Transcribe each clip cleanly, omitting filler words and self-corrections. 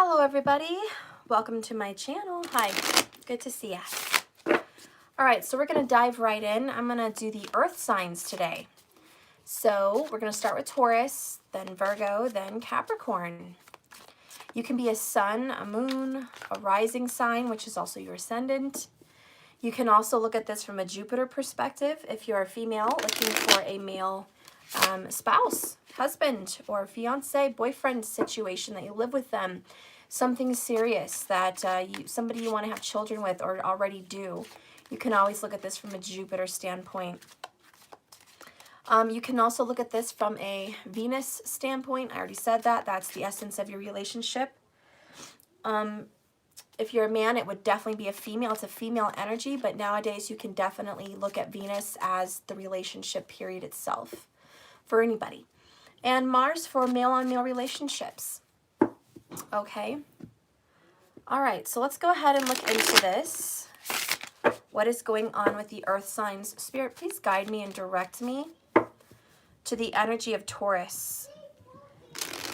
Hello everybody, welcome to my channel. Hi, good to see ya. All right, so we're gonna dive right in. I'm gonna do the earth signs today. So we're gonna start with Taurus, then Virgo, then Capricorn. You can be a sun, a moon, a rising sign, which is also your ascendant. You can also look at this from a Jupiter perspective if you're a female looking for a male spouse, husband, or fiance, boyfriend situation that you live with them. Something serious that somebody you want to have children with or already do. You can always look at this from a Jupiter standpoint. You can also look at this from a Venus standpoint. I already said that. That's the essence of your relationship. If you're a man, it would definitely be a female. It's a female energy, but nowadays you can definitely look at Venus as the relationship period itself for anybody. And Mars for male-on-male relationships. Okay. All right, so let's go ahead and look into this. What is going on with the earth signs? Spirit, please guide me and direct me to the energy of Taurus.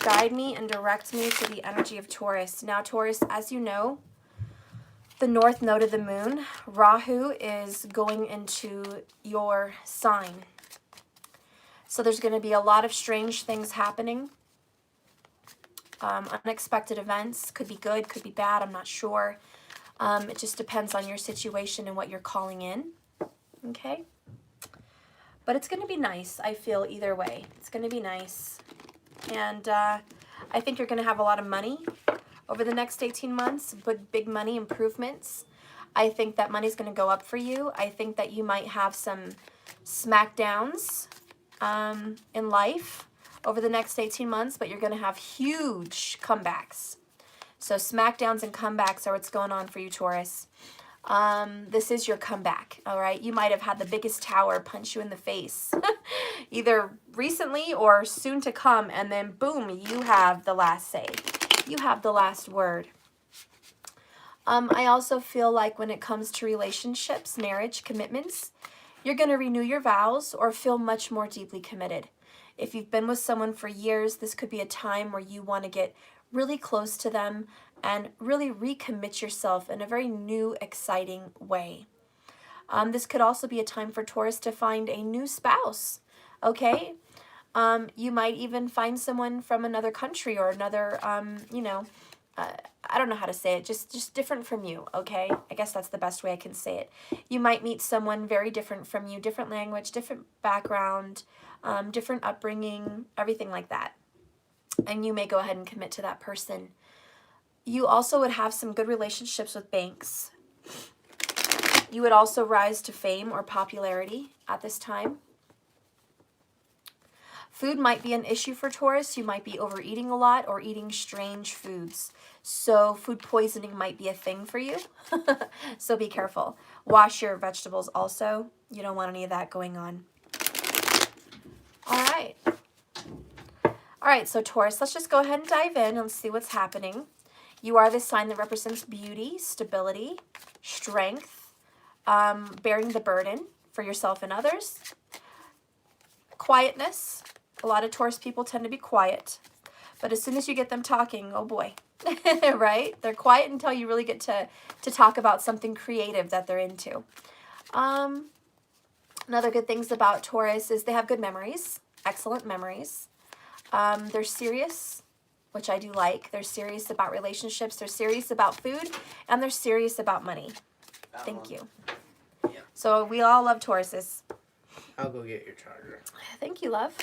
Guide me and direct me to the energy of Taurus. Now, Taurus, as you know, the north node of the moon, Rahu, is going into your sign. So there's going to be a lot of strange things happening. Unexpected events, could be good, could be bad, I'm not sure. It just depends on your situation and what you're calling in. Okay? But it's going to be nice, I feel, either way. It's going to be nice. And I think you're going to have a lot of money over the next 18 months, but big money improvements. I think that money's going to go up for you. I think that you might have some smackdowns in life over the next 18 months, but you're going to have huge comebacks. So smackdowns and comebacks are what's going on for you, Taurus. This is your comeback, all right? You might have had the biggest tower punch you in the face, either recently or soon to come, and then boom, you have the last say. You have the last word. I also feel like when it comes to relationships, marriage, commitments, you're going to renew your vows or feel much more deeply committed. If you've been with someone for years, this could be a time where you want to get really close to them and really recommit yourself in a very new, exciting way. This could also be a time for Taurus to find a new spouse, okay? You might even find someone from another country or another, I don't know how to say it, just different from you, okay? I guess that's the best way I can say it. You might meet someone very different from you, different language, different background, different upbringing, everything like that. And you may go ahead and commit to that person. You also would have some good relationships with banks. You would also rise to fame or popularity at this time. Food might be an issue for Taurus. You might be overeating a lot or eating strange foods. So food poisoning might be a thing for you. So be careful. Wash your vegetables also. You don't want any of that going on. All right. All right, so Taurus, let's just go ahead and dive in and see what's happening. You are the sign that represents beauty, stability, strength, bearing the burden for yourself and others, quietness. A lot of Taurus people tend to be quiet, but as soon as you get them talking, oh boy, right? They're quiet until you really get to talk about something creative that they're into. Another good things about Taurus is they have good memories, excellent memories. They're serious, which I do like. They're serious about relationships. They're serious about food, and they're serious about money. Thank you. Yeah. So we all love Tauruses. I'll go get your charger. Thank you, love.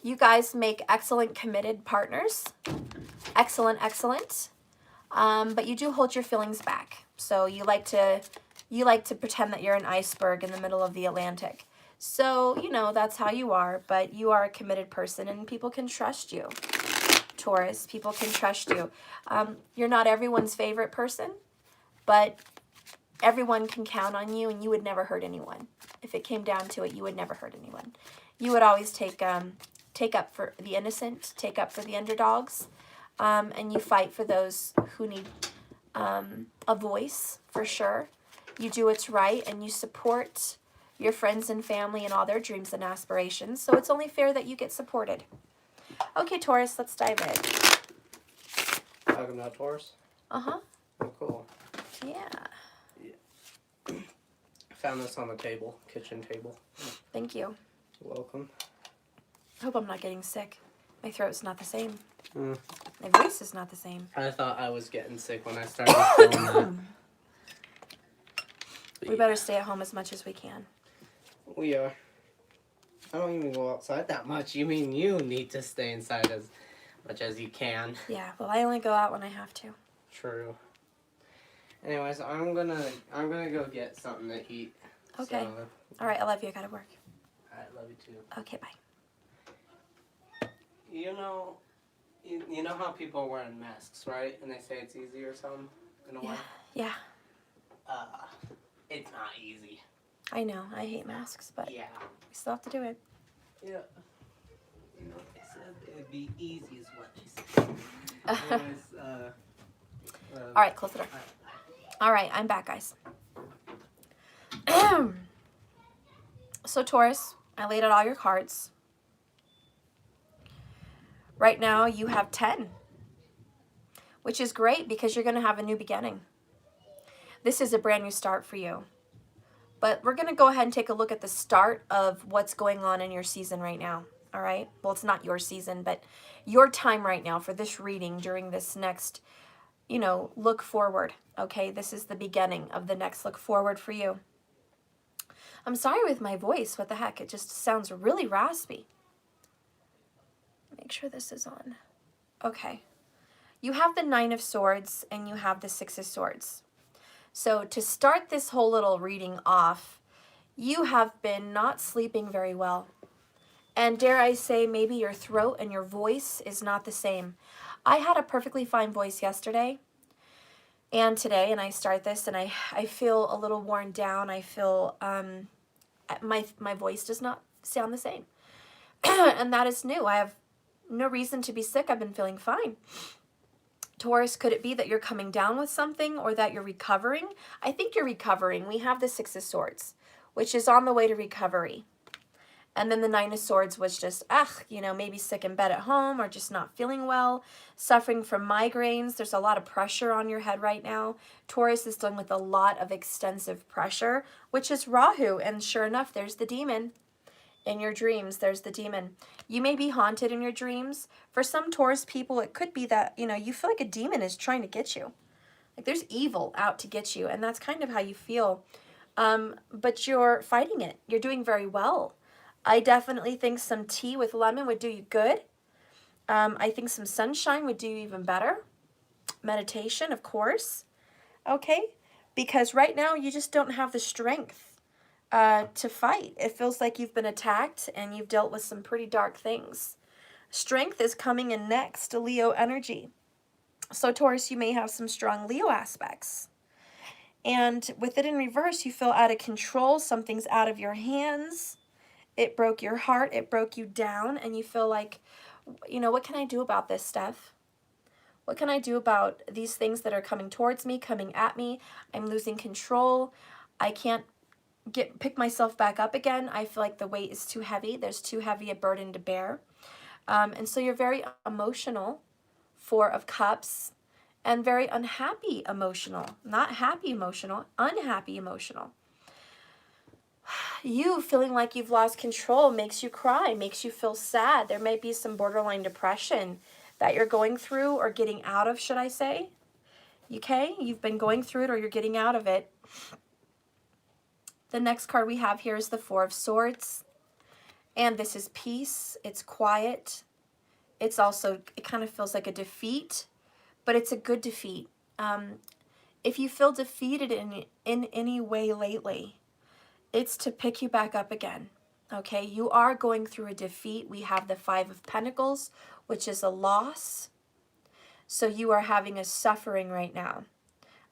You guys make excellent committed partners. Excellent, excellent. But you do hold your feelings back. So you like to pretend that you're an iceberg in the middle of the Atlantic. So, you know, that's how you are, but you are a committed person and people can trust you. Taurus, people can trust you. You're not everyone's favorite person, but everyone can count on you and you would never hurt anyone. If it came down to it, you would never hurt anyone. You would always take up for the innocent, take up for the underdogs, and you fight for those who need a voice, for sure. You do what's right and you support your friends and family and all their dreams and aspirations. So it's only fair that you get supported. Okay, Taurus, let's dive in. Talking about Taurus? Uh-huh. Oh, cool. Yeah. Found this on the table, kitchen table. Thank you. You're welcome. I hope I'm not getting sick. My throat's not the same. Mm. My voice is not the same. I thought I was getting sick when I started filming that. We better stay at home as much as we can. We are. I don't even go outside that much. You mean you need to stay inside as much as you can. Yeah, well, I only go out when I have to. True. Anyways, I'm gonna go get something to eat. Okay. So, All right, I love you. I gotta work. I love you too. Okay, bye. You know how people are wearing masks, right? And they say it's easy or something in a way. Yeah. It's not easy. I know. I hate masks, but Yeah. we still have to do it. Yeah. You know, they said it'd be easy is what they said. Anyways, All right, close the door. All right, I'm back, guys. So, Taurus, I laid out all your cards. Right now, you have 10, which is great because you're going to have a new beginning. This is a brand new start for you. But we're going to go ahead and take a look at the start of what's going on in your season right now. All right? Well, it's not your season, but your time right now for this reading during this next, look forward. Okay? This is the beginning of the next look forward for you. I'm sorry with my voice. What the heck? It just sounds really raspy. Make sure this is on. Okay. You have the 9 of Swords and you have the 6 of Swords. So to start this whole little reading off, you have been not sleeping very well. And dare I say, maybe your throat and your voice is not the same. I had a perfectly fine voice yesterday and today, and I start this, and I feel a little worn down. I feel my voice does not sound the same. And that is new. I have no reason to be sick. I've been feeling fine. Taurus, could it be that you're coming down with something or that you're recovering? I think you're recovering. We have the 6 of Swords, which is on the way to recovery. And then the 9 of Swords was just, maybe sick in bed at home or just not feeling well, suffering from migraines. There's a lot of pressure on your head right now. Taurus is dealing with a lot of extensive pressure, which is Rahu. And sure enough, there's the demon. In your dreams, there's the demon. You may be haunted in your dreams. For some Taurus people, it could be that, you feel like a demon is trying to get you. Like there's evil out to get you, and that's kind of how you feel. But you're fighting it. You're doing very well. I definitely think some tea with lemon would do you good. I think some sunshine would do you even better. Meditation, of course. Okay? Because right now, you just don't have the strength to fight. It feels like you've been attacked and you've dealt with some pretty dark things. Strength is coming in next to Leo energy. So Taurus, you may have some strong Leo aspects. And with it in reverse, you feel out of control. Something's out of your hands. It broke your heart. It broke you down. And you feel like, what can I do about this, Steph? What can I do about these things that are coming towards me, coming at me? I'm losing control. I can't pick myself back up again. I feel like the weight is too heavy. There's too heavy a burden to bear. And so you're very emotional, 4 of Cups, and very unhappy emotional. Not happy emotional, unhappy emotional. You feeling like you've lost control makes you cry, makes you feel sad. There may be some borderline depression that you're going through or getting out of, should I say. Okay? You've been going through it or you're getting out of it. The next card we have here is the 4 of Swords. And this is peace. It's quiet. It's also, it kind of feels like a defeat, but it's a good defeat. If you feel defeated in any way lately, it's to pick you back up again. Okay, you are going through a defeat. We have the 5 of Pentacles, which is a loss. So you are having a suffering right now.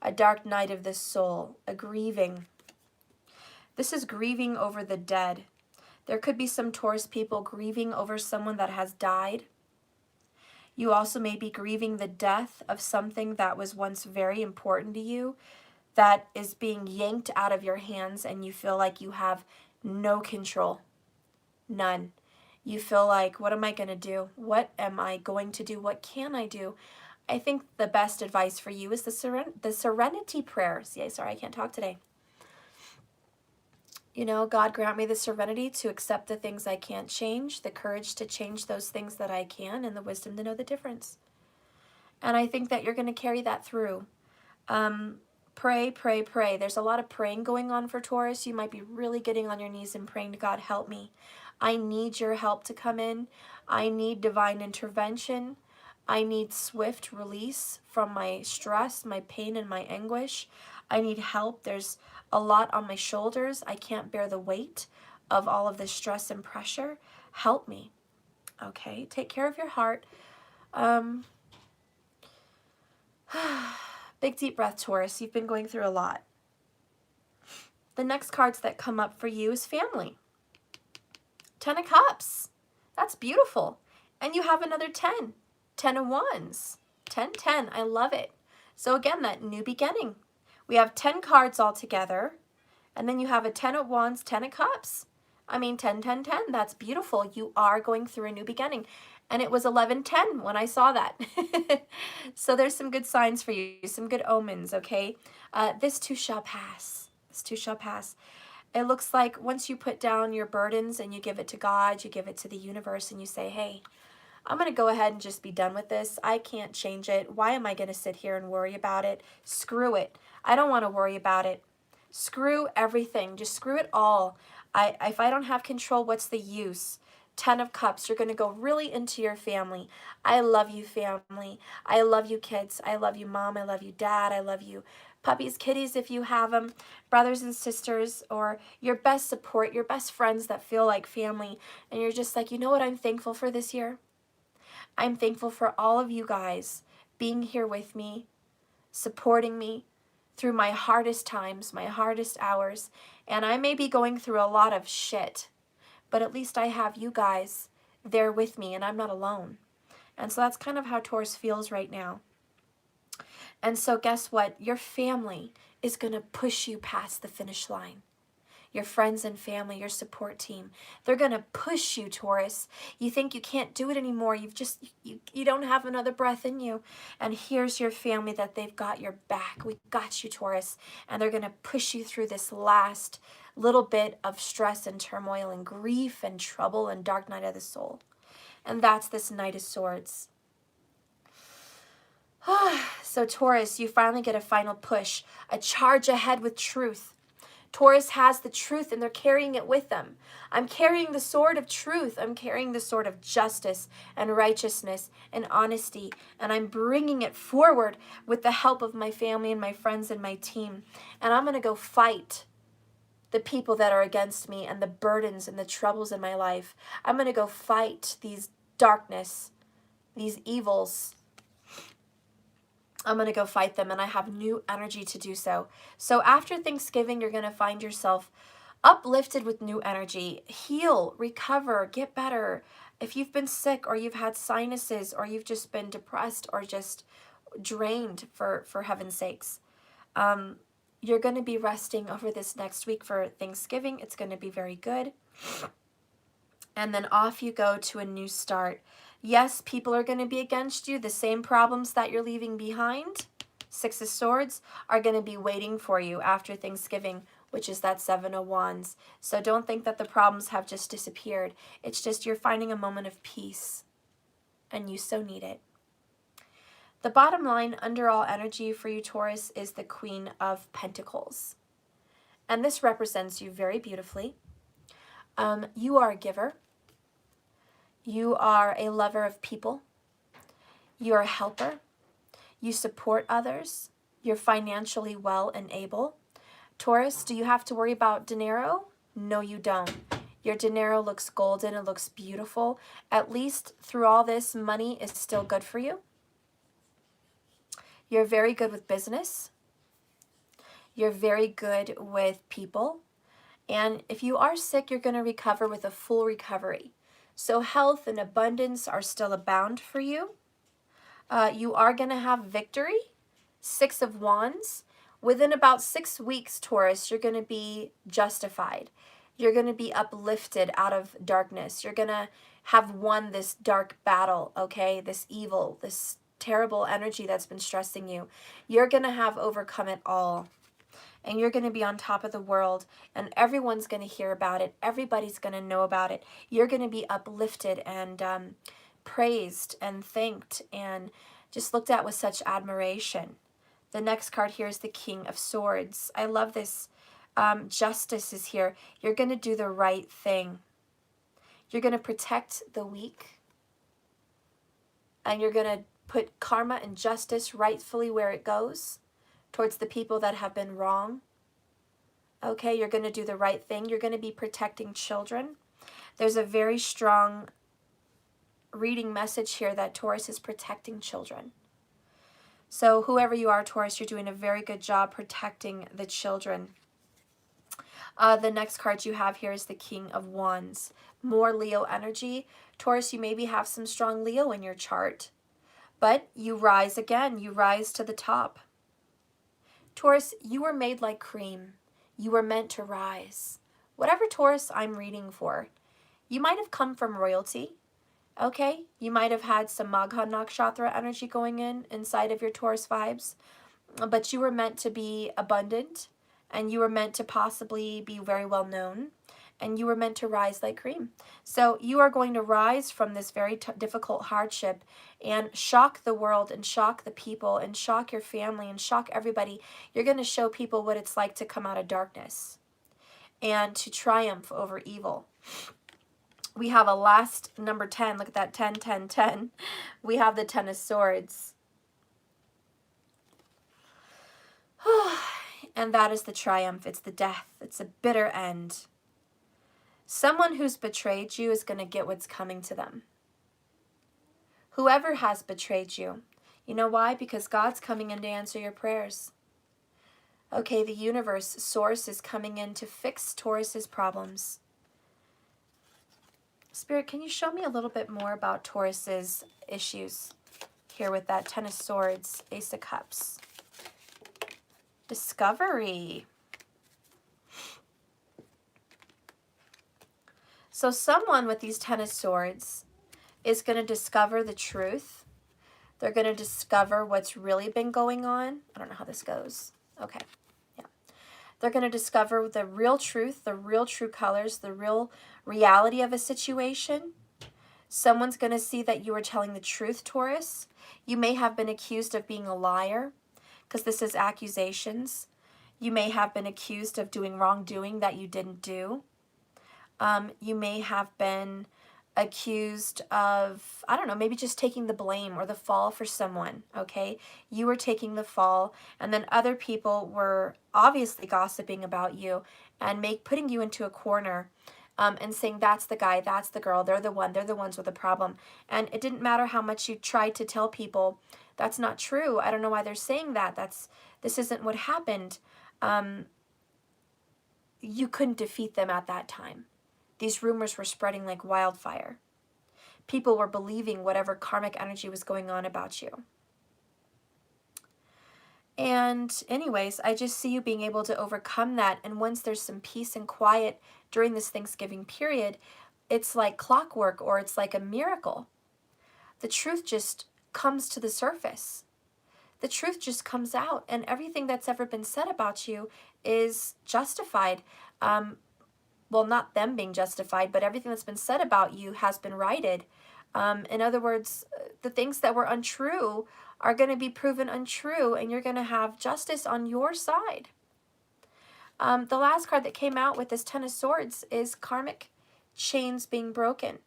A dark night of the soul, a grieving. This is grieving over the dead. There could be some Taurus people grieving over someone that has died. You also may be grieving the death of something that was once very important to you that is being yanked out of your hands and you feel like you have no control. None. You feel like, what am I going to do? What am I going to do? What can I do? I think the best advice for you is the serenity prayers. Yeah, sorry, I can't talk today. You know, God grant me the serenity to accept the things I can't change, the courage to change those things that I can, and the wisdom to know the difference. And I think that you're going to carry that through. Pray, pray, pray. There's a lot of praying going on for Taurus. You might be really getting on your knees and praying to God, help me. I need your help to come in. I need divine intervention. I need swift release from my stress, my pain, and my anguish. I need help. There's a lot on my shoulders. I can't bear the weight of all of this stress and pressure. Help me. Okay, take care of your heart. Big deep breath, Taurus. You've been going through a lot. The next cards that come up for you is family. 10 of Cups. That's beautiful. And you have another 10. 10 of Wands. 10, 10. I love it. So again, that new beginning. We have 10 cards all together. And then you have a 10 of Wands, 10 of Cups. I mean, 10, 10, 10. That's beautiful. You are going through a new beginning. And it was 11:10 when I saw that. So there's some good signs for you, some good omens, okay? This too shall pass. This too shall pass. It looks like once you put down your burdens and you give it to God, you give it to the universe, and you say, hey, I'm going to go ahead and just be done with this. I can't change it. Why am I going to sit here and worry about it? Screw it. I don't want to worry about it. Screw everything. Just screw it all. If I don't have control, what's the use? 10 of Cups, you're going to go really into your family. I love you, family. I love you, kids. I love you, mom. I love you, dad. I love you, puppies, kitties, if you have them, brothers and sisters, or your best support, your best friends that feel like family. And you're just like, you know what I'm thankful for this year? I'm thankful for all of you guys being here with me, supporting me through my hardest times, my hardest hours. And I may be going through a lot of shit, but at least I have you guys there with me and I'm not alone. And so that's kind of how Taurus feels right now. And so guess what? Your family is going to push you past the finish line. Your friends and family, your support team, they're going to push you, Taurus. You think you can't do it anymore. You don't have another breath in you. And here's your family that they've got your back. We got you, Taurus. And they're going to push you through this last little bit of stress and turmoil and grief and trouble and dark night of the soul. And that's this Knight of Swords. So Taurus, you finally get a final push, a charge ahead with truth. Taurus has the truth and they're carrying it with them. I'm carrying the sword of truth. I'm carrying the sword of justice and righteousness and honesty. And I'm bringing it forward with the help of my family and my friends and my team. And I'm going to go fight the people that are against me and the burdens and the troubles in my life. I'm going to go fight these darkness, these evils. I'm going to go fight them, and I have new energy to do so. So after Thanksgiving, you're going to find yourself uplifted with new energy. Heal, recover, get better. If you've been sick or you've had sinuses or you've just been depressed or just drained for heaven's sakes, you're going to be resting over this next week for Thanksgiving. It's going to be very good. And then off you go to a new start. Yes, people are going to be against you. The same problems that you're leaving behind, 6 of Swords, are going to be waiting for you after Thanksgiving, which is that 7 of Wands. So don't think that the problems have just disappeared. It's just you're finding a moment of peace, and you so need it. The bottom line under all energy for you, Taurus, is the Queen of Pentacles. And this represents you very beautifully. You are a giver. You are a lover of people. You're a helper. You support others. You're financially well and able. Taurus, do you have to worry about dinero? No, you don't. Your dinero looks golden. It looks beautiful. At least through all this, money is still good for you. You're very good with business. You're very good with people. And if you are sick, you're going to recover with a full recovery. So health and abundance are still abound for you. You are going to have victory. 6 of Wands. Within about 6 weeks, Taurus, you're going to be justified. You're going to be uplifted out of darkness. You're going to have won this dark battle, okay? This evil, this terrible energy that's been stressing you. You're going to have overcome it all. And you're going to be on top of the world, and everyone's going to hear about it. Everybody's going to know about it. You're going to be uplifted and praised and thanked and just looked at with such admiration. The next card here is the King of Swords. I love this. Justice is here. You're going to do the right thing. You're going to protect the weak. And you're going to put karma and justice rightfully where it goes, towards the people that have been wrong. Okay, you're going to do the right thing. You're going to be protecting children. There's a very strong reading message here that Taurus is protecting children. So whoever you are, Taurus, you're doing a very good job protecting the children. The next card you have here is the King of Wands. More Leo energy. Taurus, you maybe have some strong Leo in your chart, but you rise again. You rise to the top. Taurus, you were made like cream. You were meant to rise. Whatever Taurus I'm reading for, you might have come from royalty, okay? You might have had some Magha Nakshatra energy going inside of your Taurus vibes, but you were meant to be abundant, and you were meant to possibly be very well known, and you were meant to rise like cream. So you are going to rise from this very difficult hardship and shock the world and shock the people and shock your family and shock everybody. You're going to show people what it's like to come out of darkness and to triumph over evil. We have a last number 10. Look at that, 10, 10, 10. We have the Ten of Swords. And that is the triumph. It's the death. It's a bitter end. Someone who's betrayed you is going to get what's coming to them. Whoever has betrayed you. You know why? Because God's coming in to answer your prayers. Okay, the universe, source, is coming in to fix Taurus's problems. Spirit, can you show me a little bit more about Taurus's issues here with that Ten of Swords, Ace of Cups? Discovery. So someone with these Ten of Swords is going to discover the truth. They're going to discover what's really been going on. I don't know how this goes. Okay. Yeah. They're going to discover the real truth, the real true colors, the real reality of a situation. Someone's going to see that you were telling the truth, Taurus. You may have been accused of being a liar, because this is accusations. You may have been accused of doing wrongdoing that you didn't do. You may have been accused of, I don't know, maybe just taking the blame or the fall for someone, okay? You were taking the fall, and then other people were obviously gossiping about you and putting you into a corner and saying, that's the guy, that's the girl, they're the ones with the problem. And it didn't matter how much you tried to tell people, that's not true. I don't know why they're saying that. This isn't what happened. You couldn't defeat them at that time. These rumors were spreading like wildfire. People were believing whatever karmic energy was going on about you. And anyways, I just see you being able to overcome that. And once there's some peace and quiet during this Thanksgiving period, it's like clockwork, or it's like a miracle. The truth just comes to the surface. The truth just comes out, and everything that's ever been said about you is justified. Well, not them being justified, but everything that's been said about you has been righted. In other words, the things that were untrue are going to be proven untrue, and you're going to have justice on your side. The last card that came out with this Ten of Swords is karmic chains being broken.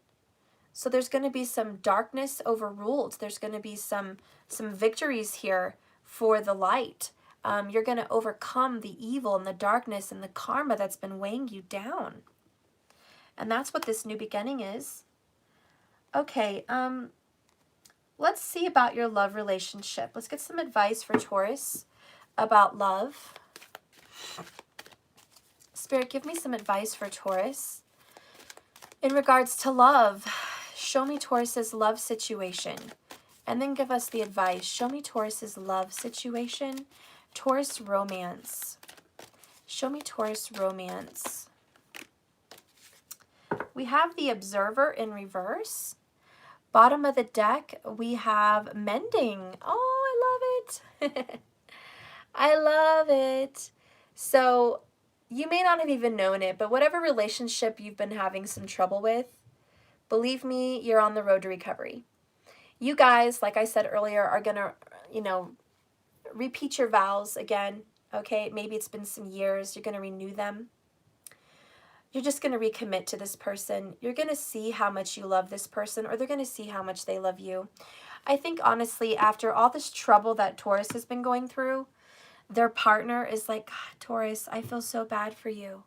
So there's going to be some darkness overruled. There's going to be some victories here for the light. You're going to overcome the evil and the darkness and the karma that's been weighing you down. And that's what this new beginning is. Okay, let's see about your love relationship. Let's get some advice for Taurus about love. Spirit, give me some advice for Taurus in regards to love. Show me Taurus's love situation, and then give us the advice. Show me Taurus's love situation. Taurus romance. Show me Taurus romance. we have the Observer in reverse. Bottom of the deck, we have Mending. Oh, I love it. I love it. So you may not have even known it, but whatever relationship you've been having some trouble with, believe me, you're on the road to recovery. You guys, like I said earlier, are going to, repeat your vows again. Okay, maybe it's been some years. You're going to renew them. You're just going to recommit to this person. You're going to see how much you love this person, or they're going to see how much they love you. I think, honestly, after all this trouble that Taurus has been going through, their partner is like, God, Taurus, I feel so bad for you.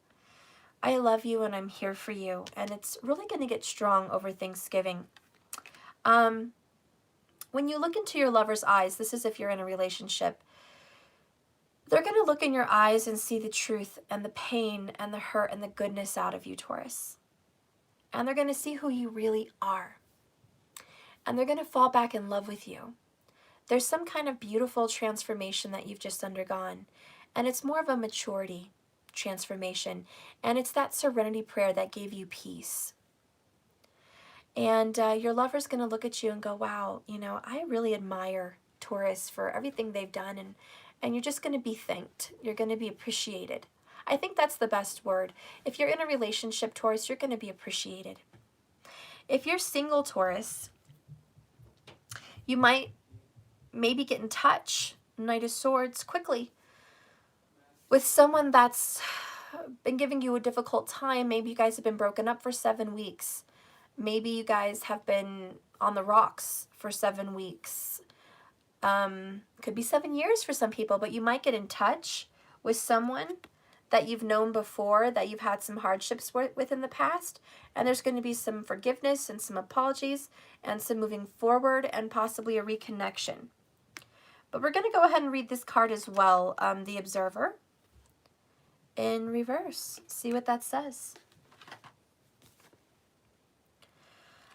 I love you and I'm here for you. And it's really going to get strong over Thanksgiving. When you look into your lover's eyes, this is if you're in a relationship, they're going to look in your eyes and see the truth and the pain and the hurt and the goodness out of you, Taurus. And they're going to see who you really are. And they're going to fall back in love with you. There's some kind of beautiful transformation that you've just undergone. And it's more of a maturity transformation. And it's that serenity prayer that gave you peace. And your lover's going to look at you and go, wow, I really admire Taurus for everything they've done. And you're just going to be thanked. You're going to be appreciated. I think that's the best word. If you're in a relationship, Taurus, you're going to be appreciated. If you're single, Taurus, you might maybe get in touch, Knight of Swords, quickly with someone that's been giving you a difficult time. Maybe you guys have been broken up for 7 weeks. Maybe you guys have been on the rocks for 7 weeks. Could be 7 years for some people, but you might get in touch with someone that you've known before, that you've had some hardships with in the past, and there's going to be some forgiveness and some apologies and some moving forward and possibly a reconnection. But we're going to go ahead and read this card as well, the Observer in reverse. See what that says.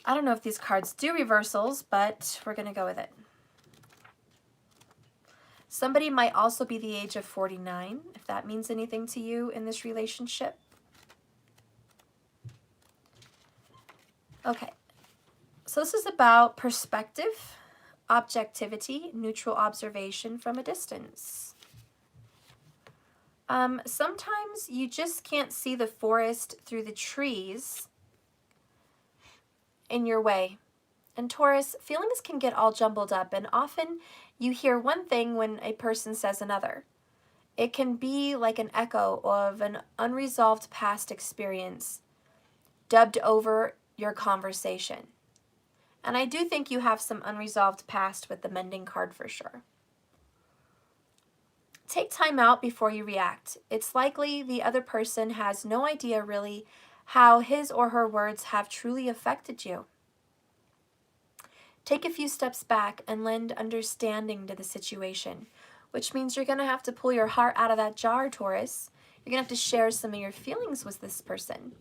I don't know if these cards do reversals, but we're going to go with it. Somebody might also be the age of 49, if that means anything to you in this relationship. Okay, so this is about perspective, objectivity, neutral observation from a distance. Sometimes you just can't see the forest through the trees in your way. And Taurus, feelings can get all jumbled up, and often you hear one thing when a person says another. It can be like an echo of an unresolved past experience dubbed over your conversation. And I do think you have some unresolved past with the Mending card for sure. Take time out before you react. It's likely the other person has no idea really how his or her words have truly affected you. Take a few steps back and lend understanding to the situation, which means you're going to have to pull your heart out of that jar, Taurus. You're going to have to share some of your feelings with this person.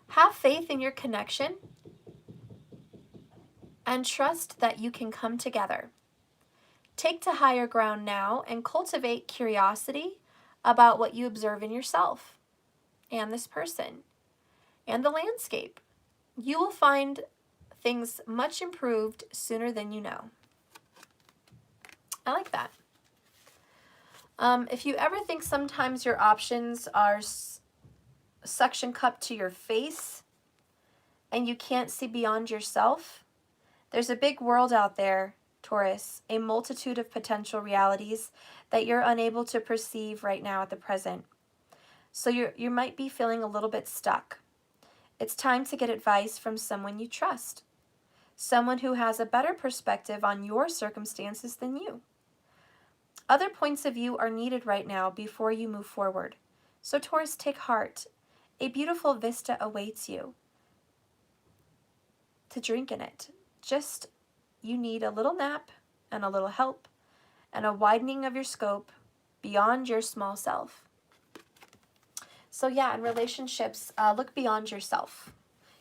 Have faith in your connection and trust that you can come together. Take to higher ground now and cultivate curiosity about what you observe in yourself and this person and the landscape. You will find things much improved sooner than you know. I like that. If you ever think sometimes your options are suction cupped to your face and you can't see beyond yourself, there's a big world out there, Taurus, a multitude of potential realities that you're unable to perceive right now at the present. So you might be feeling a little bit stuck. It's time to get advice from someone you trust. Someone who has a better perspective on your circumstances than you. Other points of view are needed right now before you move forward. So Taurus, take heart. A beautiful vista awaits you to drink in it. Just, you need a little nap and a little help and a widening of your scope beyond your small self. So yeah, in relationships, look beyond yourself.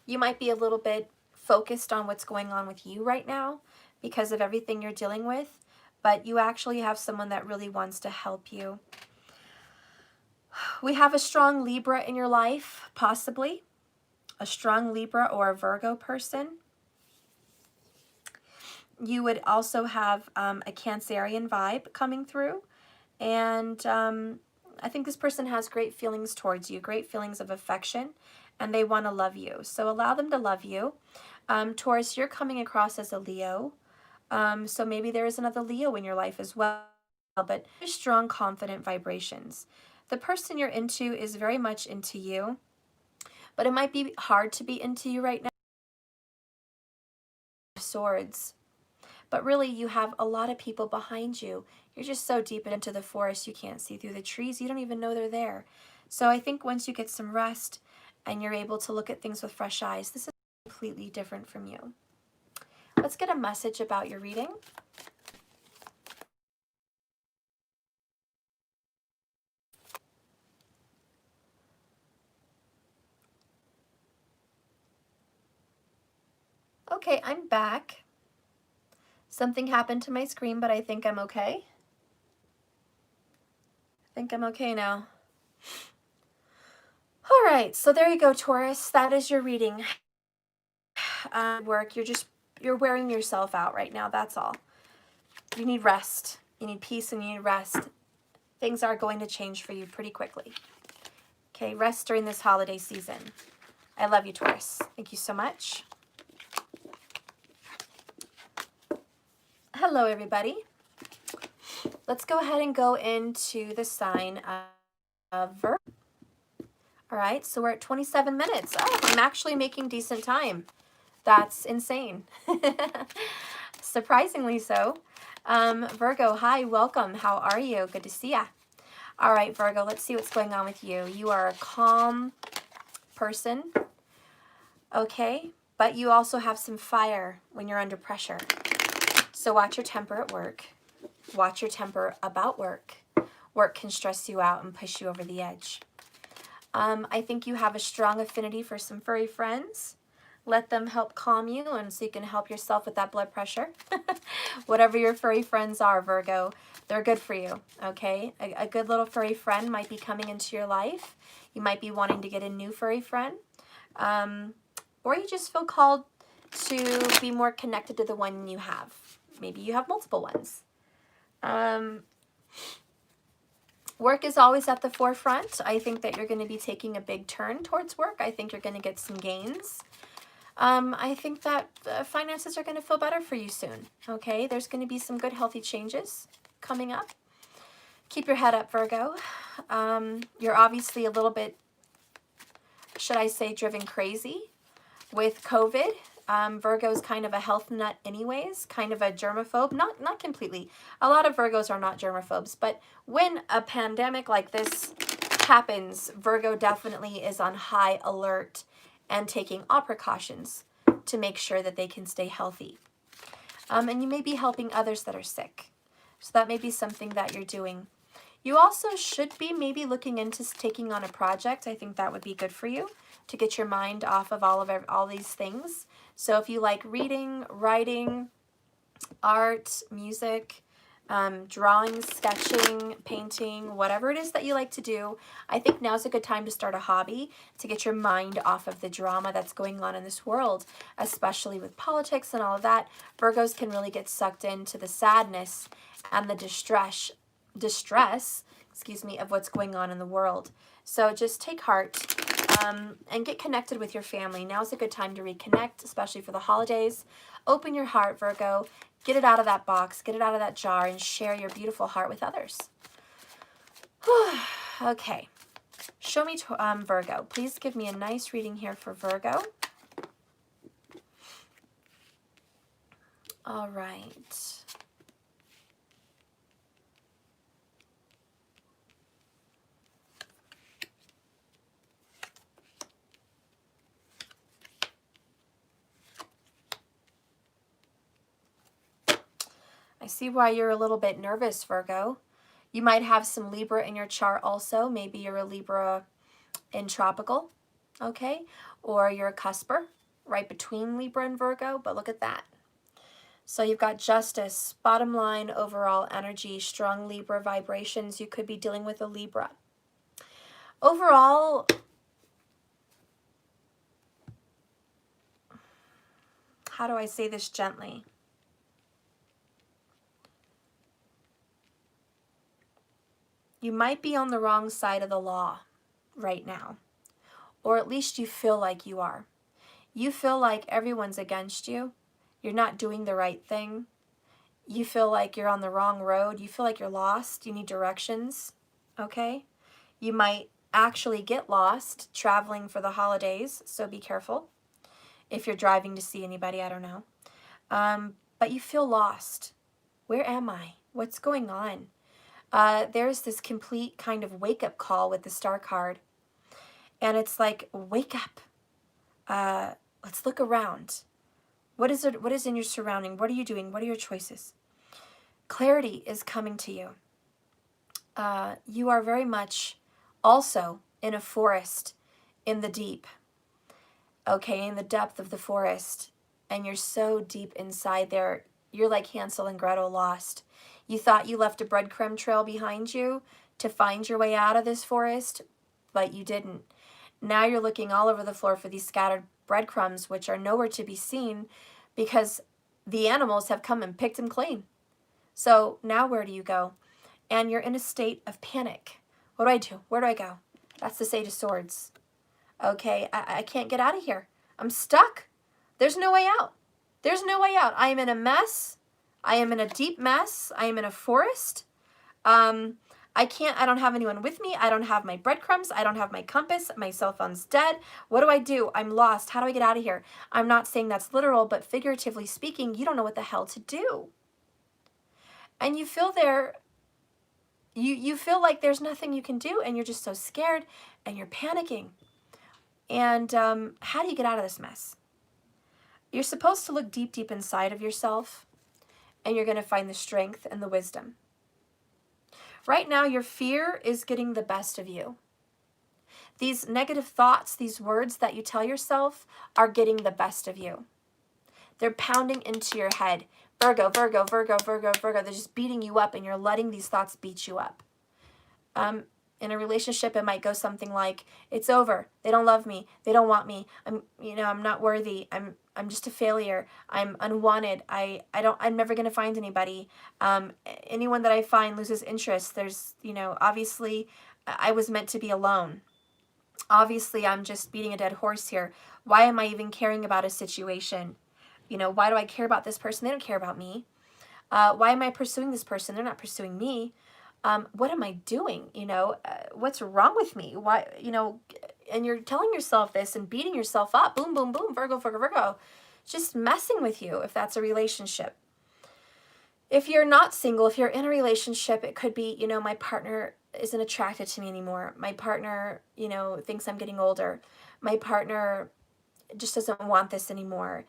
You might be a little bit focused on what's going on with you right now because of everything you're dealing with, but you actually have someone that really wants to help you. We have a strong Libra in your life, possibly. a strong Libra or a Virgo person. You would also have a Cancerian vibe coming through. And I think this person has great feelings towards you, great feelings of affection, and they want to love you. So allow them to love you. Taurus, you're coming across as a Leo. So maybe there is another Leo in your life as well, but strong, confident vibrations. The person you're into is very much into you, but it might be hard to be into you right now. Swords. But really, you have a lot of people behind you. You're just so deep into the forest, you can't see through the trees. You don't even know they're there. So I think once you get some rest and you're able to look at things with fresh eyes, this is completely different from you. Let's get a message about your reading. Okay, I'm back. Something happened to my screen, but I think I'm okay. I think I'm okay now. All right, so there you go, Taurus. That is your reading. Work. You're wearing yourself out right now. That's all. You need rest. You need peace and you need rest. Things are going to change for you pretty quickly. Okay, rest during this holiday season. I love you, Taurus. Thank you so much. Hello, everybody. Let's go ahead and go into the sign of Virgo. All right, so we're at 27 minutes. Oh, I'm actually making decent time. That's insane. Surprisingly so. Virgo, hi, welcome. How are you? Good to see ya. All right, Virgo, let's see what's going on with you. You are a calm person, okay? But you also have some fire when you're under pressure. So watch your temper at work. Watch your temper about work. Work can stress you out and push you over the edge. I think you have a strong affinity for some furry friends. Let them help calm you, and so you can help yourself with that blood pressure. Whatever your furry friends are, Virgo, they're good for you, okay? A good little furry friend might be coming into your life. You might be wanting to get a new furry friend. Or you just feel called to be more connected to the one you have. Maybe you have multiple ones. Work is always at the forefront. I think that you're going to be taking a big turn towards work. I think you're going to get some gains. I think that finances are going to feel better for you soon, okay? There's going to be some good, healthy changes coming up. Keep your head up, Virgo. You're obviously a little bit, should I say, driven crazy with COVID. Virgo is kind of a health nut anyways, kind of a germaphobe. Not completely. A lot of Virgos are not germaphobes, but when a pandemic like this happens, Virgo definitely is on high alert and taking all precautions to make sure that they can stay healthy. And you may be helping others that are sick. So that may be something that you're doing. You also should be maybe looking into taking on a project. I think that would be good for you to get your mind off of all these things. So if you like reading, writing, art, music, drawing, sketching, painting, whatever it is that you like to do, I think now's a good time to start a hobby to get your mind off of the drama that's going on in this world, especially with politics and all of that. Virgos can really get sucked into the sadness and the distress, of what's going on in the world. So just take heart and get connected with your family. Now's a good time to reconnect, especially for the holidays. Open your heart, Virgo. Get it out of that box, get it out of that jar, and share your beautiful heart with others. Okay. Show me Virgo. Please give me a nice reading here for Virgo. All right. I see why you're a little bit nervous, Virgo. You might have some Libra in your chart also. Maybe you're a Libra in tropical, okay? Or you're a cusper, right between Libra and Virgo, but look at that. So you've got justice, bottom line, overall energy, strong Libra vibrations. You could be dealing with a Libra. Overall, how do I say this gently? You might be on the wrong side of the law right now, or at least you feel like you are. You feel like everyone's against you. You're not doing the right thing. You feel like you're on the wrong road. You feel like you're lost. You need directions, okay? You might actually get lost traveling for the holidays, so be careful. If you're driving to see anybody, I don't know. But you feel lost. Where am I? What's going on? There's this complete kind of wake-up call with the star card. And it's like, wake up. Let's look around. What is in your surrounding? What are you doing? What are your choices? Clarity is coming to you. You are very much also in a forest in the deep. Okay, in the depth of the forest. And you're so deep inside there. You're like Hansel and Gretel lost. You thought you left a breadcrumb trail behind you to find your way out of this forest, but you didn't. Now you're looking all over the floor for these scattered breadcrumbs, which are nowhere to be seen because the animals have come and picked them clean. So now where do you go? And you're in a state of panic. What do I do? Where do I go? That's the Sage of Swords. Okay, I can't get out of here. I'm stuck. There's no way out. There's no way out. I am in a mess. I am in a deep mess. I am in a forest. I don't have anyone with me. I don't have my breadcrumbs. I don't have my compass. My cell phone's dead. What do? I'm lost. How do I get out of here? I'm not saying that's literal, but figuratively speaking, you don't know what the hell to do. And you feel there, you feel like there's nothing you can do, and you're just so scared, and you're panicking. And how do you get out of this mess? You're supposed to look deep, deep inside of yourself, and you're going to find the strength and the wisdom. Right now, your fear is getting the best of you. These negative thoughts, these words that you tell yourself are getting the best of you. They're pounding into your head. Virgo, Virgo, Virgo, Virgo, Virgo. They're just beating you up, and you're letting these thoughts beat you up. In a relationship, it might go something like, it's over. They don't love me. They don't want me. I'm not worthy. I'm just a failure. I'm unwanted. I'm never going to find anybody. Anyone that I find loses interest. There's, obviously I was meant to be alone. Obviously, I'm just beating a dead horse here. Why am I even caring about a situation? Why do I care about this person? They don't care about me. Why am I pursuing this person? They're not pursuing me. What am I doing? What's wrong with me? Why, and you're telling yourself this and beating yourself up. Boom, boom, boom, Virgo, Virgo, Virgo. Just messing with you if that's a relationship. If you're not single, if you're in a relationship, it could be, my partner isn't attracted to me anymore. My partner, thinks I'm getting older. My partner just doesn't want this anymore.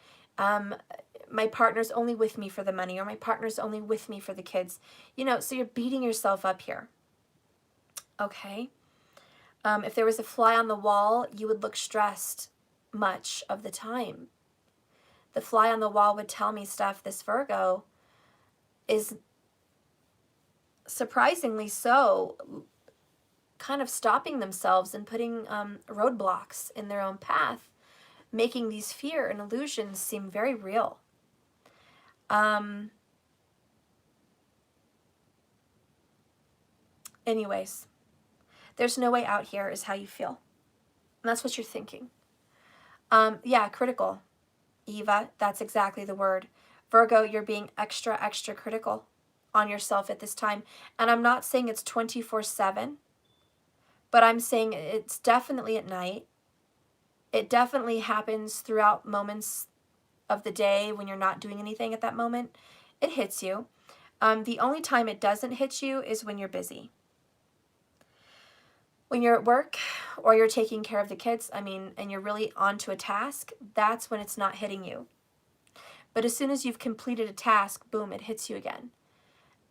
My partner's only with me for the money, or my partner's only with me for the kids. So you're beating yourself up here. Okay? If there was a fly on the wall, you would look stressed much of the time. The fly on the wall would tell me stuff. This Virgo is surprisingly so kind of stopping themselves and putting roadblocks in their own path, making these fear and illusions seem very real. Anyways, there's no way out here is how you feel. And that's what you're thinking. Yeah, critical. Eva, that's exactly the word. Virgo, you're being extra, extra critical on yourself at this time. And I'm not saying it's 24/7, but I'm saying it's definitely at night. It definitely happens throughout moments of the day when you're not doing anything at that moment. It hits you. The only time it doesn't hit you is when you're busy. When you're at work or you're taking care of the kids, and you're really onto a task, that's when it's not hitting you. But as soon as you've completed a task, boom, it hits you again.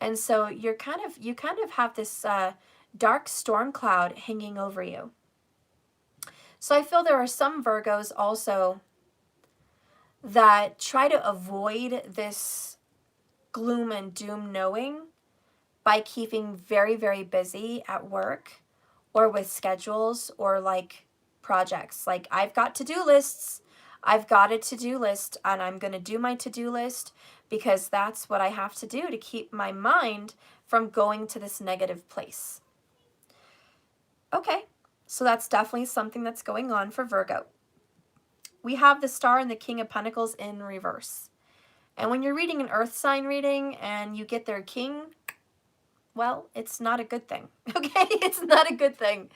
And so you kind of have this dark storm cloud hanging over you. So I feel there are some Virgos also that try to avoid this gloom and doom knowing by keeping very, very busy at work or with schedules or like projects. Like, I've got to-do lists. I've got a to-do list, and I'm going to do my to-do list because that's what I have to do to keep my mind from going to this negative place. Okay, so that's definitely something that's going on for Virgo. We have the Star and the King of Pentacles in reverse. And when you're reading an earth sign reading and you get their king, well, it's not a good thing. Okay, it's not a good thing.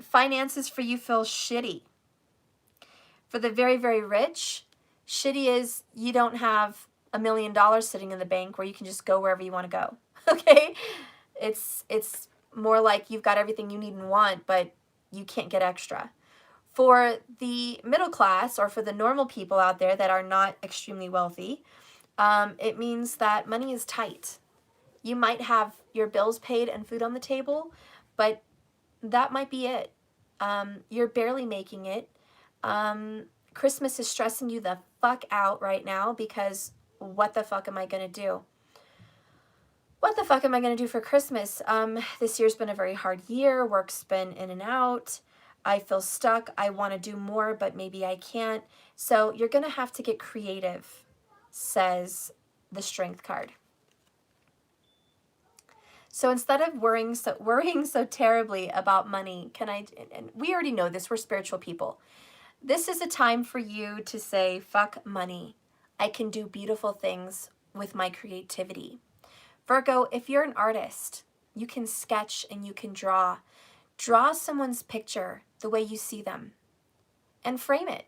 Finances for you feel shitty. For the very, very rich, shitty is you don't have $1 million sitting in the bank where you can just go wherever you want to go. Okay, it's more like you've got everything you need and want, but you can't get extra. For the middle class, or for the normal people out there that are not extremely wealthy, it means that money is tight. You might have your bills paid and food on the table, but that might be it. You're barely making it. Christmas is stressing you the fuck out right now because what the fuck am I going to do? What the fuck am I going to do for Christmas? This year's been a very hard year. Work's been in and out. I feel stuck. I want to do more, but maybe I can't. So you're going to have to get creative, says the Strength card. So instead of worrying so terribly about money, and we already know this, we're spiritual people. This is a time for you to say, fuck money. I can do beautiful things with my creativity. Virgo, if you're an artist, you can sketch and you can draw. Draw someone's picture the way you see them and frame it.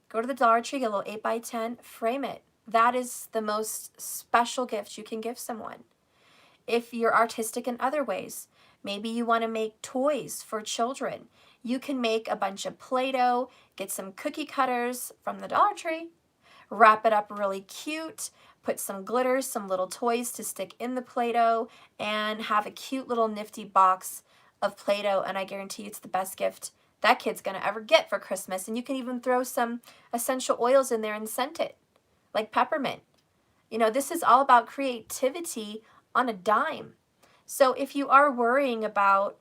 Go to the Dollar Tree, get a little 8x10, frame it. That is the most special gift you can give someone. If you're artistic in other ways, maybe you want to make toys for children. You can make a bunch of Play-Doh, get some cookie cutters from the Dollar Tree, wrap it up really cute, put some glitter, some little toys to stick in the Play-Doh, and have a cute little nifty box of Play-Doh, and I guarantee you it's the best gift that kid's going to ever get for Christmas. And you can even throw some essential oils in there and scent it, like peppermint. You know, this is all about creativity on a dime. So if you are worrying about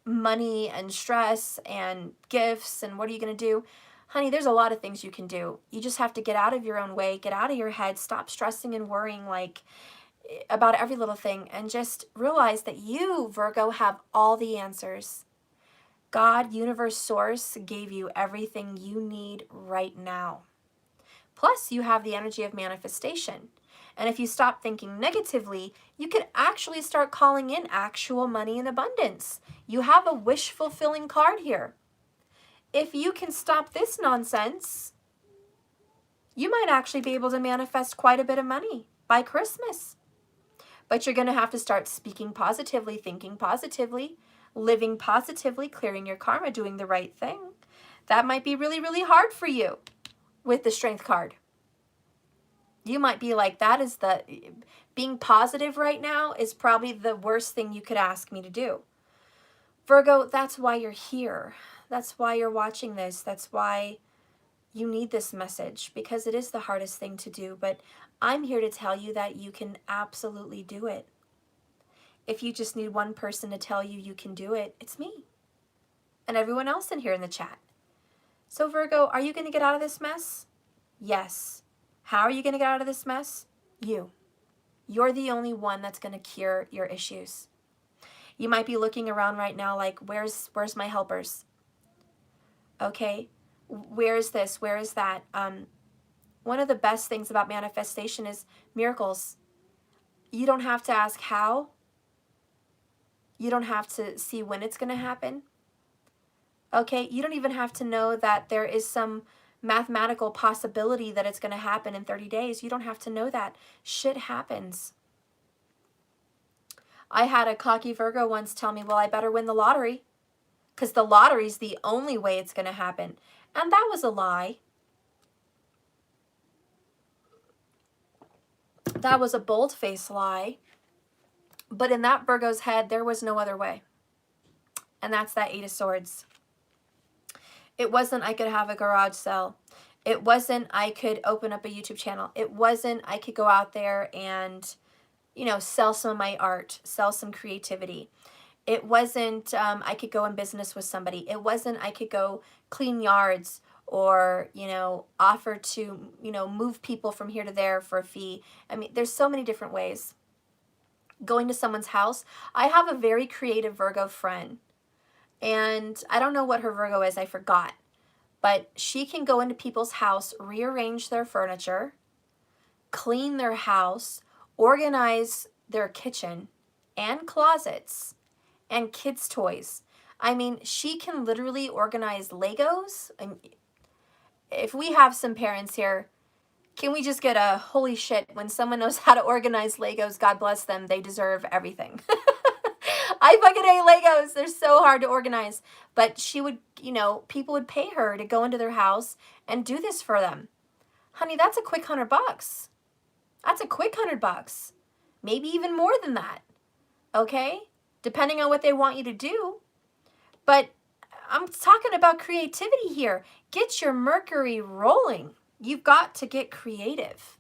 money and stress and gifts and what are you going to do, honey, there's a lot of things you can do. You just have to get out of your own way, get out of your head, stop stressing and worrying like about every little thing, and just realize that you, Virgo, have all the answers. God, universe, source gave you everything you need right now. Plus, you have the energy of manifestation. And if you stop thinking negatively, you can actually start calling in actual money in abundance. You have a wish-fulfilling card here. If you can stop this nonsense, you might actually be able to manifest quite a bit of money by Christmas. But you're going to have to start speaking positively, thinking positively, living positively, clearing your karma, doing the right thing. That might be really, really hard for you with the Strength card. You might be like, being positive right now is probably the worst thing you could ask me to do. Virgo, that's why you're here. That's why you're watching this. That's why you need this message, because it is the hardest thing to do. But I'm here to tell you that you can absolutely do it. If you just need one person to tell you you can do it, it's me and everyone else in here in the chat. So Virgo, are you going to get out of this mess? Yes. How are you going to get out of this mess? You. You're the only one that's going to cure your issues. You might be looking around right now like, where's my helpers? Okay, where is this? Where is that? One of the best things about manifestation is miracles. You don't have to ask how. You don't have to see when it's going to happen. Okay, you don't even have to know that there is some mathematical possibility that it's going to happen in 30 days. You don't have to know that. Shit happens. I had a cocky Virgo once tell me, well, I better win the lottery because the lottery's the only way it's going to happen. And that was a lie. That was a bold-faced lie. But in that Virgo's head, there was no other way. And that's that 8 of Swords. It wasn't I could have a garage sale. It wasn't I could open up a YouTube channel. It wasn't I could go out there and, you know, sell some of my art, sell some creativity. It wasn't I could go in business with somebody. It wasn't I could go clean yards or, you know, offer to, you know, move people from here to there for a fee. I mean, there's so many different ways. Going to someone's house. I have a very creative Virgo friend, and I don't know what her Virgo is, I forgot. But she can go into people's house, rearrange their furniture, clean their house, organize their kitchen and closets and kids' toys. I mean, she can literally organize Legos. And if we have some parents here, can we just get a holy shit when someone knows how to organize Legos? God bless them. They deserve everything. I fucking hate Legos. They're so hard to organize. But she would, you know, people would pay her to go into their house and do this for them. Honey, that's a quick $100. That's a quick $100. Maybe even more than that. Okay? Depending on what they want you to do. But I'm talking about creativity here. Get your Mercury rolling. You've got to get creative.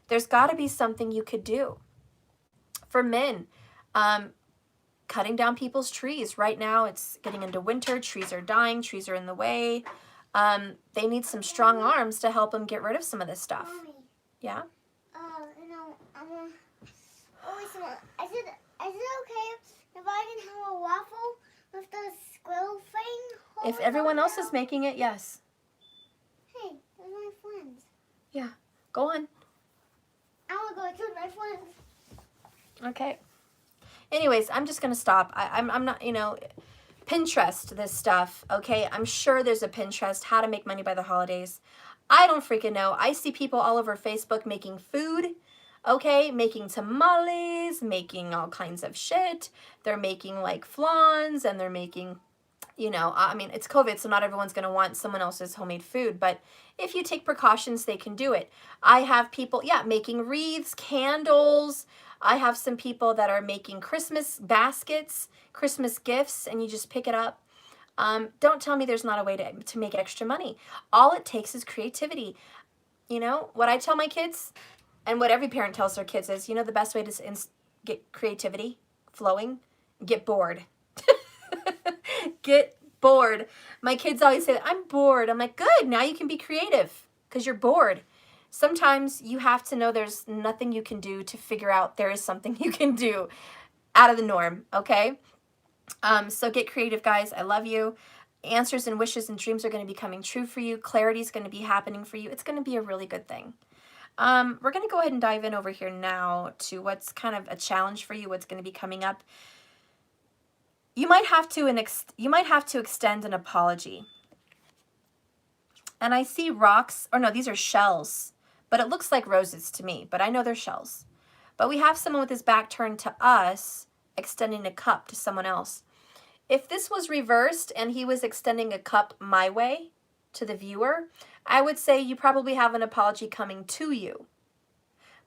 There's got to be something you could do. For men, cutting down people's trees. Right now, it's getting into winter. Trees are dying. Trees are in the way. They need some strong arms to help them get rid of some of this stuff. Mommy, Yeah? you know, is it okay if I can have a waffle with the squirrel thing? If everyone else is making it, yes. Hey, those are my friends. Yeah. Go on. I want to go to my friends. Okay. Anyways, I'm just going to stop. I'm not, you know, Pinterest this stuff, okay? I'm sure there's a Pinterest, how to make money by the holidays. I don't freaking know. I see people all over Facebook making food, okay? Making tamales, making all kinds of shit. They're making like flans, and they're making, you know, I mean, it's COVID, so not everyone's going to want someone else's homemade food, but if you take precautions, they can do it. I have people, yeah, making wreaths, candles. I have some people that are making Christmas baskets, Christmas gifts, and you just pick it up. Don't tell me there's not a way to make extra money. All it takes is creativity. You know, what I tell my kids, and what every parent tells their kids is, you know, the best way to get creativity flowing, get bored. Get bored. My kids always say, I'm bored. I'm like, good, now you can be creative because you're bored. Sometimes you have to know there's nothing you can do to figure out there is something you can do out of the norm, okay? So get creative, guys. I love you. Answers and wishes and dreams are going to be coming true for you. Clarity is going to be happening for you. It's going to be a really good thing. We're going to go ahead and dive in over here now to what's kind of a challenge for you, what's going to be coming up. You might have to extend an apology. And I see rocks, or no, these are shells, but it looks like roses to me, but I know they're shells. But we have someone with his back turned to us, extending a cup to someone else. If this was reversed and he was extending a cup my way to the viewer, I would say you probably have an apology coming to you.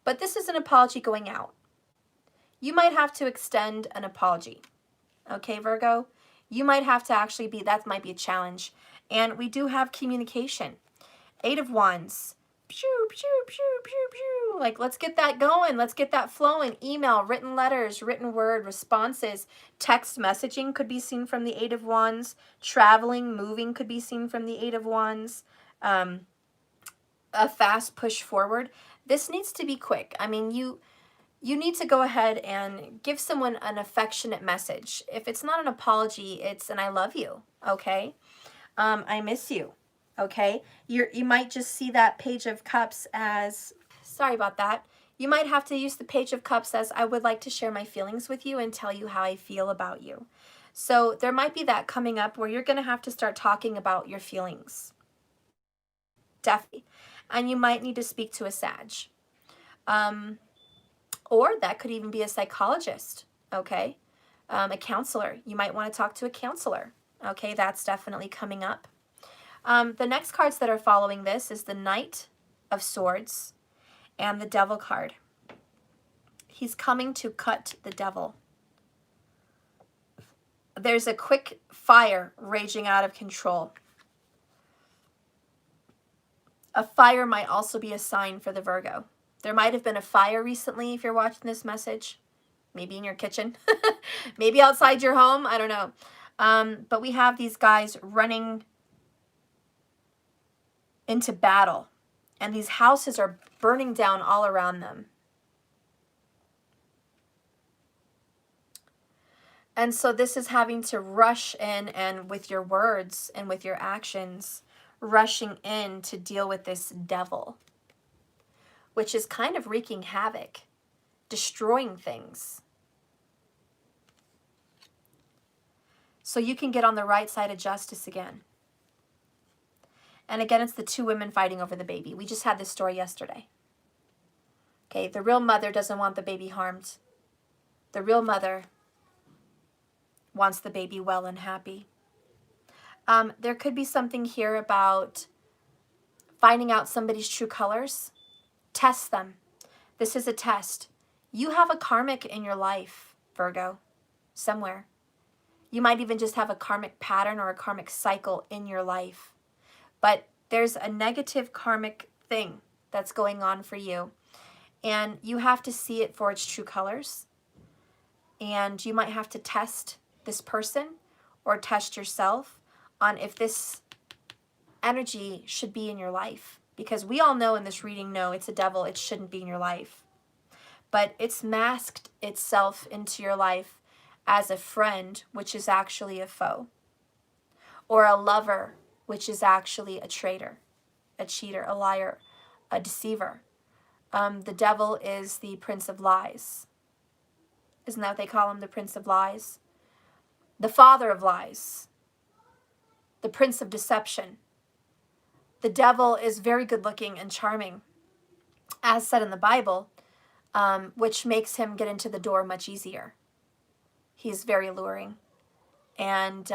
But this is an apology going out. You might have to extend an apology. Okay, Virgo? You might have to actually that might be a challenge. And we do have communication. 8 of Wands. Pew, pew, pew, pew, pew. Like, let's get that going. Let's get that flowing. Email, written letters, written word, responses. Text messaging could be seen from the 8 of Wands. Traveling, moving could be seen from the 8 of Wands. A fast push forward. This needs to be quick. I mean, you need to go ahead and give someone an affectionate message. If it's not an apology, it's an I love you, okay? I miss you, okay? You might just see that Page of Cups as, sorry about that. You might have to use the Page of Cups as I would like to share my feelings with you and tell you how I feel about you. So there might be that coming up where you're going to have to start talking about your feelings. Definitely. And you might need to speak to a Sag. Or that could even be a psychologist, okay? A counselor. You might want to talk to a counselor, okay? That's definitely coming up. The next cards that are following this is the Knight of Swords and the Devil card. He's coming to cut the devil. There's a quick fire raging out of control. A fire might also be a sign for the Virgo. There might have been a fire recently if you're watching this message. Maybe in your kitchen. Maybe outside your home. I don't know. But we have these guys running into battle. And these houses are burning down all around them. And so this is having to rush in, and with your words and with your actions, rushing in to deal with this devil, which is kind of wreaking havoc, destroying things. So you can get on the right side of justice again. And again, it's the two women fighting over the baby. We just had this story yesterday. Okay, the real mother doesn't want the baby harmed. The real mother wants the baby well and happy. There could be something here about finding out somebody's true colors. Test them. This is a test. You have a karmic in your life, Virgo, somewhere. You might even just have a karmic pattern or a karmic cycle in your life. But there's a negative karmic thing that's going on for you. And you have to see it for its true colors. And you might have to test this person or test yourself on if this energy should be in your life. Because we all know in this reading, no, it's a devil. It shouldn't be in your life. But it's masked itself into your life as a friend, which is actually a foe. Or a lover, which is actually a traitor, a cheater, a liar, a deceiver. The devil is the prince of lies. Isn't that what they call him, the prince of lies? The father of lies. The prince of deception. The devil is very good looking and charming, as said in the Bible, which makes him get into the door much easier. He's very alluring. And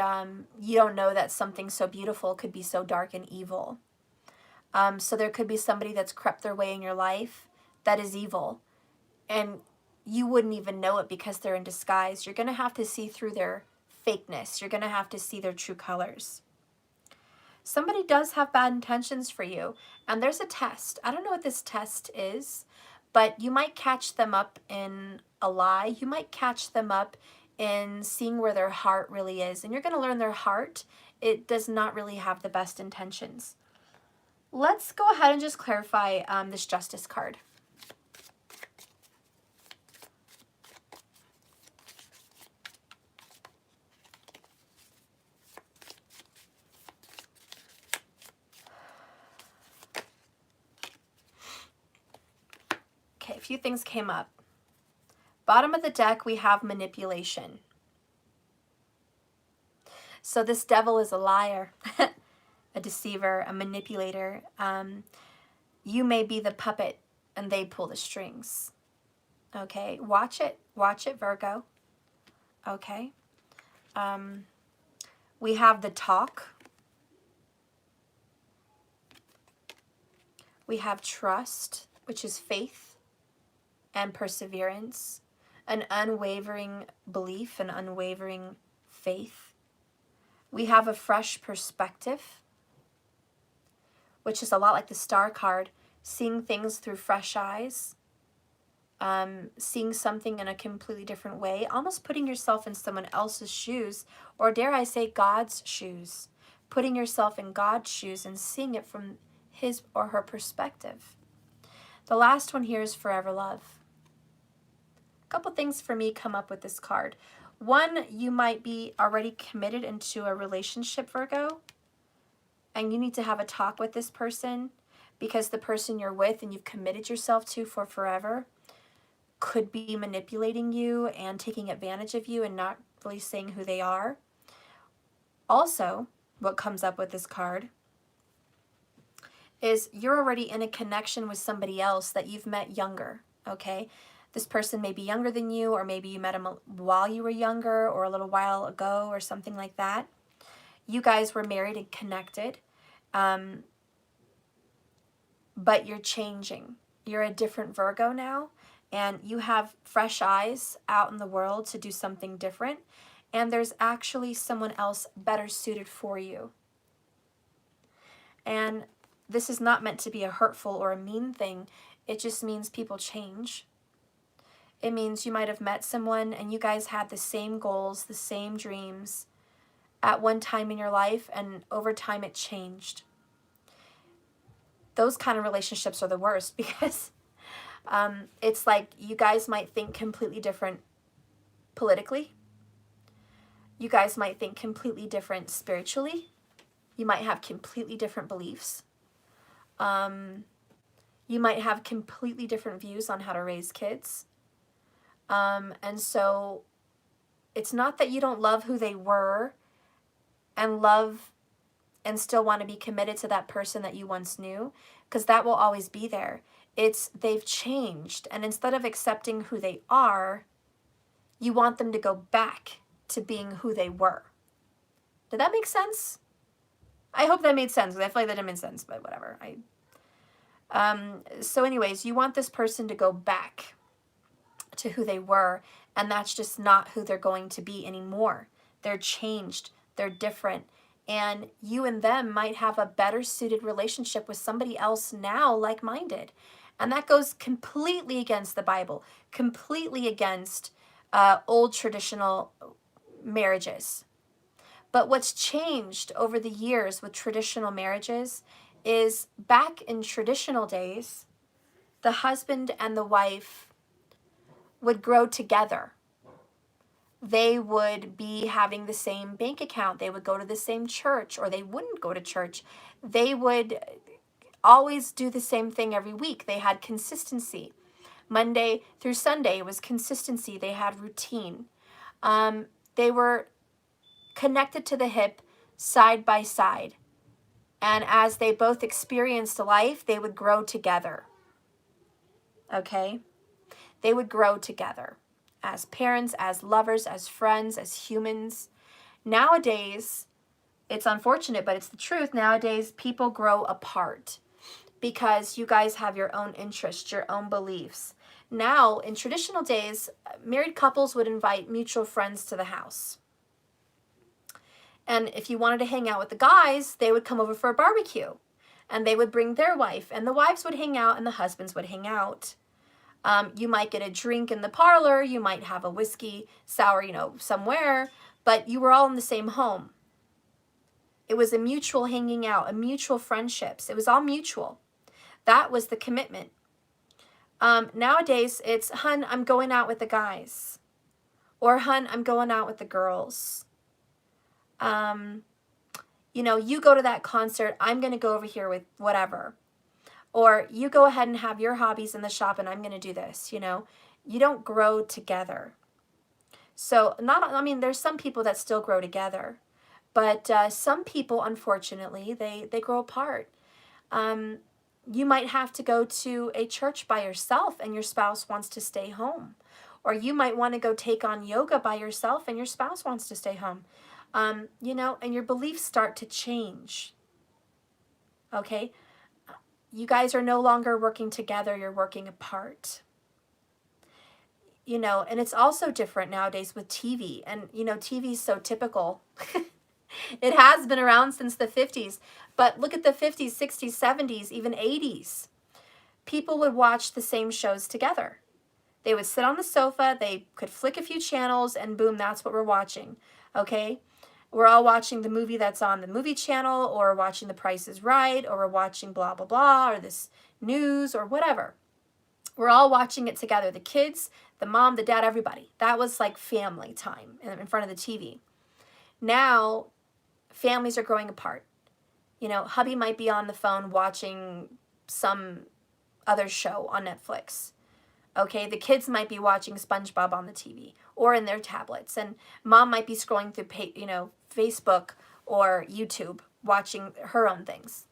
you don't know that something so beautiful could be so dark and evil. So there could be somebody that's crept their way in your life that is evil. And you wouldn't even know it because they're in disguise. You're going to have to see through their fakeness. You're going to have to see their true colors. Somebody does have bad intentions for you. And there's a test. I don't know what this test is, but you might catch them up in a lie. You might catch them up in seeing where their heart really is. And you're going to learn their heart. It does not really have the best intentions. Let's go ahead and just clarify this Justice card. Okay, a few things came up. Bottom of the deck, we have manipulation. So this devil is a liar, a deceiver, a manipulator. You may be the puppet and they pull the strings. Okay, watch it, Virgo. Okay. We have the talk. We have trust, which is faith and perseverance, an unwavering belief, an unwavering faith. We have a fresh perspective, which is a lot like the Star card, seeing things through fresh eyes, seeing something in a completely different way, almost putting yourself in someone else's shoes, or dare I say God's shoes, putting yourself in God's shoes and seeing it from his or her perspective. The last one here is forever love. A couple things for me come up with this card. One, you might be already committed into a relationship, Virgo, and you need to have a talk with this person because the person you're with and you've committed yourself to for forever could be manipulating you and taking advantage of you and not really saying who they are. Also, what comes up with this card is you're already in a connection with somebody else that you've met younger, okay? This person may be younger than you, or maybe you met him while you were younger or a little while ago or something like that. You guys were married and connected, but you're changing. You're a different Virgo now, and you have fresh eyes out in the world to do something different, and there's actually someone else better suited for you. And this is not meant to be a hurtful or a mean thing. It just means people change. It means you might have met someone and you guys had the same goals, the same dreams at one time in your life, and over time it changed. those kind of relationships are the worst because it's like you guys might think completely different politically. You guys might think completely different spiritually. You might have completely different beliefs. You might have completely different views on how to raise kids. And so it's not that you don't love who they were and love and still want to be committed to that person that you once knew, because that will always be there. It's they've changed, and instead of accepting who they are, you want them to go back to being who they were. Did that make sense? I hope that made sense, because I feel like that didn't make sense, but whatever. So anyways, you want this person to go back to who they were, and that's just not who they're going to be anymore. They're changed. They're different. And you and them might have a better suited relationship with somebody else now, like-minded. And that goes completely against the Bible, completely against old traditional marriages. But what's changed over the years with traditional marriages is back in traditional days, the husband and the wife would grow together. They would be having the same bank account. They would go to the same church, or they wouldn't go to church. They would always do the same thing every week. They had consistency. Monday through Sunday was consistency. They had routine. They were connected to the hip, side by side. And as they both experienced life, they would grow together. Okay? They would grow together as parents, as lovers, as friends, as humans. Nowadays, it's unfortunate, but it's the truth. Nowadays, people grow apart because you guys have your own interests, your own beliefs. Now, in traditional days, married couples would invite mutual friends to the house. And if you wanted to hang out with the guys, they would come over for a barbecue. And they would bring their wife. And the wives would hang out and the husbands would hang out. You might get a drink in the parlor. You might have a whiskey sour, somewhere. But you were all in the same home. It was a mutual hanging out, a mutual friendships. It was all mutual. That was the commitment. Nowadays, it's, hun, I'm going out with the guys. Or, hun, I'm going out with the girls. You go to that concert, I'm going to go over here with whatever. Or you go ahead and have your hobbies in the shop and I'm going to do this, You don't grow together. So, there's some people that still grow together. But some people, unfortunately, they grow apart. You might have to go to a church by yourself and your spouse wants to stay home. Or you might want to go take on yoga by yourself and your spouse wants to stay home. And your beliefs start to change. Okay? You guys are no longer working together, you're working apart. And it's also different nowadays with TV. And, TV is so typical. It has been around since the 50s. But look at the 50s, 60s, 70s, even 80s. People would watch the same shows together. They would sit on the sofa, they could flick a few channels, and boom, that's what we're watching. Okay? We're all watching the movie that's on the movie channel, or watching The Price is Right, or we're watching blah, blah, blah, or this news, or whatever. We're all watching it together. The kids, the mom, the dad, everybody. That was like family time in front of the TV. Now, families are growing apart. Hubby might be on the phone watching some other show on Netflix. Okay, the kids might be watching SpongeBob on the TV or in their tablets, and mom might be scrolling through, Facebook or YouTube, watching her own things.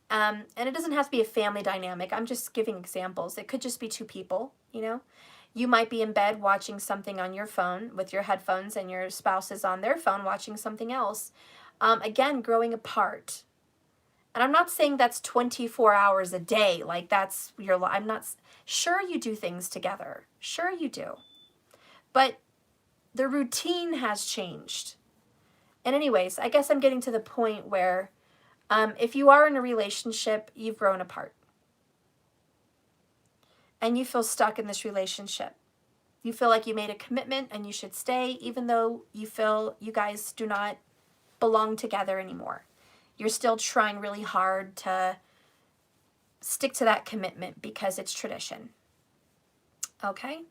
And it doesn't have to be a family dynamic. I'm just giving examples. It could just be two people. You might be in bed watching something on your phone with your headphones, and your spouse is on their phone watching something else. Again, growing apart. And I'm not saying that's 24 hours a day, like that's your life. I'm not sure you do things together. Sure you do. But the routine has changed. And anyways, I guess I'm getting to the point where if you are in a relationship, you've grown apart. And you feel stuck in this relationship. You feel like you made a commitment and you should stay, even though you feel you guys do not belong together anymore. You're still trying really hard to stick to that commitment because it's tradition. Okay?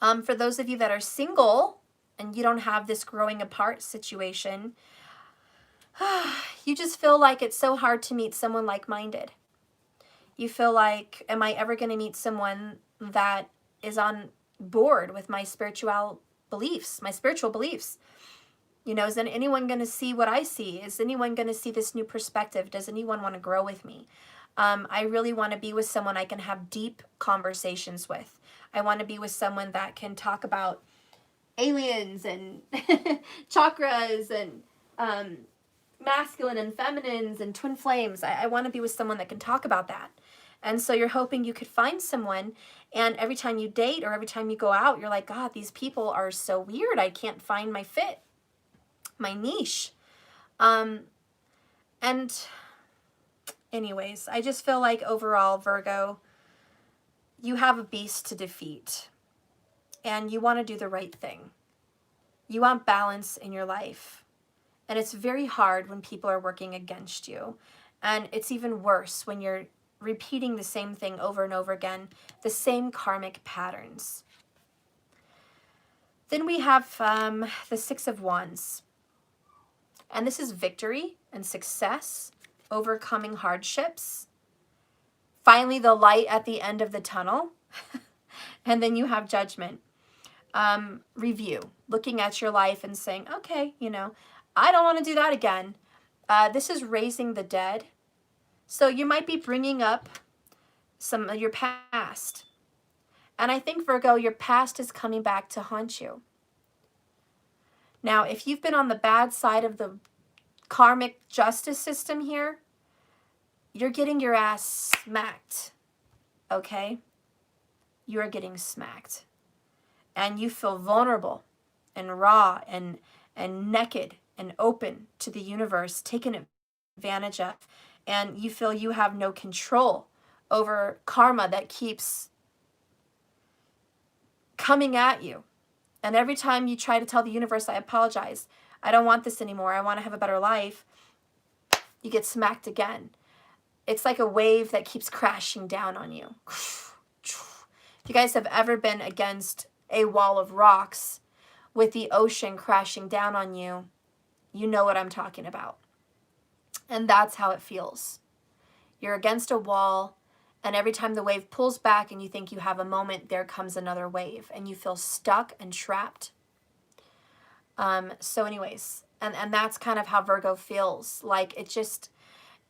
For those of you that are single and you don't have this growing apart situation, you just feel like it's so hard to meet someone like-minded. You feel like, am I ever going to meet someone that is on board with my spiritual beliefs? You know, is anyone going to see what I see? Is anyone going to see this new perspective? Does anyone want to grow with me? I really want to be with someone I can have deep conversations with. I want to be with someone that can talk about aliens and chakras and masculine and feminines and twin flames. I want to be with someone that can talk about that. And so you're hoping you could find someone, and every time you date or every time you go out, you're like, God, these people are so weird. I can't find my fit, my niche. And anyways, I just feel like overall, Virgo, you have a beast to defeat, and you want to do the right thing. You want balance in your life. And it's very hard when people are working against you. And it's even worse when you're repeating the same thing over and over again, the same karmic patterns. Then we have the Six of Wands. And this is victory and success, overcoming hardships, finally the light at the end of the tunnel. And then you have Judgment. Review, looking at your life and saying, okay, you know, I don't want to do that again. This is raising the dead. So you might be bringing up some of your past. And I think, Virgo, your past is coming back to haunt you. Now, if you've been on the bad side of the karmic justice system here, you're getting your ass smacked, okay? You are getting smacked. And you feel vulnerable and raw and naked and open to the universe, taken advantage of. And you feel you have no control over karma that keeps coming at you. And every time you try to tell the universe, I apologize, I don't want this anymore, I want to have a better life, you get smacked again. It's like a wave that keeps crashing down on you. If you guys have ever been against a wall of rocks with the ocean crashing down on you, you know what I'm talking about. And that's how it feels. You're against a wall, and every time the wave pulls back and you think you have a moment, there comes another wave, and you feel stuck and trapped. So anyways, and that's kind of how Virgo feels. Like, it just,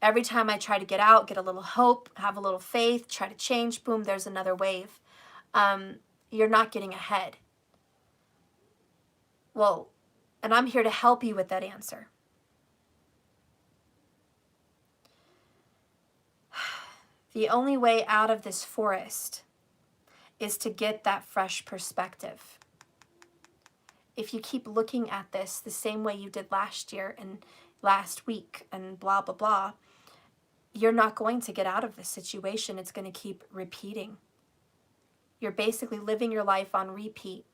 every time I try to get out, get a little hope, have a little faith, try to change, boom, there's another wave. You're not getting ahead. Well, and I'm here to help you with that answer. The only way out of this forest is to get that fresh perspective. If you keep looking at this the same way you did last year and last week and blah, blah, blah, you're not going to get out of this situation. It's going to keep repeating. You're basically living your life on repeat,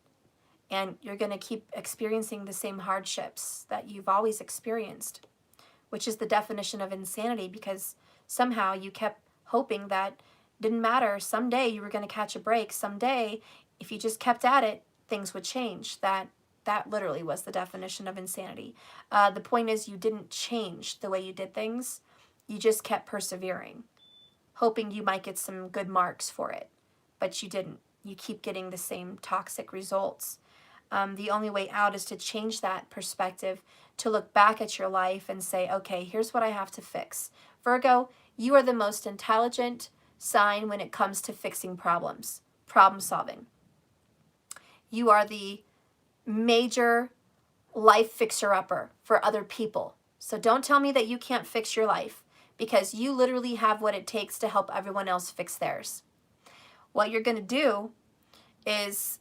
and you're going to keep experiencing the same hardships that you've always experienced, which is the definition of insanity, because somehow you kept hoping that didn't matter. Someday you were going to catch a break. Someday, if you just kept at it, things would change. That literally was the definition of insanity. The point is, you didn't change the way you did things. You just kept persevering, hoping you might get some good marks for it. But you didn't. You keep getting the same toxic results. The only way out is to change that perspective, to look back at your life and say, okay, here's what I have to fix. Virgo, you are the most intelligent sign when it comes to fixing problems, problem solving. You are the major life fixer-upper for other people. So don't tell me that you can't fix your life, because you literally have what it takes to help everyone else fix theirs. What you're going to do is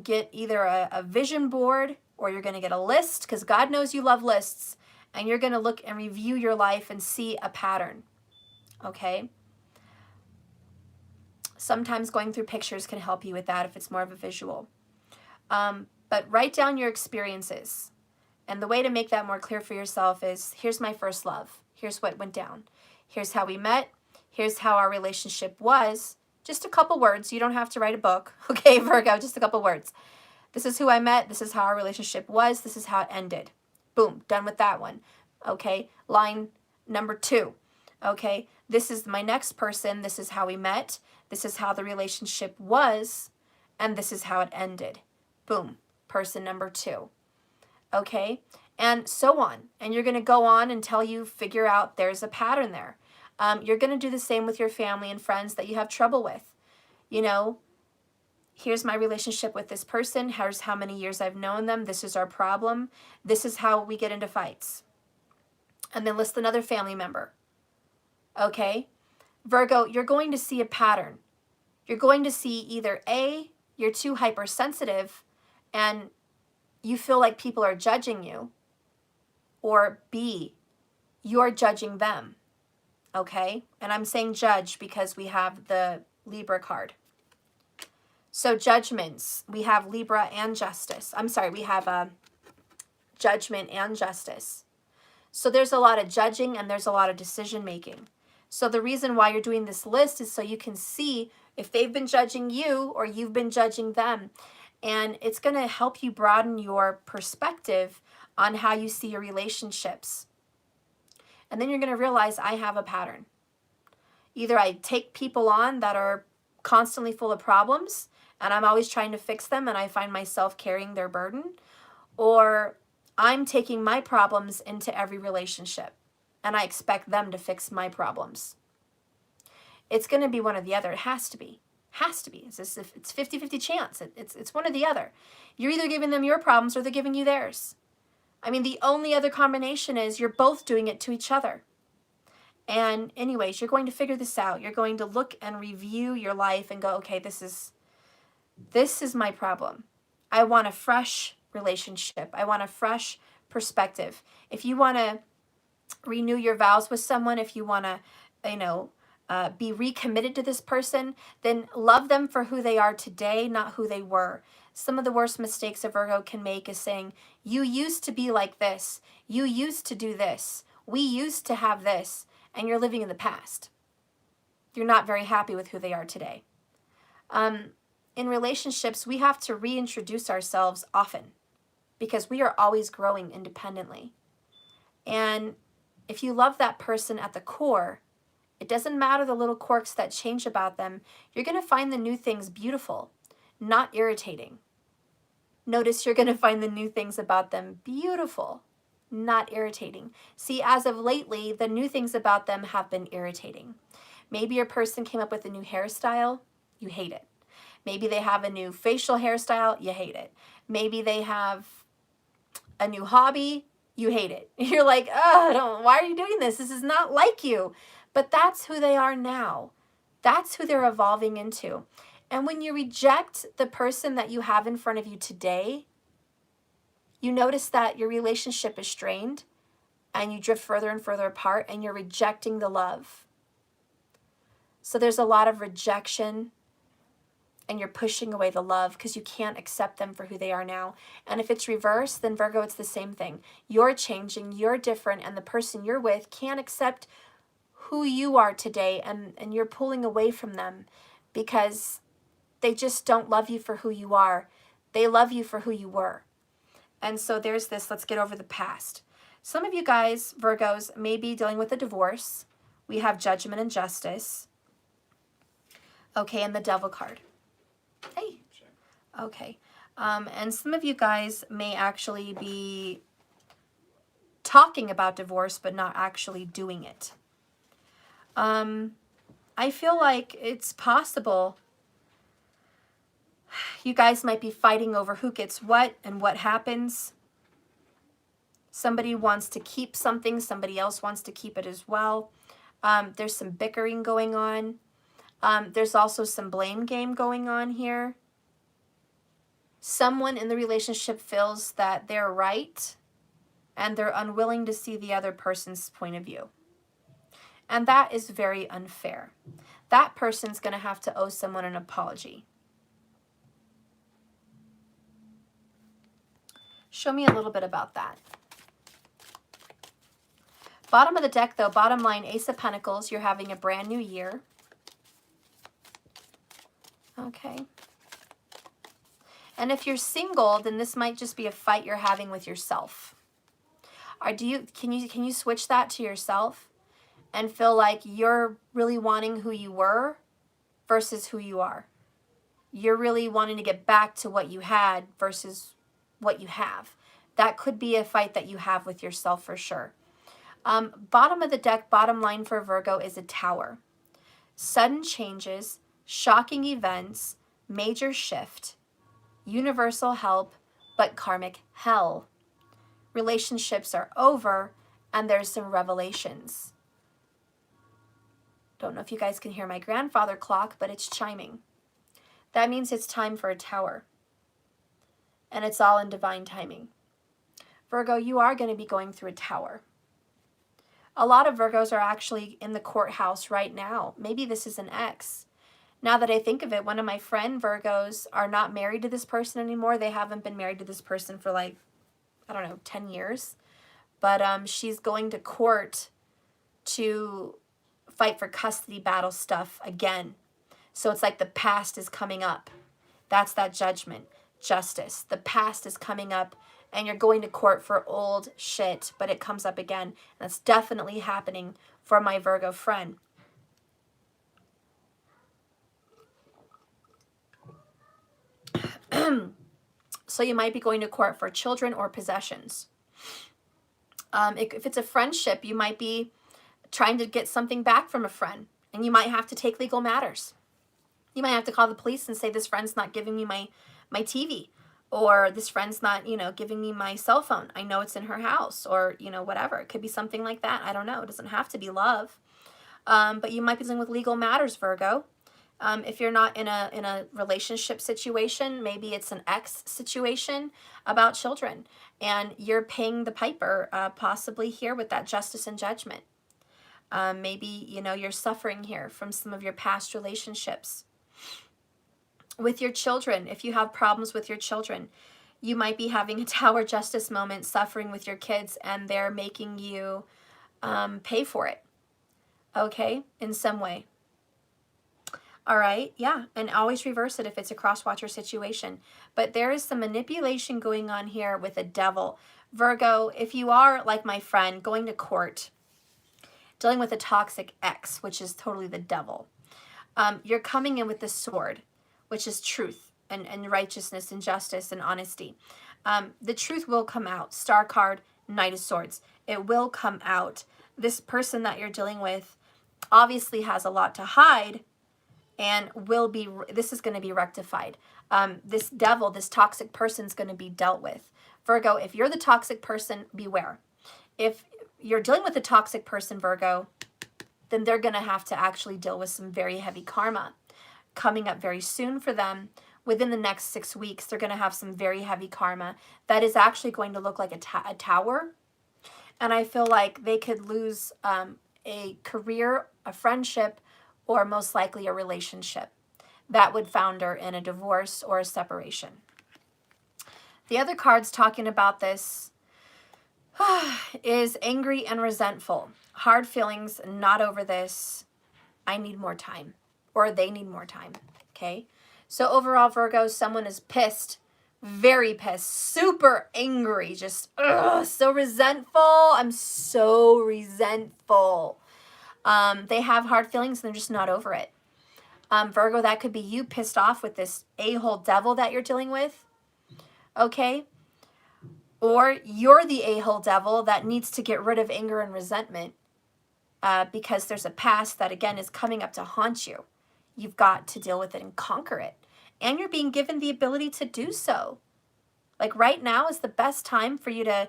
get either a vision board, or you're going to get a list, because God knows you love lists, and you're going to look and review your life and see a pattern. Okay? Sometimes going through pictures can help you with that if it's more of a visual. But write down your experiences. And the way to make that more clear for yourself is, here's my first love. Here's what went down. Here's how we met. Here's how our relationship was. Just a couple words. You don't have to write a book. Okay, Virgo, just a couple words. This is who I met. This is how our relationship was. This is how it ended. Boom, done with that one. Okay, line number 2. Okay, this is my next person. This is how we met. This is how the relationship was. And this is how it ended. Boom, person number 2. Okay, and so on. And you're going to go on until you figure out there's a pattern there. You're going to do the same with your family and friends that you have trouble with. You know, here's my relationship with this person. Here's how many years I've known them. This is our problem. This is how we get into fights. And then list another family member. Okay? Virgo, you're going to see a pattern. You're going to see either A, you're too hypersensitive and you feel like people are judging you, or B, you're judging them. Okay? And I'm saying judge because we have the Libra card. So judgments, we have Libra and justice. I'm sorry, we have judgment and justice. So there's a lot of judging and there's a lot of decision making. So the reason why you're doing this list is so you can see if they've been judging you or you've been judging them. And it's going to help you broaden your perspective on how you see your relationships. And then you're going to realize I have a pattern. Either I take people on that are constantly full of problems and I'm always trying to fix them and I find myself carrying their burden, or I'm taking my problems into every relationship and I expect them to fix my problems. It's going to be one or the other. It has to be. Has to be. It's 50-50 chance. It's one or the other. You're either giving them your problems or they're giving you theirs. I mean, the only other combination is you're both doing it to each other. And anyways, you're going to figure this out. You're going to look and review your life and go, okay, this is my problem. I want a fresh relationship. I want a fresh perspective. If you want to renew your vows with someone, if you want to, be recommitted to this person, then love them for who they are today, not who they were. Some of the worst mistakes a Virgo can make is saying, you used to be like this. You used to do this. We used to have this. And you're living in the past. You're not very happy with who they are today. In relationships, we have to reintroduce ourselves often because we are always growing independently. And if you love that person at the core, it doesn't matter the little quirks that change about them. You're going to find the new things beautiful, not irritating. Notice you're going to find the new things about them beautiful, not irritating. See, as of lately, the new things about them have been irritating. Maybe your person came up with a new hairstyle, you hate it. Maybe they have a new facial hairstyle, you hate it. Maybe they have a new hobby, you hate it. You're like, oh, why are you doing this? This is not like you. But that's who they are now. That's who they're evolving into. And when you reject the person that you have in front of you today, you notice that your relationship is strained and you drift further and further apart and you're rejecting the love. So there's a lot of rejection and you're pushing away the love because you can't accept them for who they are now. And if it's reversed, then Virgo, it's the same thing. You're changing, you're different, and the person you're with can't accept who you are today, and you're pulling away from them because they just don't love you for who you are. They love you for who you were. And so there's this, let's get over the past. Some of you guys, Virgos, may be dealing with a divorce. We have judgment and justice. Okay, and the devil card. Hey. Okay. And some of you guys may actually be talking about divorce, but not actually doing it. I feel like it's possible you guys might be fighting over who gets what and what happens. Somebody wants to keep something, somebody else wants to keep it as well. There's some bickering going on. There's also some blame game going on here. Someone in the relationship feels that they're right and they're unwilling to see the other person's point of view. And that is very unfair. That person's going to have to owe someone an apology. Show me a little bit about that. Bottom of the deck, though, bottom line, Ace of Pentacles. You're having a brand new year. Okay. And if you're single, then this might just be a fight you're having with yourself. Or can you switch that to yourself and feel like you're really wanting who you were versus who you are? You're really wanting to get back to what you had versus what you have. That could be a fight that you have with yourself for sure. Bottom of the deck, bottom line for Virgo is a Tower. Sudden changes, shocking events, major shift, universal help, but karmic hell. Relationships are over, and there's some revelations. Don't know if you guys can hear my grandfather clock, but it's chiming. That means it's time for a Tower. And it's all in divine timing. Virgo, you are going to be going through a Tower. A lot of Virgos are actually in the courthouse right now. Maybe this is an ex. Now that I think of it, one of my friend Virgos are not married to this person anymore. They haven't been married to this person for like, I don't know, 10 years. But she's going to court to fight for custody battle stuff again. So it's like the past is coming up. That's that judgment, justice. The past is coming up and you're going to court for old shit, but it comes up again. And that's definitely happening for my Virgo friend. So you might be going to court for children or possessions. If it's a friendship, you might be trying to get something back from a friend, and you might have to take legal matters. You might have to call the police and say, this friend's not giving me my TV, or this friend's not, giving me my cell phone. I know it's in her house, or, whatever. It could be something like that. I don't know. It doesn't have to be love. But you might be dealing with legal matters, Virgo. If you're not in a relationship situation, maybe it's an ex situation about children, and you're paying the piper, possibly here with that justice and judgment. Maybe, you're suffering here from some of your past relationships. With your children, if you have problems with your children, you might be having a Tower justice moment, suffering with your kids, and they're making you pay for it, okay, in some way. All right, yeah, and always reverse it if it's a cross-watcher situation. But there is some manipulation going on here with a devil. Virgo, if you are, like my friend, going to court, dealing with a toxic ex, which is totally the devil, you're coming in with the sword, which is truth and righteousness and justice and honesty. The truth will come out. Star card, Knight of Swords. It will come out. This person that you're dealing with obviously has a lot to hide, and this is going to be rectified. This devil, this toxic person is going to be dealt with. Virgo, if you're the toxic person, beware. If you're dealing with a toxic person, Virgo, then they're going to have to actually deal with some very heavy karma coming up very soon for them. Within the next 6 weeks, they're going to have some very heavy karma that is actually going to look like a tower. And I feel like they could lose a career, a friendship, or most likely a relationship that would founder in a divorce or a separation. The other cards talking about this is angry and resentful. Hard feelings, not over this. I need more time, or they need more time, okay? So overall, Virgo, someone is pissed, very pissed, super angry, just so resentful. I'm so resentful. They have hard feelings and they're just not over it. Virgo, that could be you pissed off with this a-hole devil that you're dealing with, okay? Or you're the a-hole devil that needs to get rid of anger and resentment because there's a past that, again, is coming up to haunt you. You've got to deal with it and conquer it. And you're being given the ability to do so. Like right now is the best time for you to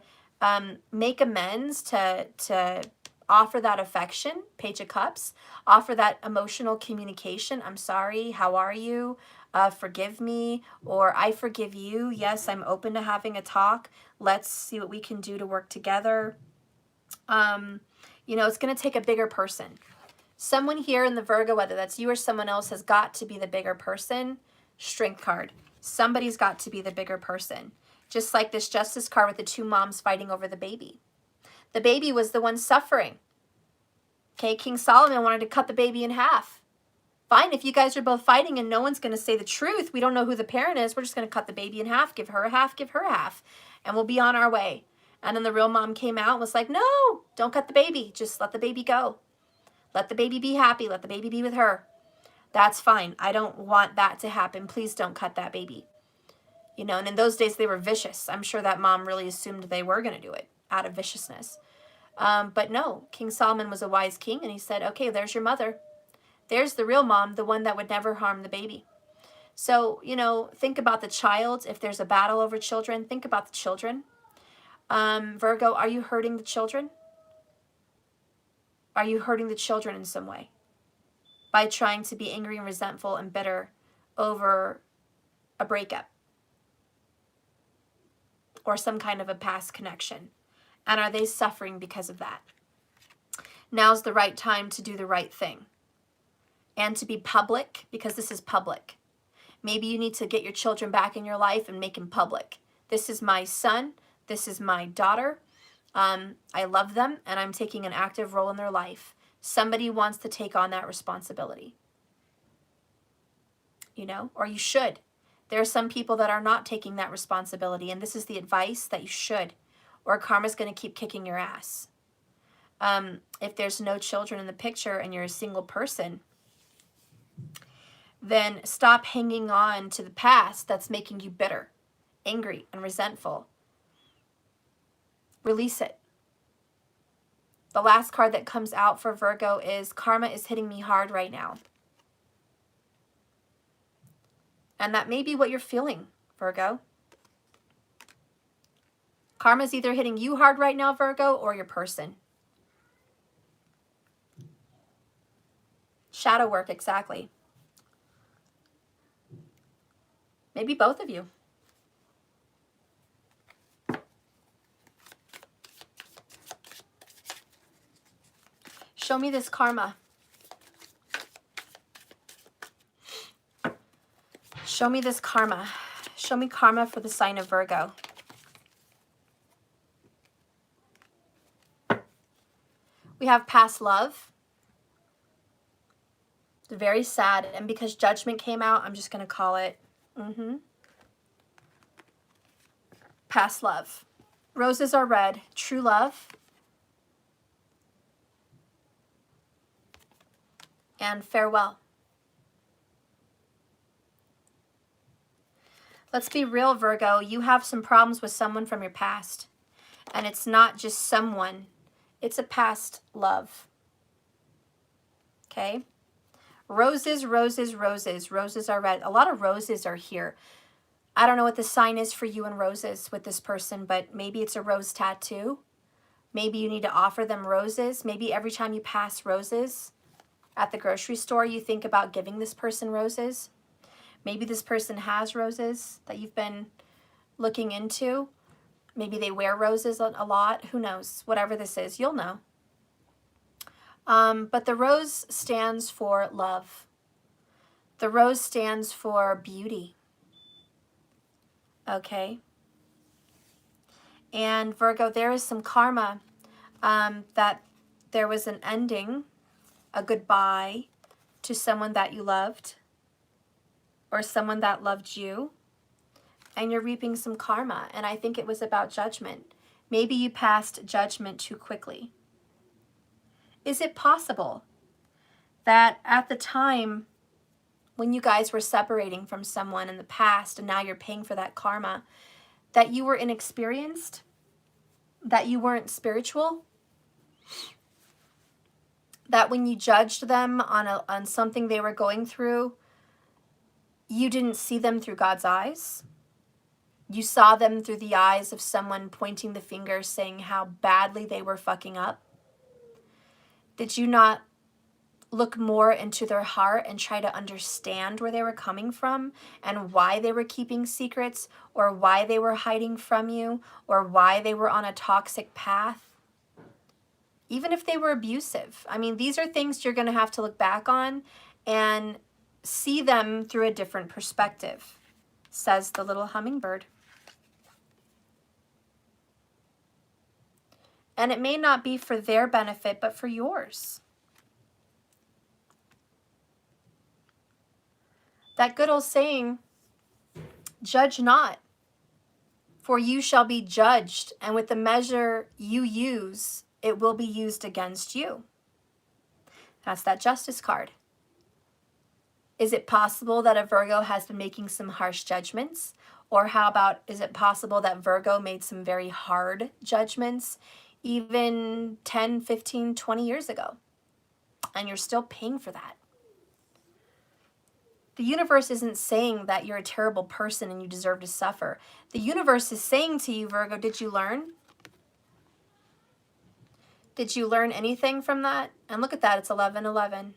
make amends, to offer that affection, Page of Cups, offer that emotional communication. I'm sorry, how are you? Forgive me, or I forgive you. Yes, I'm open to having a talk. Let's see what we can do to work together. It's going to take a bigger person. Someone here in the Virgo, whether that's you or someone else, has got to be the bigger person. Strength card. Somebody's got to be the bigger person. Just like this Justice card with the two moms fighting over the baby. The baby was the one suffering. Okay, King Solomon wanted to cut the baby in half. Fine, if you guys are both fighting and no one's going to say the truth, we don't know who the parent is, we're just going to cut the baby in half, give her a half, give her a half, and we'll be on our way. And then the real mom came out and was like, no, don't cut the baby. Just let the baby go. Let the baby be happy. Let the baby be with her. That's fine. I don't want that to happen. Please don't cut that baby. You know, and in those days they were vicious. I'm sure that mom really assumed they were going to do it out of viciousness. But no, King Solomon was a wise king, and he said, okay, there's your mother. There's the real mom, the one that would never harm the baby. So, you know, think about the child. If there's a battle over children, think about the children. Virgo, are you hurting the children? Are you hurting the children in some way? By trying to be angry and resentful and bitter over a breakup or some kind of a past connection. And are they suffering because of that? Now's the right time to do the right thing and to be public, because this is public. Maybe you need to get your children back in your life and make them public. This is my son. This is my daughter. I love them, and I'm taking an active role in their life. Somebody wants to take on that responsibility. You know, or you should. There are some people that are not taking that responsibility, and this is the advice that you should, or karma's going to keep kicking your ass. If there's no children in the picture and you're a single person, then stop hanging on to the past that's making you bitter, angry, and resentful. Release it. The last card that comes out for Virgo is karma is hitting me hard right now. And that may be what you're feeling, Virgo. Karma's either hitting you hard right now, Virgo, or your person. Shadow work, exactly. Maybe both of you. Show me this karma. Show me this karma. Show me karma for the sign of Virgo. We have past love. It's very sad. And because judgment came out, I'm just going to call it past love. Roses are red. True love. And farewell. Let's be real, Virgo. You have some problems with someone from your past. And it's not just someone. It's a past love. Okay? Roses, roses, roses. Roses are red. A lot of roses are here. I don't know what the sign is for you and roses with this person, but maybe it's a rose tattoo. Maybe you need to offer them roses. Maybe every time you pass roses at the grocery store, you think about giving this person roses. Maybe this person has roses that you've been looking into. Maybe they wear roses a lot. Who knows? Whatever this is, you'll know. But the rose stands for love. The rose stands for beauty. Okay? And Virgo, there is some karma that there was an ending, a goodbye to someone that you loved or someone that loved you, and you're reaping some karma. And I think it was about judgment. Maybe you passed judgment too quickly. Is it possible that at the time when you guys were separating from someone in the past and now you're paying for that karma, that you were inexperienced, that you weren't spiritual, that when you judged them on something they were going through, you didn't see them through God's eyes? You saw them through the eyes of someone pointing the finger saying how badly they were fucking up? Did you not look more into their heart and try to understand where they were coming from and why they were keeping secrets or why they were hiding from you or why they were on a toxic path? Even if they were abusive. I mean, these are things you're going to have to look back on and see them through a different perspective, says the little hummingbird. And it may not be for their benefit, but for yours. That good old saying, judge not, for you shall be judged, and with the measure you use, it will be used against you. That's that justice card. Is it possible that a Virgo has been making some harsh judgments? Or how about, is it possible that Virgo made some very hard judgments even 10, 15, 20 years ago? And you're still paying for that. The universe isn't saying that you're a terrible person and you deserve to suffer. The universe is saying to you, Virgo, did you learn? Did you learn anything from that? And look at that, it's 11:11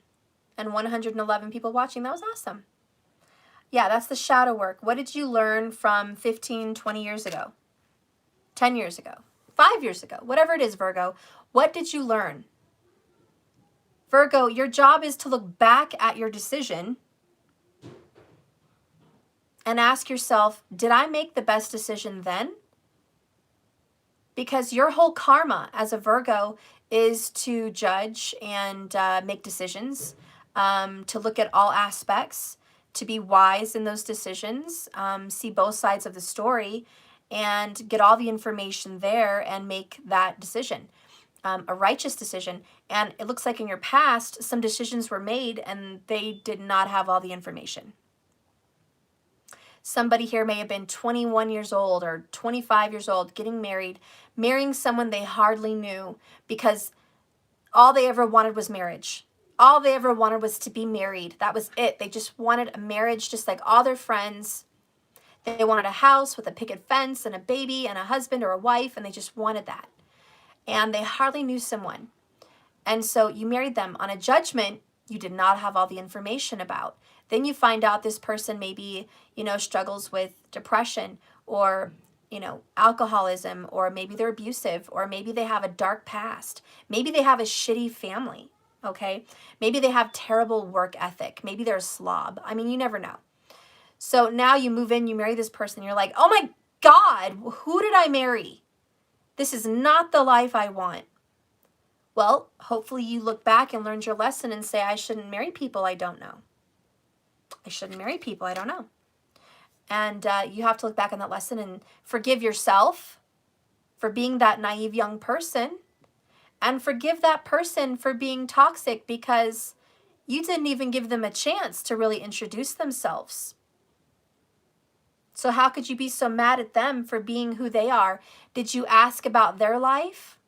and 111 people watching. That was awesome. Yeah, that's the shadow work. What did you learn from 15, 20 years ago? 10 years ago? 5 years ago? Whatever it is, Virgo. What did you learn? Virgo, your job is to look back at your decision and ask yourself, did I make the best decision then? Because your whole karma as a Virgo is to judge and make decisions, to look at all aspects, to be wise in those decisions, see both sides of the story, and get all the information there and make that decision, a righteous decision. And it looks like in your past, some decisions were made and they did not have all the information. Somebody here may have been 21 years old or 25 years old, getting married, marrying someone they hardly knew because all they ever wanted was marriage. All they ever wanted was to be married. That was it. They just wanted a marriage just like all their friends. They wanted a house with a picket fence and a baby and a husband or a wife, and they just wanted that. And they hardly knew someone. And so you married them on a judgment you did not have all the information about. Then you find out this person maybe, struggles with depression or, alcoholism, or maybe they're abusive, or maybe they have a dark past. Maybe they have a shitty family, okay? Maybe they have terrible work ethic. Maybe they're a slob. I mean, you never know. So now you move in, you marry this person, you're like, oh my God, who did I marry? This is not the life I want. Well, hopefully you look back and learned your lesson and say, I shouldn't marry people I don't know. I shouldn't marry people I don't know. And you have to look back on that lesson and forgive yourself for being that naive young person, and forgive that person for being toxic because you didn't even give them a chance to really introduce themselves. So how could you be so mad at them for being who they are? Did you ask about their life?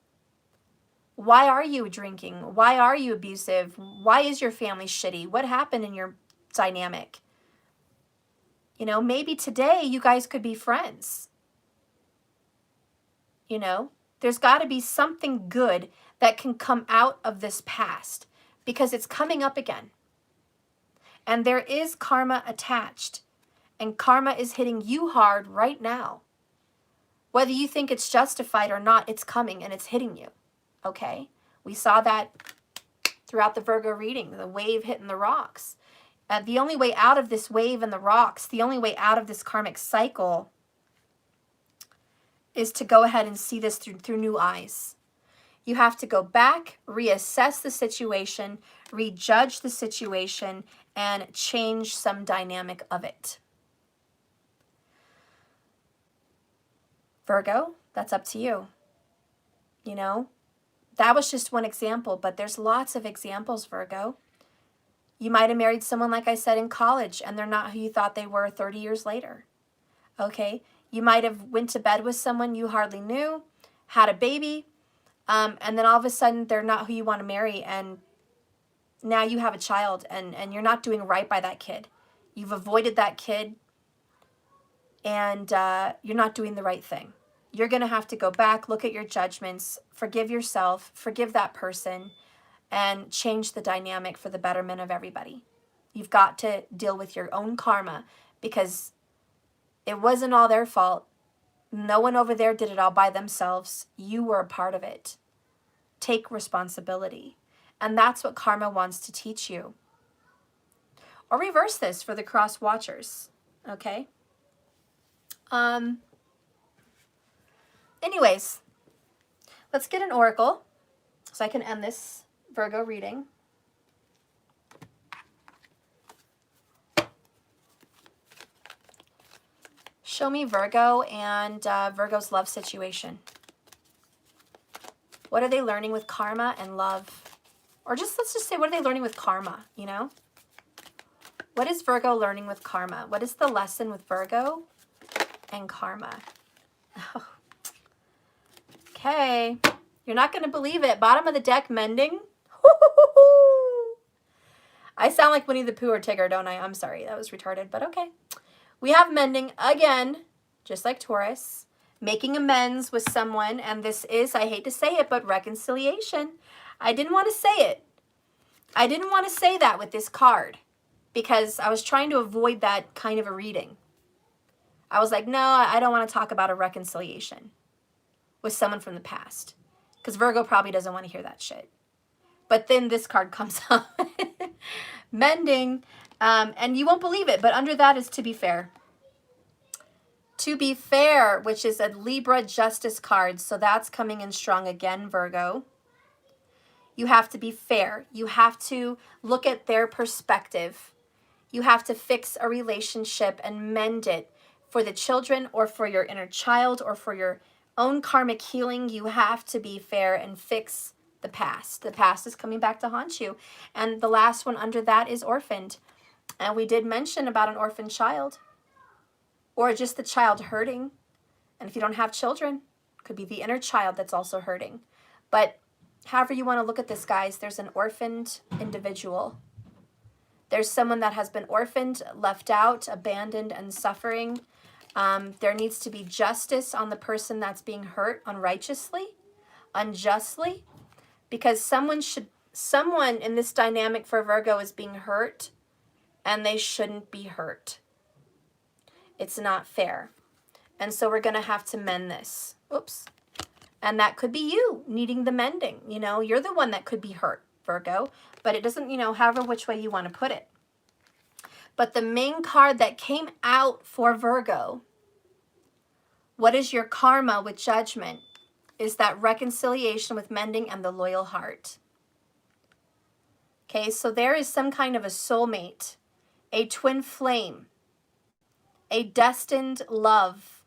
Why are you drinking? Why are you abusive? Why is your family shitty? What happened in your dynamic? Maybe today you guys could be friends. There's got to be something good that can come out of this past because it's coming up again. And there is karma attached. And karma is hitting you hard right now. Whether you think it's justified or not, it's coming and it's hitting you. Okay? We saw that throughout the Virgo reading, the wave hitting the rocks. The only way out of this wave and the rocks, the only way out of this karmic cycle is to go ahead and see this through new eyes. You have to go back, reassess the situation, rejudge the situation, and change some dynamic of it. Virgo, that's up to you. That was just one example, but there's lots of examples, Virgo. You might have married someone, like I said, in college, and they're not who you thought they were 30 years later. Okay? You might have went to bed with someone you hardly knew, had a baby, and then all of a sudden they're not who you want to marry, and now you have a child, and you're not doing right by that kid. You've avoided that kid, and you're not doing the right thing. You're going to have to go back, look at your judgments, forgive yourself, forgive that person, and change the dynamic for the betterment of everybody. You've got to deal with your own karma because it wasn't all their fault. No one over there did it all by themselves. You were a part of it. Take responsibility. And that's what karma wants to teach you. Or reverse this for the cross watchers. Okay? Anyways, Let's get an oracle so I can end this Virgo reading. Show me Virgo and Virgo's love situation. What are they learning with karma and love? Or just, let's just say, what are they learning with karma, you know? What is Virgo learning with karma? What is the lesson with Virgo and karma? Oh. Okay. You're not going to believe it. Bottom of the deck, mending. I sound like Winnie the Pooh or Tigger, don't I? I'm sorry. That was retarded, but okay. We have mending again, just like Taurus. Making amends with someone, and this is, I hate to say it, but reconciliation. I didn't want to say it. I didn't want to say that with this card because I was trying to avoid that kind of a reading. I was like, no, I don't want to talk about a reconciliation with someone from the past because Virgo probably doesn't want to hear that shit. But then this card comes up. Mending, and you won't believe it, but under that is to be fair. To be fair, which is a Libra justice card. So that's coming in strong again, Virgo. You have to be fair. You have to look at their perspective. You have to fix a relationship and mend it for the children or for your inner child or for your own karmic healing. You have to be fair and fix the past. The past is coming back to haunt you. And the last one under that is orphaned. And we did mention about an orphaned child. Or just the child hurting. And if you don't have children, it could be the inner child that's also hurting. But however you want to look at this, guys, there's an orphaned individual. There's someone that has been orphaned, left out, abandoned, and suffering. There needs to be justice on the person that's being hurt unrighteously, unjustly. Because someone in this dynamic for Virgo is being hurt, and they shouldn't be hurt. It's not fair. And so we're going to have to mend this. Oops. And that could be you needing the mending. You know, you're the one that could be hurt, Virgo. But it doesn't, you know, however which way you want to put it. But the main card that came out for Virgo, what is your karma with judgment, is that reconciliation with mending and the loyal heart. Okay, so there is some kind of a soulmate, a twin flame, a destined love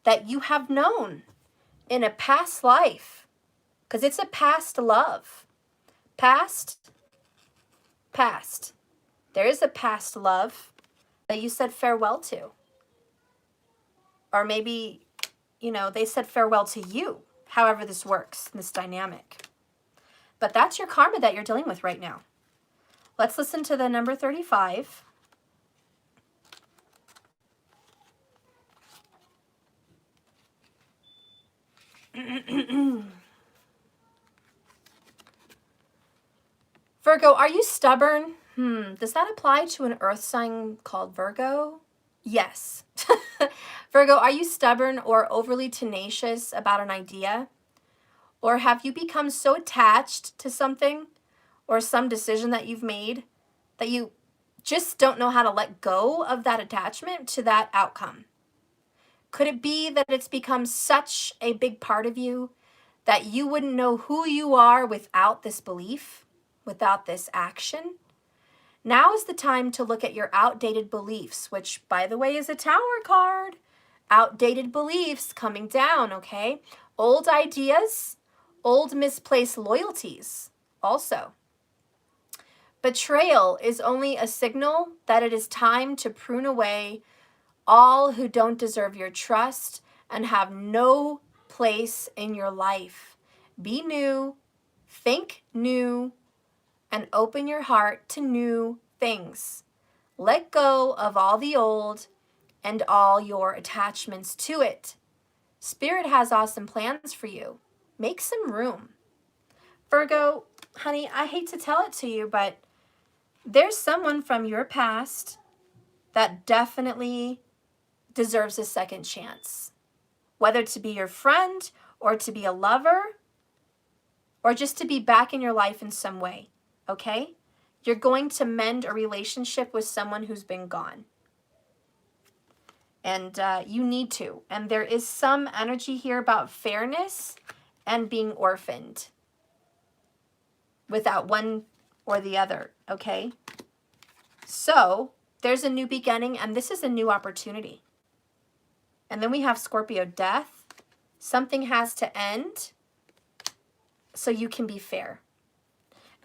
that you have known in a past life, because it's a past love. Past. There is a past love that you said farewell to. Or maybe, you know, they said farewell to you, however this works, this dynamic. But that's your karma that you're dealing with right now. Let's listen to the number 35. Virgo, are you stubborn? Does that apply to an earth sign called Virgo? Yes. Virgo, are you stubborn or overly tenacious about an idea? Or have you become so attached to something or some decision that you've made that you just don't know how to let go of that attachment to that outcome? Could it be that it's become such a big part of you that you wouldn't know who you are without this belief, without this action? Now is the time to look at your outdated beliefs, which, by the way, is a Tower card. Outdated beliefs coming down, okay? Old ideas, old misplaced loyalties also. Betrayal is only a signal that it is time to prune away all who don't deserve your trust and have no place in your life. Be new, think new, and open your heart to new things. Let go of all the old and all your attachments to it. Spirit has awesome plans for you. Make some room. Virgo, honey, I hate to tell it to you, but there's someone from your past that definitely deserves a second chance. Whether to be your friend or to be a lover or just to be back in your life in some way, okay? You're going to mend a relationship with someone who's been gone. And you need to. And there is some energy here about fairness and being orphaned without one or the other, okay? So there's a new beginning, and this is a new opportunity. And then we have Scorpio, death. Something has to end so you can be fair.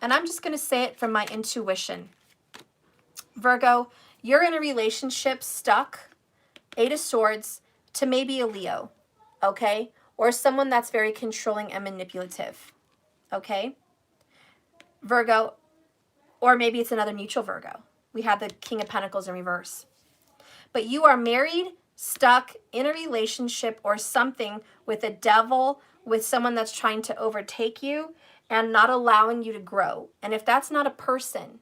And I'm just going to say it from my intuition. Virgo, you're in a relationship stuck, 8 of Swords, to maybe a Leo, okay? Or someone that's very controlling and manipulative, okay? Virgo, or maybe it's another neutral Virgo. We have the King of Pentacles in reverse. But you are married, stuck in a relationship or something with a devil, with someone that's trying to overtake you and not allowing you to grow. And if that's not a person,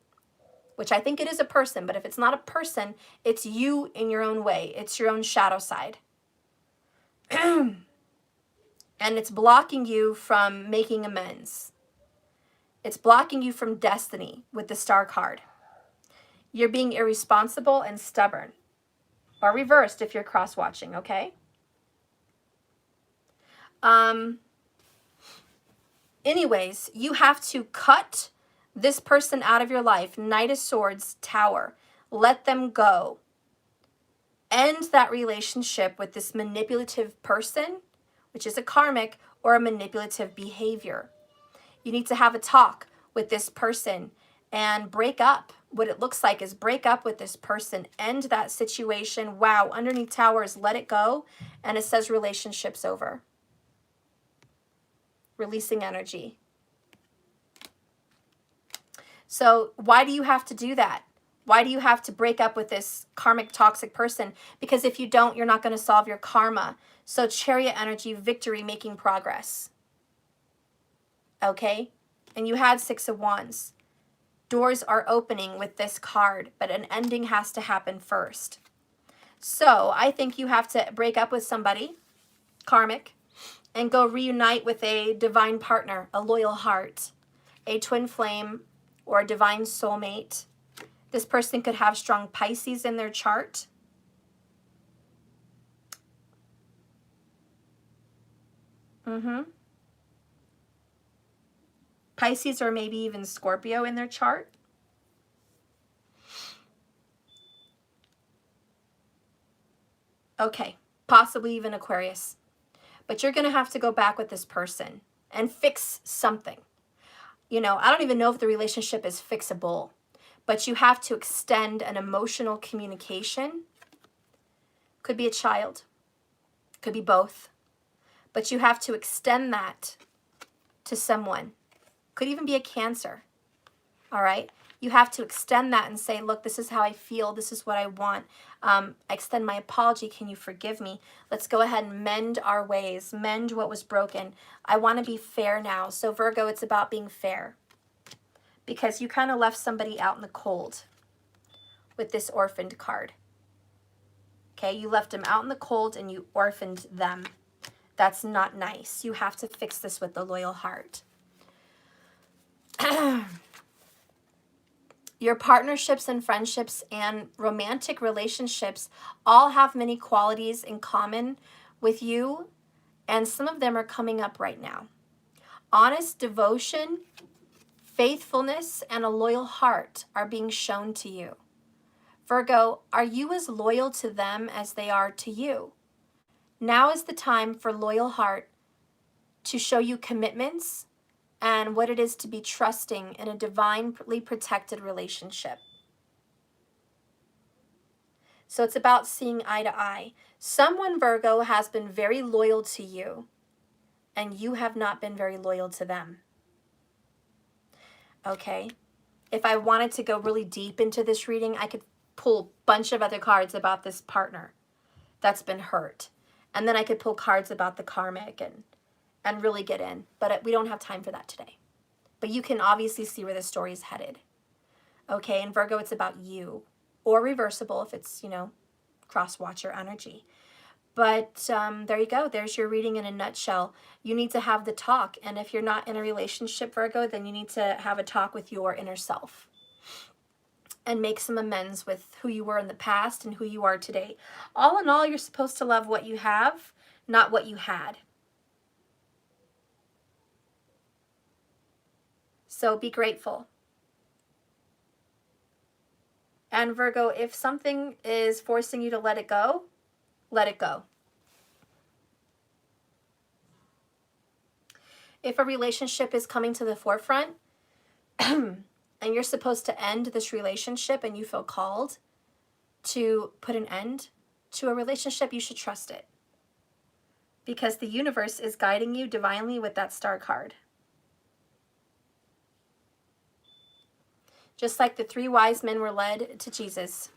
which I think it is a person, but if it's not a person, it's you in your own way. It's your own shadow side. And it's blocking you from making amends. It's blocking you from destiny with the Star card. You're being irresponsible and stubborn. Or reversed if you're cross-watching, okay? Anyways, you have to cut this person out of your life. Knight of Swords, Tower. Let them go. End that relationship with this manipulative person, which is a karmic, or a manipulative behavior. You need to have a talk with this person and break up. What it looks like is break up with this person, end that situation. Wow, underneath Tower is let it go, and it says relationship's over. Releasing energy. So why do you have to do that? Why do you have to break up with this karmic toxic person? Because if you don't, you're not going to solve your karma. So Chariot energy, victory, making progress. Okay? And you had 6 of Wands. Doors are opening with this card, but an ending has to happen first. So I think you have to break up with somebody, karmic, and go reunite with a divine partner, a loyal heart, a twin flame, or a divine soulmate. This person could have strong Pisces in their chart. Pisces or maybe even Scorpio in their chart. Okay, possibly even Aquarius. But you're going to have to go back with this person and fix something. You know, I don't even know if the relationship is fixable, but you have to extend an emotional communication. Could be a child, could be both, but you have to extend that to someone. Could even be a Cancer, all right? You have to extend that and say, look, this is how I feel. This is what I want. I extend my apology. Can you forgive me? Let's go ahead and mend our ways, mend what was broken. I want to be fair now. So Virgo, it's about being fair because you kind of left somebody out in the cold with this orphaned card. Okay, you left them out in the cold and you orphaned them. That's not nice. You have to fix this with the loyal heart. Your partnerships and friendships and romantic relationships all have many qualities in common with you, and some of them are coming up right now. Honest devotion, faithfulness, and a loyal heart are being shown to you. Virgo, are you as loyal to them as they are to you? Now is the time for loyal heart to show you commitments and what it is to be trusting in a divinely protected relationship. So it's about seeing eye to eye. Someone, Virgo, has been very loyal to you, and you have not been very loyal to them. Okay? If I wanted to go really deep into this reading, I could pull a bunch of other cards about this partner that's been hurt. And then I could pull cards about the karmic and really get in. But we don't have time for that today. But you can obviously see where the story is headed. Okay, and Virgo, it's about you. Or reversible if it's, you know, cross-watcher energy. But there you go. There's your reading in a nutshell. You need to have the talk. And if you're not in a relationship, Virgo, then you need to have a talk with your inner self. And make some amends with who you were in the past and who you are today. All in all, you're supposed to love what you have, not what you had. So be grateful. And Virgo, if something is forcing you to let it go, let it go. If a relationship is coming to the forefront and you're supposed to end this relationship and you feel called to put an end to a relationship, you should trust it. Because the universe is guiding you divinely with that star card. Just like the 3 wise men were led to Jesus,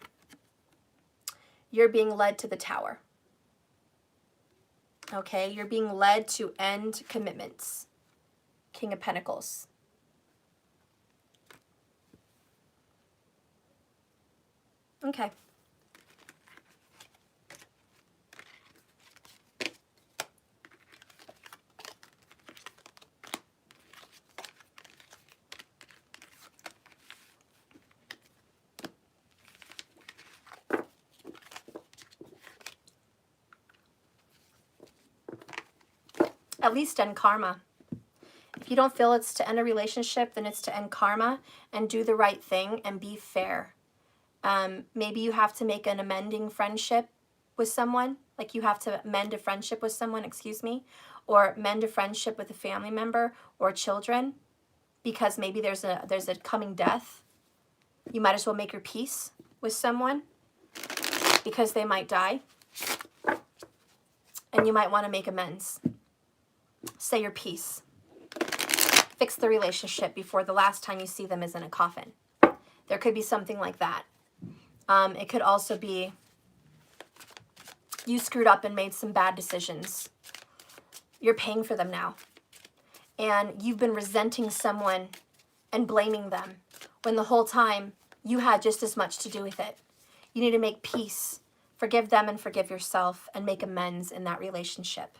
you're being led to the tower. Okay, you're being led to end commitments. King of Pentacles. Okay. At least end karma. If you don't feel it's to end a relationship, then it's to end karma and do the right thing and be fair. Maybe you have to make an amending friendship with someone. Like you have to mend a friendship with someone, excuse me. Or mend a friendship with a family member or children. Because maybe there's a coming death. You might as well make your peace with someone. Because they might die. And you might want to make amends. Say your piece. Fix the relationship before the last time you see them is in a coffin. There could be something like that. It could also be you screwed up and made some bad decisions. You're paying for them now. And you've been resenting someone and blaming them when the whole time you had just as much to do with it. You need to make peace. Forgive them and forgive yourself and make amends in that relationship.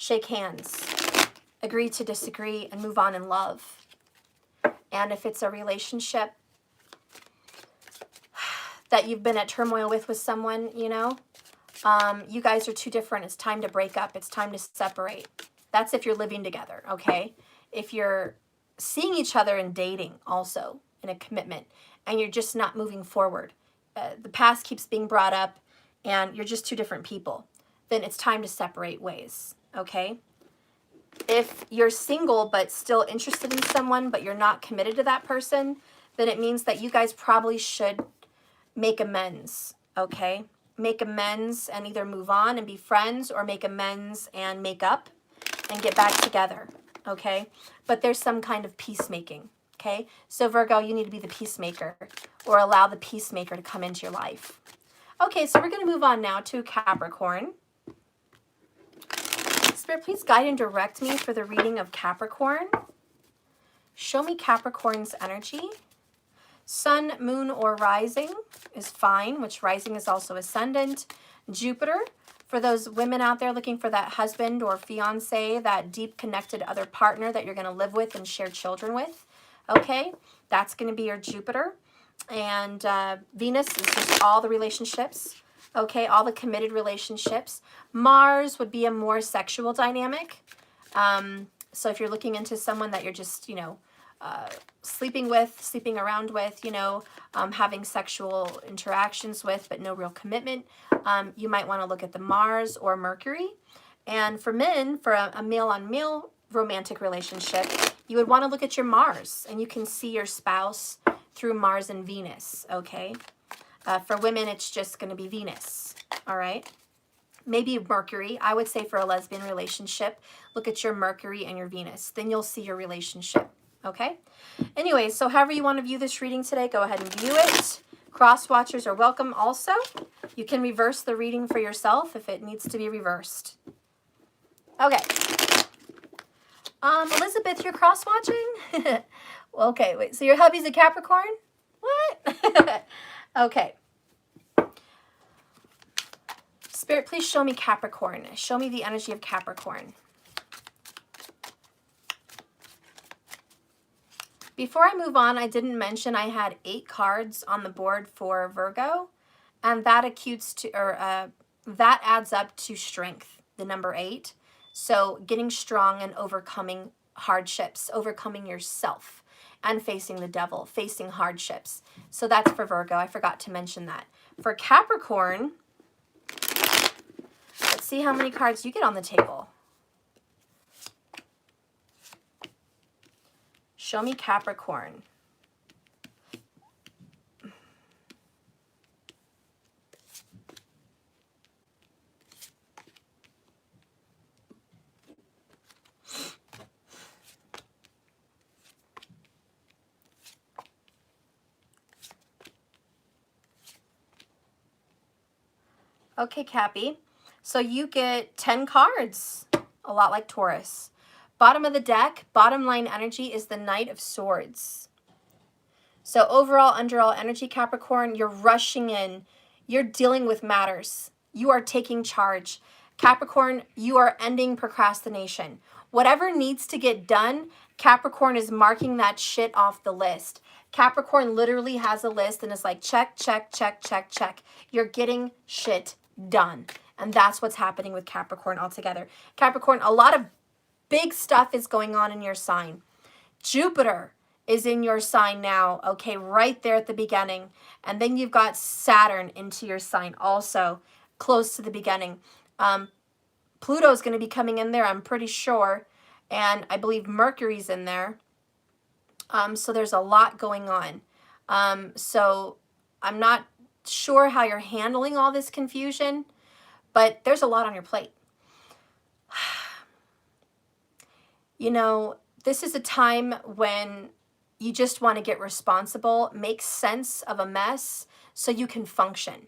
Shake hands. Agree to disagree and move on in love. And if it's a relationship that you've been at turmoil with someone, you know, you guys are too different. It's time to break up. It's time to separate. That's if you're living together, okay? If you're seeing each other and dating also in a commitment and you're just not moving forward, the past keeps being brought up and you're just two different people, then it's time to separate ways, okay? If you're single but still interested in someone but you're not committed to that person, then it means that you guys probably should make amends, okay? Make amends and either move on and be friends or make amends and make up and get back together, okay? But there's some kind of peacemaking, okay? So Virgo, you need to be the peacemaker or allow the peacemaker to come into your life. Okay, so we're going to move on now to Capricorn. Spirit, please guide and direct me for the reading of Capricorn. Show me Capricorn's energy. Sun, moon, or rising is fine, which rising is also ascendant. Jupiter, for those women out there looking for that husband or fiance, that deep connected other partner that you're going to live with and share children with. Okay, that's going to be your Jupiter. And Venus is just all the relationships. Okay, all the committed relationships. Mars would be a more sexual dynamic. So if you're looking into someone that you're just, you know, sleeping with, sleeping around with, you know, having sexual interactions with, but no real commitment, you might want to look at the Mars or Mercury. And for men, for a male-on-male romantic relationship, you would want to look at your Mars, and you can see your spouse through Mars and Venus, okay? For women, it's just going to be Venus, all right? Maybe Mercury. I would say for a lesbian relationship, look at your Mercury and your Venus. Then you'll see your relationship, okay? Anyway, so however you want to view this reading today, go ahead and view it. Cross watchers are welcome also. You can reverse the reading for yourself if it needs to be reversed. Okay. Elizabeth, you're cross watching? Okay, wait. So your hubby's a Capricorn? What? Okay. Spirit, please show me Capricorn. Show me the energy of Capricorn. Before I move on, I didn't mention I had 8 cards on the board for Virgo, and that that adds up to strength, the number 8. So getting strong and overcoming hardships, overcoming yourself, and facing the devil, facing hardships. So that's for Virgo. I forgot to mention that. For Capricorn, let's see how many cards you get on the table. Show me Capricorn. Okay, Cappy. So you get 10 cards, a lot like Taurus. Bottom of the deck, bottom line energy is the Knight of Swords. So overall, underall energy, Capricorn, you're rushing in. You're dealing with matters. You are taking charge. Capricorn, you are ending procrastination. Whatever needs to get done, Capricorn is marking that shit off the list. Capricorn literally has a list and it's like check, check, check, check, check. You're getting shit done. And that's what's happening with Capricorn altogether. Capricorn, a lot of big stuff is going on in your sign. Jupiter is in your sign now, okay, right there at the beginning. And then you've got Saturn into your sign also, close to the beginning. Pluto is going to be coming in there, I'm pretty sure. And I believe Mercury's in there. So there's a lot going on. So I'm not sure how you're handling all this confusion, but there's a lot on your plate. You know, this is a time when you just want to get responsible, make sense of a mess so you can function.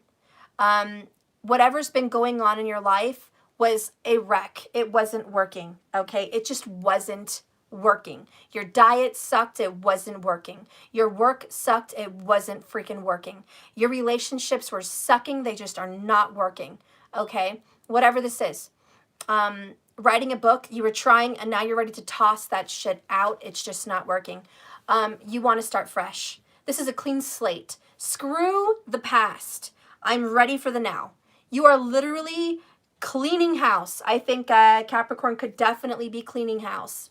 Whatever's been going on in your life was a wreck. It wasn't working, okay? It just wasn't working. Your diet sucked. It wasn't working. Your work sucked. It wasn't freaking working. Your relationships were sucking. They just are not working, okay? Whatever this is. Writing a book, you were trying and now you're ready to toss that shit out. It's just not working. You want to start fresh. This is a clean slate. Screw the past. I'm ready for the now. You are literally cleaning house. I think Capricorn could definitely be cleaning house.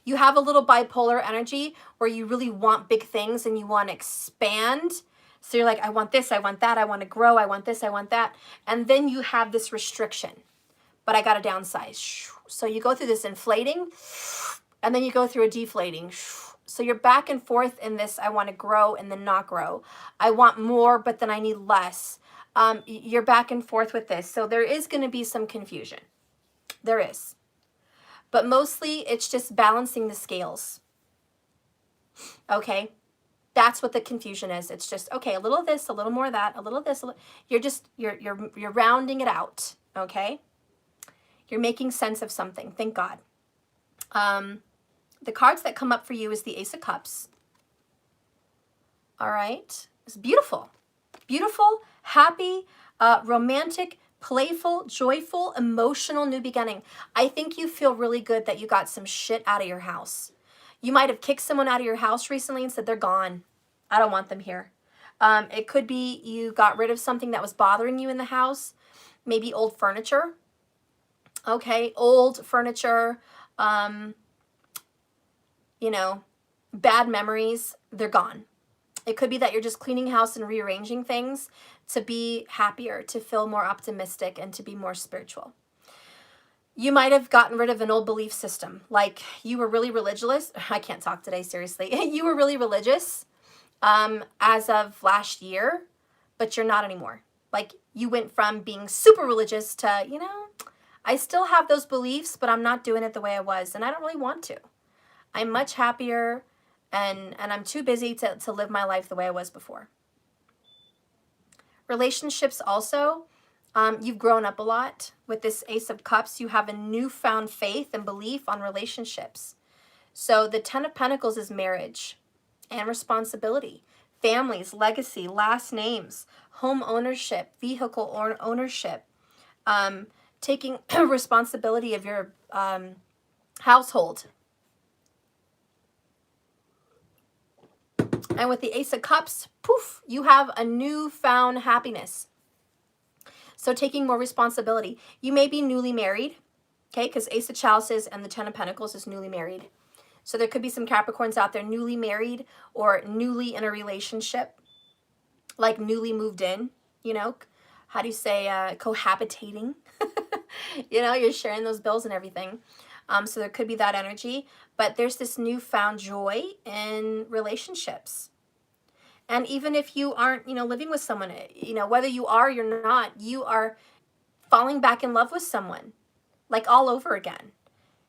You have a little bipolar energy where you really want big things and you want to expand. So you're like, I want this, I want that, I want to grow, I want this, I want that. And then you have this restriction. But I got to downsize. So you go through this inflating and then you go through a deflating. So you're back and forth in this, I want to grow and then not grow. I want more, but then I need less. You're back and forth with this. So there is going to be some confusion. There is. But mostly it's just balancing the scales. Okay? That's what the confusion is. It's just, okay, a little of this, a little more of that, a little of this. You're rounding it out. Okay? You're making sense of something. Thank God. The cards that come up for you is the Ace of Cups. All right. It's beautiful. Beautiful, happy, romantic, playful, joyful, emotional new beginning. I think you feel really good that you got some shit out of your house. You might have kicked someone out of your house recently and said, they're gone. I don't want them here. It could be you got rid of something that was bothering you in the house. Maybe old furniture. Okay, old furniture, you know, bad memories, they're gone. It could be that you're just cleaning house and rearranging things to be happier, to feel more optimistic, and to be more spiritual. You might have gotten rid of an old belief system, like you were really religious. I can't talk today, seriously. You were really religious as of last year, but you're not anymore. Like you went from being super religious to, you know, I still have those beliefs, but I'm not doing it the way I was, and I don't really want to. I'm much happier, and I'm too busy to live my life the way I was before. Relationships also, you've grown up a lot. With this Ace of Cups, you have a newfound faith and belief on relationships. So the Ten of Pentacles is marriage and responsibility, families, legacy, last names, home ownership, vehicle ownership, taking responsibility of your household. And with the Ace of Cups, poof, you have a newfound happiness. So taking more responsibility. You may be newly married, Okay, because Ace of Chalices and the Ten of Pentacles is newly married. So there could be some Capricorns out there newly married or newly in a relationship, like newly moved in, you know. How do you say cohabitating? You know, you're sharing those bills and everything. So there could be that energy. But there's this newfound joy in relationships. And even if you aren't, you know, living with someone, you know, whether you are or you're not, you are falling back in love with someone, like all over again.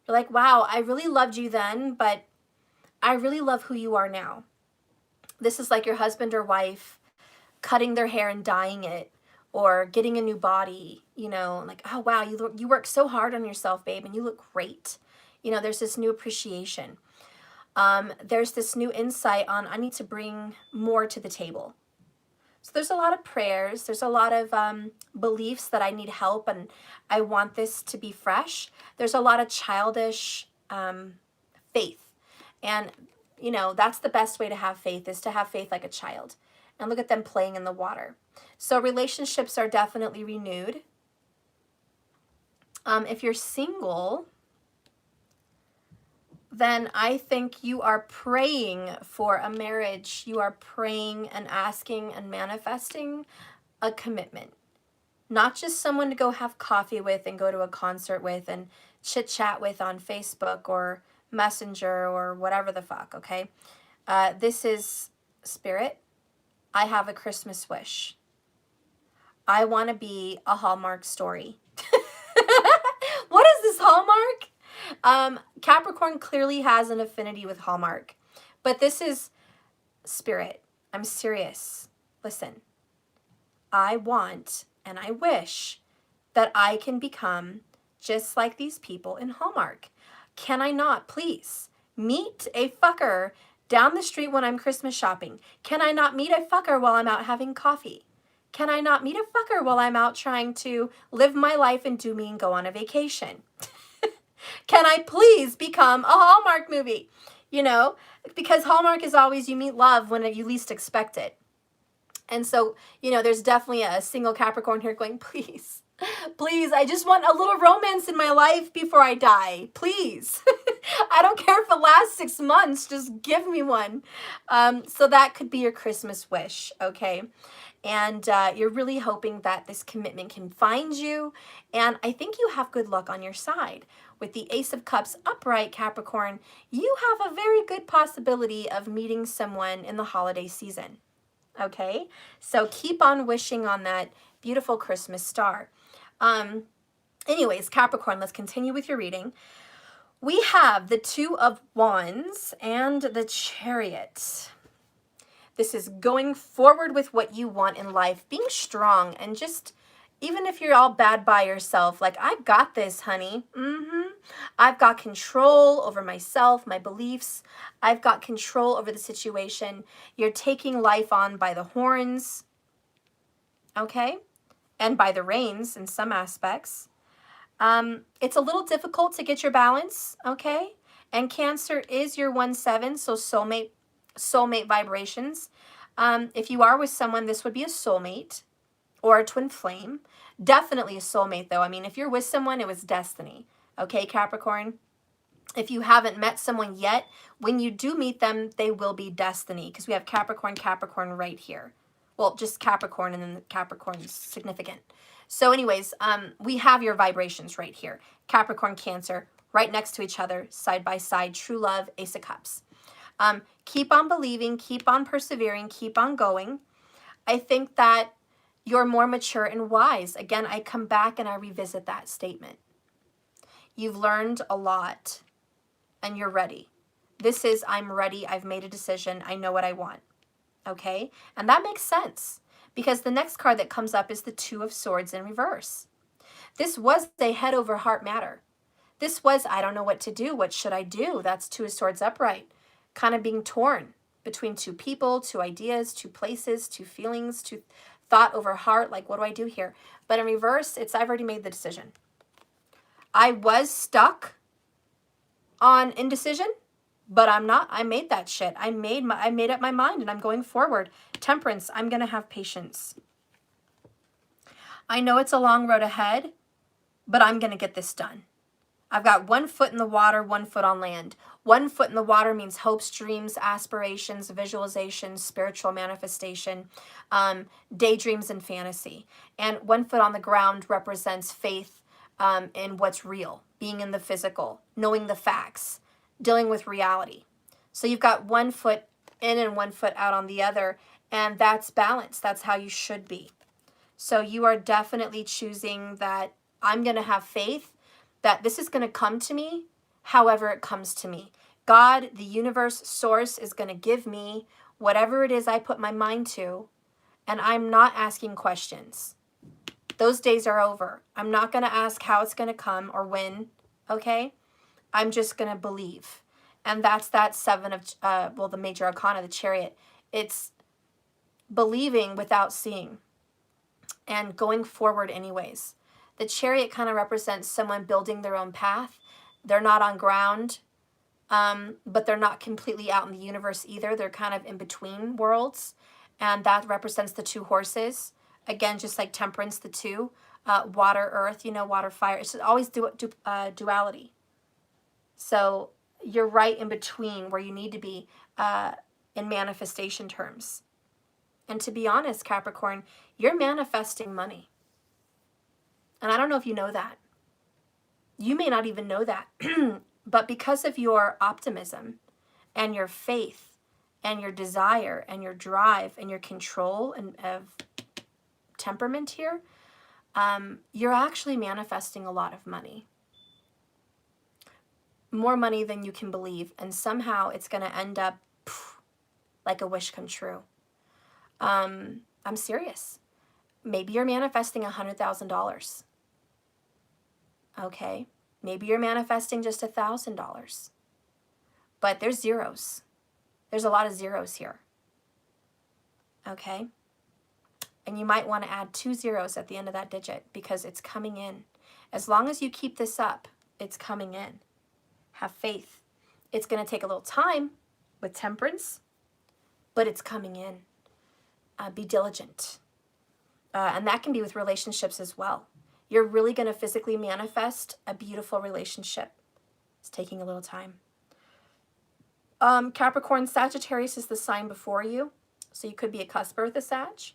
You're like, wow, I really loved you then, but I really love who you are now. This is like your husband or wife cutting their hair and dyeing it, or getting a new body, you know, like, oh, wow, you work so hard on yourself, babe, and you look great. You know, there's this new appreciation. There's this new insight on, I need to bring more to the table. So there's a lot of prayers. There's a lot of beliefs that I need help and I want this to be fresh. There's a lot of childish faith. And, you know, that's the best way to have faith, is to have faith like a child. And look at them playing in the water. So relationships are definitely renewed. If you're single, then I think you are praying for a marriage. You are praying and asking and manifesting a commitment. Not just someone to go have coffee with and go to a concert with and chit chat with on Facebook or Messenger or whatever the fuck, okay? This is Spirit. I have a Christmas wish. I want to be a Hallmark story. What is this, Hallmark? Capricorn clearly has an affinity with Hallmark. But this is Spirit. I'm serious. Listen. I want and I wish that I can become just like these people in Hallmark. Can I not, please, meet a fucker down the street when I'm Christmas shopping? Can I not meet a fucker while I'm out having coffee? Can I not meet a fucker while I'm out trying to live my life and do me and go on a vacation? Can I please become a Hallmark movie? You know, because Hallmark is always, you meet love when you least expect it. And so, you know, there's definitely a single Capricorn here going, please, please, I just want a little romance in my life before I die. Please. I don't care if it lasts 6 months. Just give me one. So that could be your Christmas wish, okay? And you're really hoping that this commitment can find you. And I think you have good luck on your side. With the Ace of Cups upright, Capricorn, you have a very good possibility of meeting someone in the holiday season. Okay? So keep on wishing on that beautiful Christmas star. Anyways, Capricorn, let's continue with your reading. We have the Two of Wands and the Chariot. This is going forward with what you want in life, being strong, and just, even if you're all bad by yourself, like, I've got this, honey. I've got control over myself, my beliefs. I've got control over the situation. You're taking life on by the horns, okay? And by the reins in some aspects. It's a little difficult to get your balance, okay? And Cancer is your 1-7, so soulmate vibrations. If you are with someone, this would be a soulmate or a twin flame. Definitely a soulmate, though. I mean, if you're with someone, it was destiny. Okay, Capricorn? If you haven't met someone yet, when you do meet them, they will be destiny, because we have Capricorn, Capricorn right here. Well, just Capricorn, and then Capricorn's significant. So anyways, we have your vibrations right here. Capricorn, Cancer, right next to each other, side by side. True love, Ace of Cups. Keep on believing, keep on persevering, keep on going. I think that you're more mature and wise. Again, I come back and I revisit that statement. You've learned a lot and you're ready. This is, I'm ready, I've made a decision, I know what I want. Okay? And that makes sense, because the next card that comes up is the Two of Swords in reverse. This was a head over heart matter. This was, I don't know what to do. What should I do? That's Two of Swords upright. Kind of being torn between two people, two ideas, two places, two feelings, two thought over heart. Like, what do I do here? But in reverse, it's, I've already made the decision. I was stuck on indecision, but I'm not. I made that shit. I made up my mind and I'm going forward. Temperance, I'm going to have patience. I know it's a long road ahead, but I'm going to get this done. I've got 1 foot in the water, 1 foot on land. 1 foot in the water means hopes, dreams, aspirations, visualizations, spiritual manifestation, daydreams, and fantasy. And 1 foot on the ground represents faith in what's real, being in the physical, knowing the facts, dealing with reality. So you've got 1 foot in and 1 foot out on the other, and that's balance. That's how you should be. So you are definitely choosing that I'm going to have faith that this is going to come to me however it comes to me. God, the universe, source is going to give me whatever it is I put my mind to, and I'm not asking questions. Those days are over. I'm not going to ask how it's going to come or when, okay? I'm just going to believe. And that's that 7 of, the major arcana, the Chariot. It's believing without seeing and going forward anyways. The Chariot kind of represents someone building their own path. They're not on ground, but they're not completely out in the universe either. They're kind of in between worlds, and that represents the 2 horses. Again, just like Temperance, the 2, water, earth, water, fire. It's always duality. So you're right in between where you need to be in manifestation terms. And to be honest, Capricorn, you're manifesting money. And I don't know if you know that. You may not even know that. But because of your optimism and your faith and your desire and your drive and your control and of temperament here, you're actually manifesting a lot of money. More money than you can believe. And somehow it's going to end up like a wish come true. I'm serious. Maybe you're manifesting $100,000. Okay. Maybe you're manifesting just $1,000. But there's zeros. There's a lot of zeros here. Okay. And you might want to add 2 zeros at the end of that digit because it's coming in. As long as you keep this up, it's coming in. Have faith. It's going to take a little time with Temperance, but it's coming in. Be diligent. And that can be with relationships as well. You're really going to physically manifest a beautiful relationship. It's taking a little time. Capricorn, Sagittarius is the sign before you. So you could be a cusp earth Sag,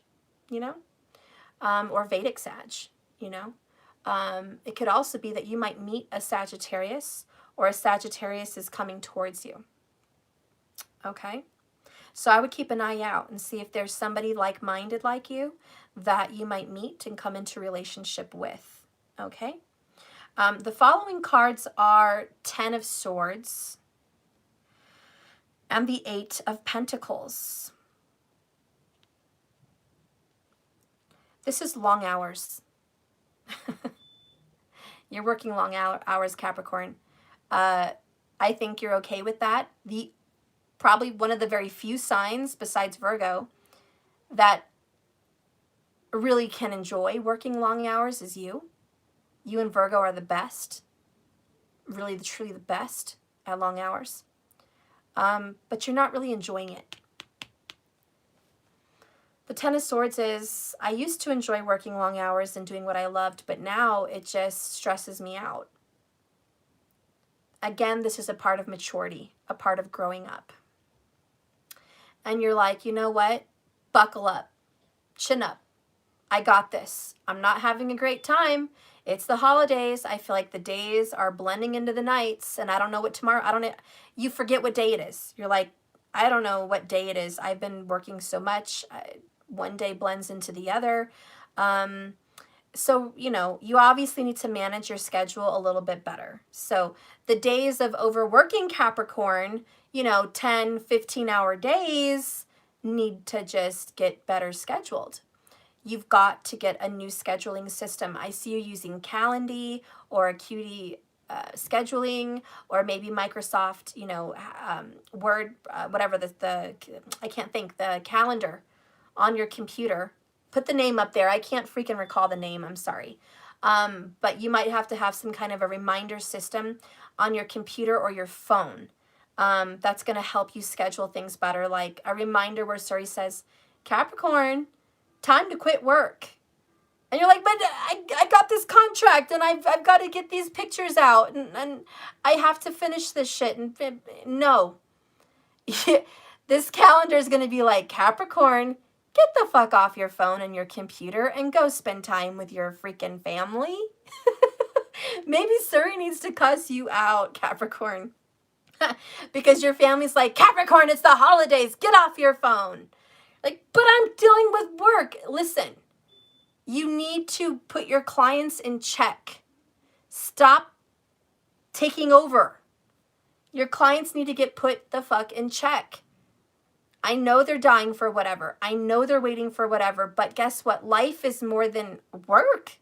or Vedic Sag, It could also be that you might meet a Sagittarius or a Sagittarius is coming towards you. Okay? So I would keep an eye out and see if there's somebody like-minded like you that you might meet and come into relationship with. Okay? The following cards are 10 of Swords and the 8 of Pentacles. This is long hours. You're working long hours, Capricorn. I think you're okay with that. Probably one of the very few signs besides Virgo that really can enjoy working long hours is you. You and Virgo are the best. Really, truly the best at long hours. But you're not really enjoying it. The 10 of Swords is, I used to enjoy working long hours and doing what I loved, but now it just stresses me out. Again, this is a part of maturity, a part of growing up. And you're like, you know what? Buckle up. Chin up. I got this. I'm not having a great time. It's the holidays. I feel like the days are blending into the nights, and I don't know what tomorrow, you forget what day it is. You're like, I don't know what day it is. I've been working so much. One day blends into the other. So, you obviously need to manage your schedule a little bit better. So the days of overworking Capricorn, 10, 15-hour days need to just get better scheduled. You've got to get a new scheduling system. I see you using Calendly or Acuity scheduling, or maybe Microsoft, Word, whatever I can't think, the calendar on your computer. Put the name up there. I can't freaking recall the name. I'm sorry. But you might have to have some kind of a reminder system on your computer or your phone. That's going to help you schedule things better. Like a reminder where Suri says, Capricorn, time to quit work. And you're like, but I got this contract. contract and I've got to get these pictures out and I have to finish this shit. And no, this calendar is going to be like, Capricorn, get the fuck off your phone and your computer and go spend time with your freaking family. Maybe Surrey needs to cuss you out, Capricorn. Because your family's like, Capricorn, it's the holidays. Get off your phone. Like, but I'm dealing with work. Listen, you need to put your clients in check. Stop taking over. Your clients need to get put the fuck in check. I know they're dying for whatever. I know they're waiting for whatever. But guess what? Life is more than work.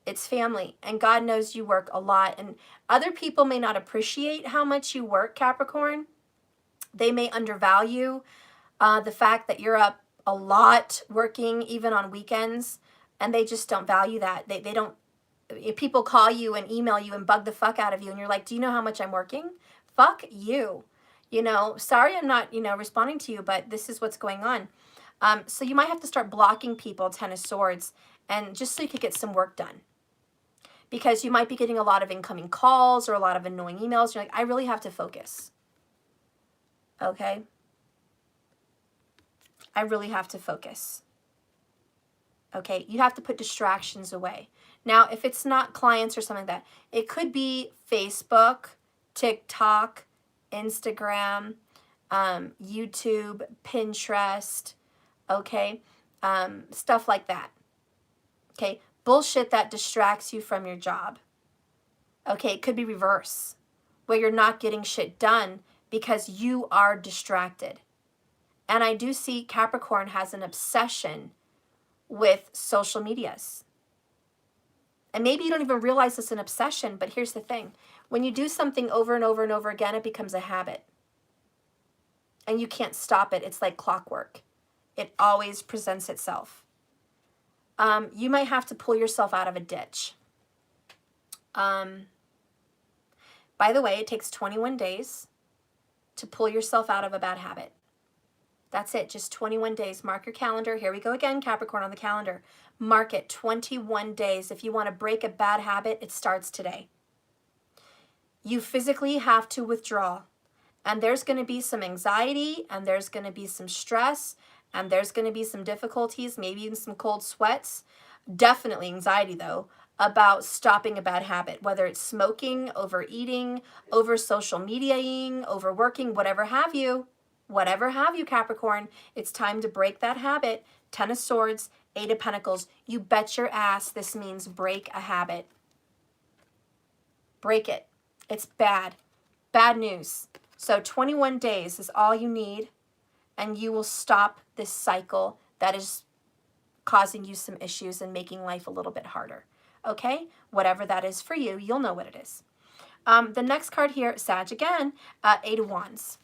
It's family. And God knows you work a lot. And other people may not appreciate how much you work, Capricorn. They may undervalue the fact that you're up a lot working even on weekends. And they just don't value that. They don't. If people call you and email you and bug the fuck out of you and you're like, do you know how much I'm working? Fuck you. You know, sorry I'm not, responding to you, but this is what's going on. So you might have to start blocking people, Ten of Swords, and just so you could get some work done. Because you might be getting a lot of incoming calls or a lot of annoying emails. You're like, I really have to focus. Okay? I really have to focus. Okay? You have to put distractions away. Now, if it's not clients or something like that, it could be Facebook, TikTok, Instagram, YouTube, Pinterest, okay? Stuff like that, okay? Bullshit that distracts you from your job, okay? It could be reverse, where you're not getting shit done because you are distracted. And I do see Capricorn has an obsession with social medias. And maybe you don't even realize it's an obsession, but here's the thing. When you do something over and over and over again, it becomes a habit. And you can't stop it. It's like clockwork. It always presents itself. You might have to pull yourself out of a ditch. By the way, it takes 21 days to pull yourself out of a bad habit. That's it, just 21 days. Mark your calendar. Here we go again, Capricorn on the calendar. Mark it, 21 days. If you want to break a bad habit, it starts today. You physically have to withdraw. And there's going to be some anxiety, and there's going to be some stress, and there's going to be some difficulties, maybe even some cold sweats. Definitely anxiety, though, about stopping a bad habit, whether it's smoking, overeating, over social mediaing, overworking, whatever have you, Capricorn. It's time to break that habit. 10 of Swords, 8 of Pentacles. You bet your ass this means break a habit. Break it. It's bad. Bad news. So 21 days is all you need, and you will stop this cycle that is causing you some issues and making life a little bit harder. Okay? Whatever that is for you, you'll know what it is. The next card here, Sag again, 8 of Wands.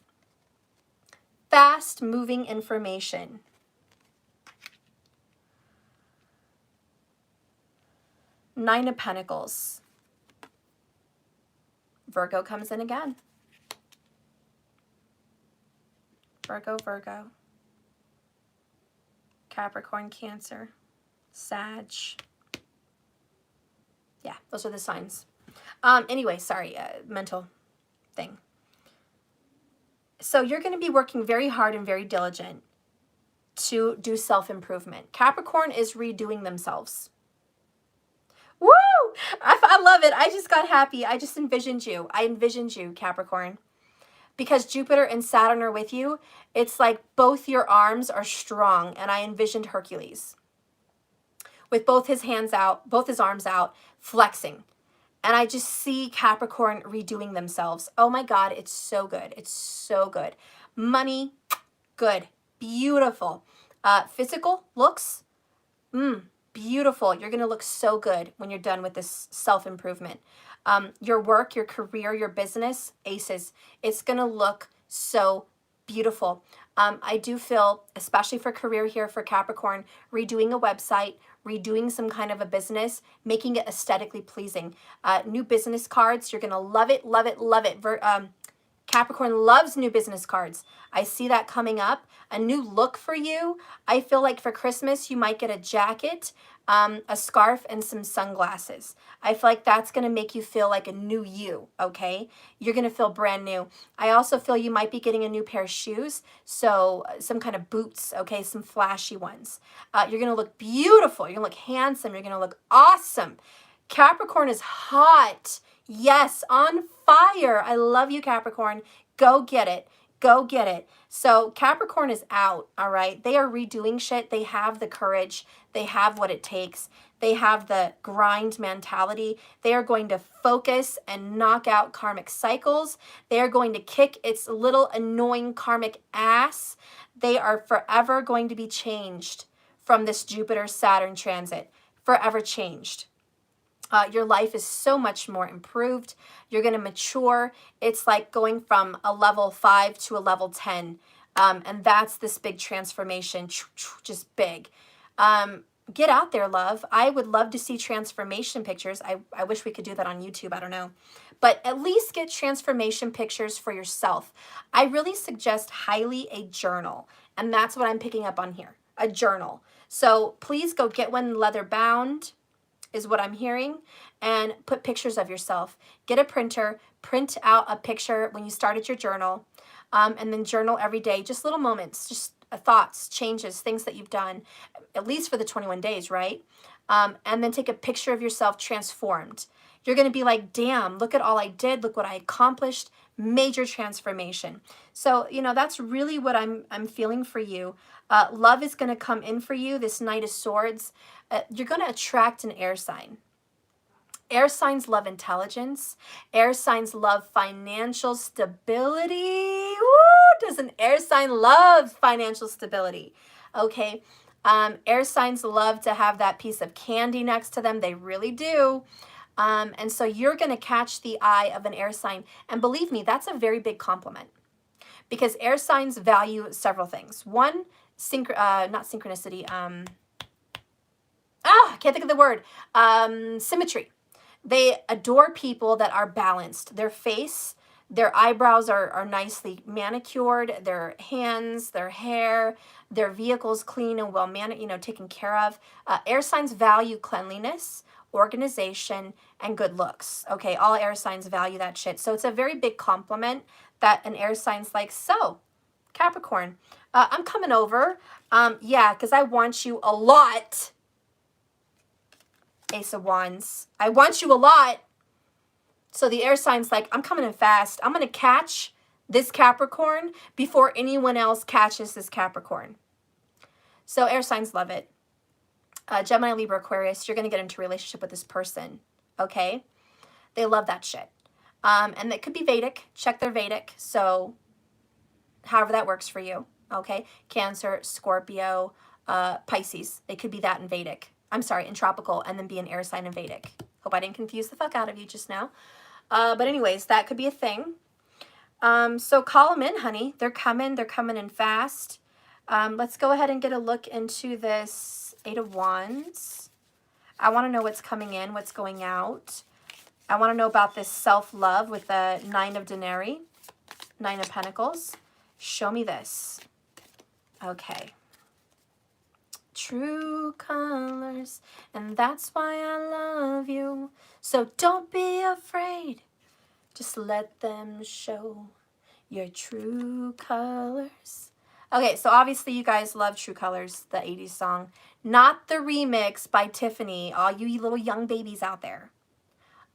Fast-moving information. Nine of Pentacles. Virgo comes in again. Virgo. Capricorn, Cancer, Sag. Yeah, those are the signs. Anyway, sorry, mental thing. So you're going to be working very hard and very diligent to do self-improvement. Capricorn is redoing themselves. Woo! I love it. I just got happy. I just envisioned you. I envisioned you, Capricorn. Because Jupiter and Saturn are with you, it's like both your arms are strong. And I envisioned Hercules with both his hands out, both his arms out, flexing. And I just see Capricorn redoing themselves. Oh my God, it's so good. It's so good. Money, good. Beautiful. Physical looks, beautiful. You're going to look so good when you're done with this self-improvement. Your work, your career, your business, aces. It's going to look so beautiful. I do feel, especially for career here for Capricorn, redoing a website, redoing some kind of a business, making it aesthetically pleasing. New business cards, you're going to love it, love it, love it. Capricorn loves new business cards. I see that coming up. A new look for you. I feel like for Christmas, you might get a jacket, a scarf, and some sunglasses. I feel like that's going to make you feel like a new you, okay? You're going to feel brand new. I also feel you might be getting a new pair of shoes, so some kind of boots, okay? Some flashy ones. You're going to look beautiful. You're going to look handsome. You're going to look awesome. Capricorn is hot. Yes, on fire. I love you, Capricorn. Go get it. Go get it. So Capricorn is out, all right? They are redoing shit. They have the courage. They have what it takes. They have the grind mentality. They are going to focus and knock out karmic cycles. They are going to kick its little annoying karmic ass. They are forever going to be changed from this Jupiter-Saturn transit. Forever changed. Your life is so much more improved. You're going to mature. It's like going from a level 5 to a level 10. And that's this big transformation, just big. Get out there, love. I would love to see transformation pictures. I wish we could do that on YouTube. I don't know. But at least get transformation pictures for yourself. I really suggest highly a journal. And that's what I'm picking up on here, a journal. So please go get one leather bound, is what I'm hearing, and put pictures of yourself. Get a printer, print out a picture when you started your journal, and then journal every day, just little moments, just thoughts, changes, things that you've done, at least for the 21 days, right? And then take a picture of yourself transformed. You're going to be like, damn, look at all I did, look what I accomplished, major transformation. So, you know, that's really what I'm feeling for you. Love is going to come in for you, this Knight of Swords. You're going to attract an air sign. Air signs love intelligence. Air signs love financial stability. Woo! Does an air sign love financial stability? Okay. Air signs love to have that piece of candy next to them. They really do. And so you're going to catch the eye of an air sign. And believe me, that's a very big compliment. Because air signs value several things. One, not synchronicity. I can't think of the word. Symmetry. They adore people that are balanced. Their face, their eyebrows are nicely manicured. Their hands, their hair, their vehicles clean and well taken care of. Air signs value cleanliness, organization, and good looks. Okay, all air signs value that shit. So it's a very big compliment that an air sign's like, so, Capricorn, I'm coming over. Yeah, because I want you a lot. Ace of Wands. I want you a lot. So the air sign's like, I'm coming in fast. I'm going to catch this Capricorn before anyone else catches this Capricorn. So air signs love it. Gemini, Libra, Aquarius, you're going to get into a relationship with this person. Okay? They love that shit. And it could be Vedic. Check their Vedic. So however that works for you. Okay? Cancer, Scorpio, Pisces. It could be that in Vedic. I'm sorry, in tropical, and then be an air sign in Vedic. Hope I didn't confuse the fuck out of you just now. But anyways, that could be a thing. So call them in, honey. They're coming in fast. Let's go ahead and get a look into this Eight of Wands. I want to know what's coming in, what's going out. I want to know about this self-love with the Nine of Denarii, Nine of Pentacles. Show me this. Okay. True colors, and that's why I love you. So don't be afraid. Just let them show your true colors. Okay, so obviously you guys love True Colors, the 80s song. Not the remix by Tiffany, all you little young babies out there.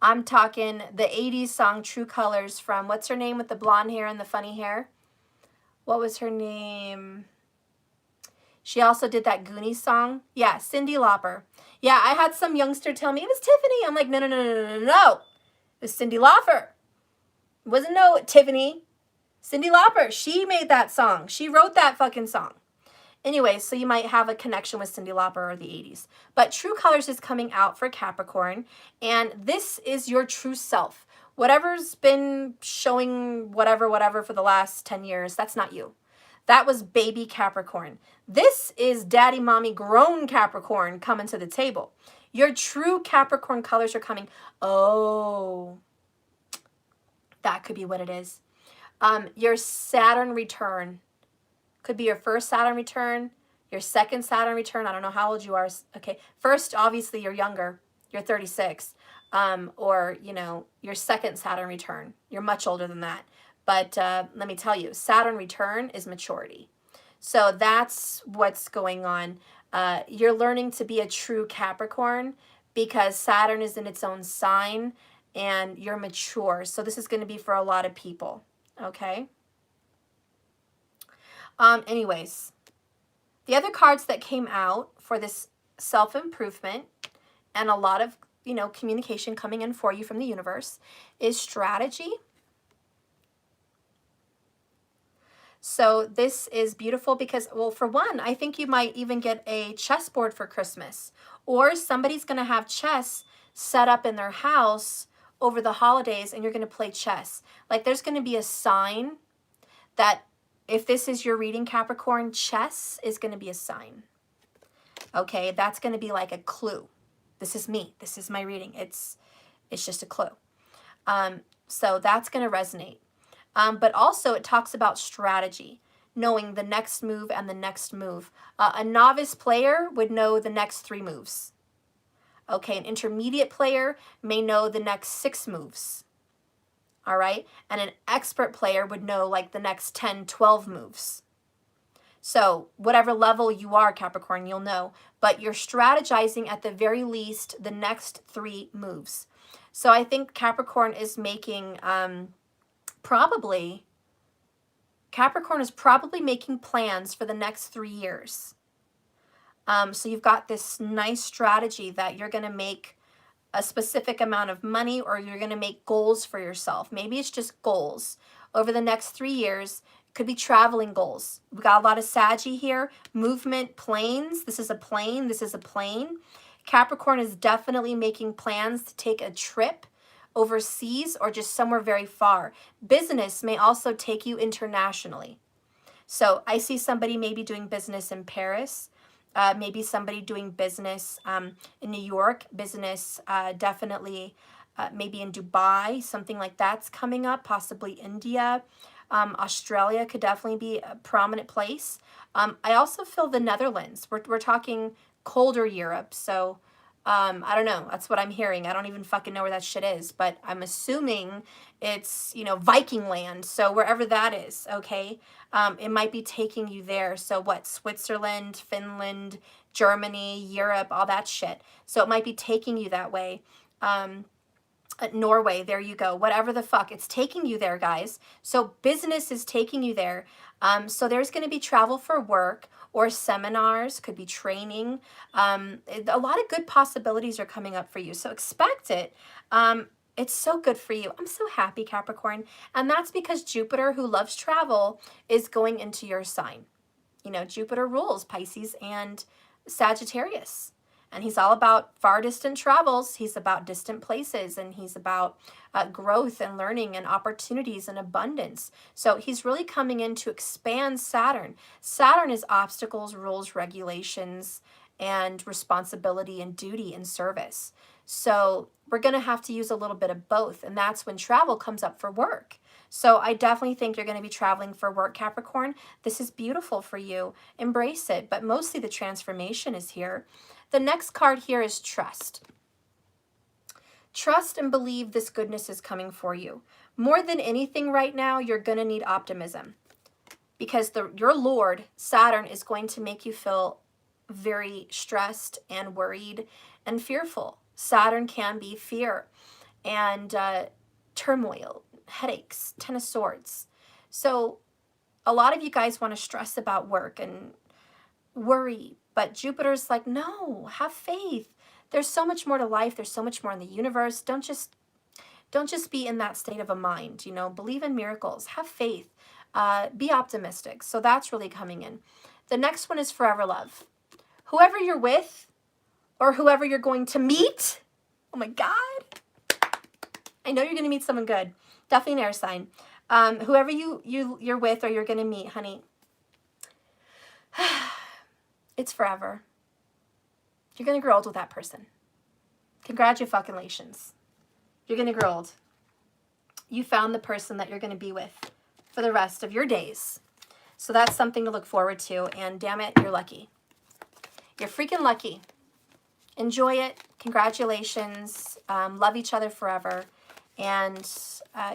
I'm talking the 80s song True Colors from, what's her name with the blonde hair and the funny hair? What was her name? She also did that Goonies song. Yeah, Cyndi Lauper. Yeah, I had some youngster tell me it was Tiffany. I'm like, no. It was Cyndi Lauper. It wasn't no Tiffany. Cyndi Lauper. She made that song. She wrote that fucking song. Anyway, so you might have a connection with Cyndi Lauper or the 80s. But True Colors is coming out for Capricorn. And this is your true self. Whatever's been showing whatever for the last 10 years, that's not you. That was baby Capricorn. This is daddy, mommy, grown Capricorn coming to the table. Your true Capricorn colors are coming. Oh, that could be what it is. Your Saturn return could be your first Saturn return, your second Saturn return. I don't know how old you are. Okay. First, obviously, you're younger. You're 36. Or, you know, your second Saturn return. You're much older than that. But let me tell you, Saturn return is maturity. So that's what's going on. You're learning to be a true Capricorn because Saturn is in its own sign and you're mature. So this is going to be for a lot of people. Okay. Anyways, the other cards that came out for this self-improvement and a lot of, you know, communication coming in for you from the universe is strategy. So this is beautiful because, well, for one, I think you might even get a chessboard for Christmas, or somebody's going to have chess set up in their house over the holidays and you're going to play chess. Like there's going to be a sign that if this is your reading, Capricorn, chess is going to be a sign. Okay, that's going to be like a clue. This is me. This is my reading. It's just a clue. So that's going to resonate. But also it talks about strategy, knowing the next move and the next move. A novice player would know the next 3 moves. Okay, an intermediate player may know the next 6 moves. All right, and an expert player would know like the next 10, 12 moves. So whatever level you are, Capricorn, you'll know. But you're strategizing at the very least the next 3 moves. So I think Capricorn is making, Capricorn is probably making plans for the next 3 years. So you've got this nice strategy that you're going to make a specific amount of money, or you're going to make goals for yourself. Maybe it's just goals. Over the next 3 years, it could be traveling goals. We got a lot of Saggy here. Movement, planes. This is a plane. This is a plane. Capricorn is definitely making plans to take a trip overseas or just somewhere very far. Business may also take you internationally. So I see somebody maybe doing business in Paris. Maybe somebody doing business in New York, business definitely maybe in Dubai, something like that's coming up, possibly India. Australia could definitely be a prominent place. I also feel the Netherlands. We're talking colder Europe, so I don't know. That's what I'm hearing. I don't even fucking know where that shit is, but I'm assuming it's, you know, Viking land. So wherever that is, okay, it might be taking you there. So what, Switzerland, Finland, Germany, Europe, all that shit. So it might be taking you that way. Norway, there you go. Whatever the fuck, it's taking you there, guys. So business is taking you there. So there's going to be travel for work or seminars, could be training. A lot of good possibilities are coming up for you. So expect it. It's so good for you. I'm so happy, Capricorn. And that's because Jupiter, who loves travel, is going into your sign. You know, Jupiter rules Pisces and Sagittarius. And he's all about far distant travels. He's about distant places, and he's about growth and learning and opportunities and abundance. So he's really coming in to expand Saturn. Saturn is obstacles, rules, regulations, and responsibility and duty and service. So we're going to have to use a little bit of both. And that's when travel comes up for work. So I definitely think you're going to be traveling for work, Capricorn. This is beautiful for you. Embrace it. But mostly the transformation is here. The next card here is trust. Trust and believe this goodness is coming for you. More than anything right now, you're going to need optimism. Because your Lord, Saturn, is going to make you feel very stressed and worried and fearful. Saturn can be fear and turmoil, headaches, 10 of Swords. So a lot of you guys want to stress about work and worry, but Jupiter's like, no, have faith. There's so much more to life. There's so much more in the universe. Don't just be in that state of a mind, you know, believe in miracles, have faith, be optimistic. So that's really coming in. The next one is forever love. Whoever you're with or whoever you're going to meet, oh my God, I know you're going to meet someone good. Definitely an air sign. Whoever you're with or you're going to meet, honey, it's forever. You're going to grow old with that person. Congratulations. You're going to grow old. You found the person that you're going to be with for the rest of your days. So that's something to look forward to. And damn it, you're lucky. You're freaking lucky. Enjoy it. Congratulations. Love each other forever. And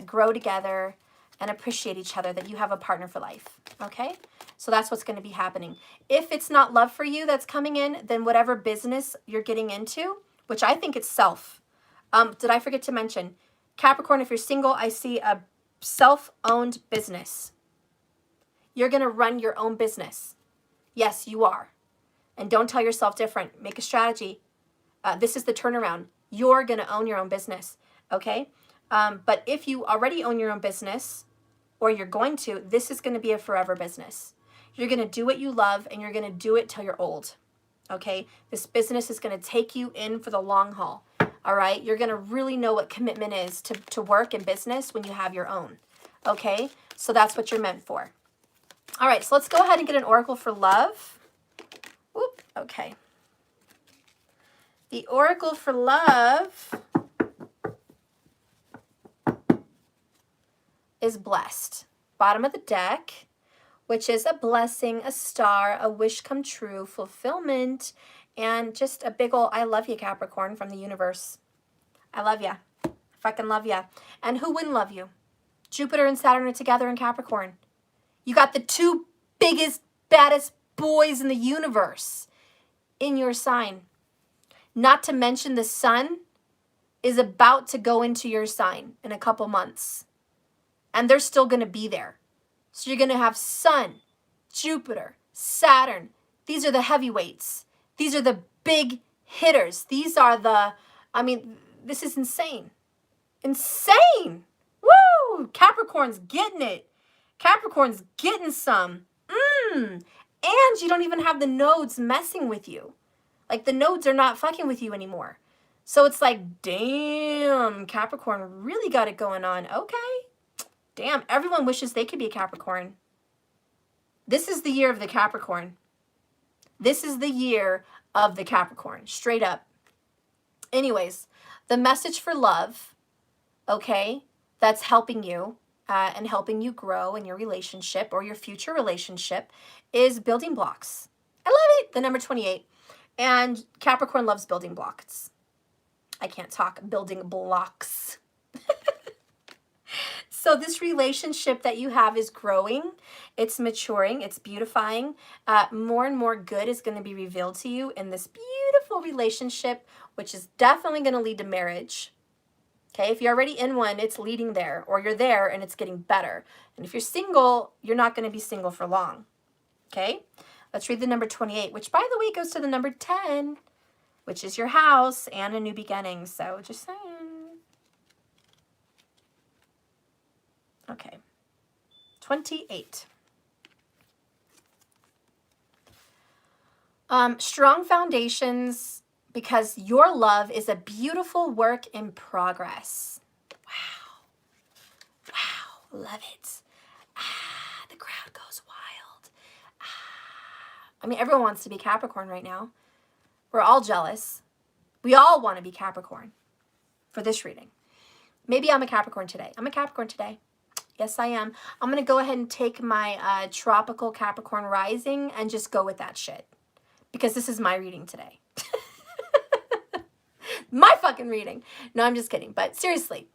grow together and appreciate each other, that you have a partner for life. Okay? So that's what's going to be happening. If it's not love for you that's coming in, then whatever business you're getting into, which I think it's self. Did I forget to mention? Capricorn, if you're single, I see a self-owned business. You're going to run your own business. Yes, you are. And don't tell yourself different. Make a strategy. This is the turnaround. You're going to own your own business. Okay? But if you already own your own business, or you're going to, this is going to be a forever business. You're going to do what you love, and you're going to do it till you're old. Okay? This business is going to take you in for the long haul. All right? You're going to really know what commitment is to work in business when you have your own. Okay? So that's what you're meant for. All right, so let's go ahead and get an oracle for love. Oop, okay. The oracle for love is blessed. Bottom of the deck, which is a blessing, a star, a wish come true, fulfillment, and just a big ol' I love you, Capricorn, from the universe. I love ya. Fucking love ya. And who wouldn't love you? Jupiter and Saturn are together in Capricorn. You got the two biggest, baddest boys in the universe in your sign. Not to mention the sun is about to go into your sign in a couple months. And they're still going to be there. So you're going to have Sun, Jupiter, Saturn. These are the heavyweights. These are the big hitters. These are the, I mean, this is insane. Insane. Woo! Capricorn's getting it. Capricorn's getting some. And you don't even have the nodes messing with you. Like, the nodes are not fucking with you anymore. So it's like, damn, Capricorn really got it going on. Okay. Damn, everyone wishes they could be a Capricorn. This is the year of the Capricorn. This is the year of the Capricorn. Straight up. Anyways, the message for love, okay, that's helping you. And helping you grow in your relationship or your future relationship is building blocks. I love it. The number 28. And Capricorn loves building blocks. I can't talk. Building blocks. So this relationship that you have is growing. It's maturing. It's beautifying. More and more good is going to be revealed to you in this beautiful relationship, which is definitely going to lead to marriage. Okay, if you're already in one, it's leading there, or you're there and it's getting better. And if you're single, you're not going to be single for long. Okay, let's read the number 28, which, by the way, goes to the number 10, which is your house and a new beginning. So just saying. Okay, 28. Strong foundations, because your love is a beautiful work in progress. Wow. Wow. Love it. The crowd goes wild. I mean, everyone wants to be Capricorn right now. We're all jealous. We all want to be Capricorn for this reading. Maybe I'm a Capricorn today. I'm a Capricorn today. Yes, I am. I'm going to go ahead and take my tropical Capricorn rising and just go with that shit. Because this is my reading today. My fucking reading. No, I'm just kidding. But seriously,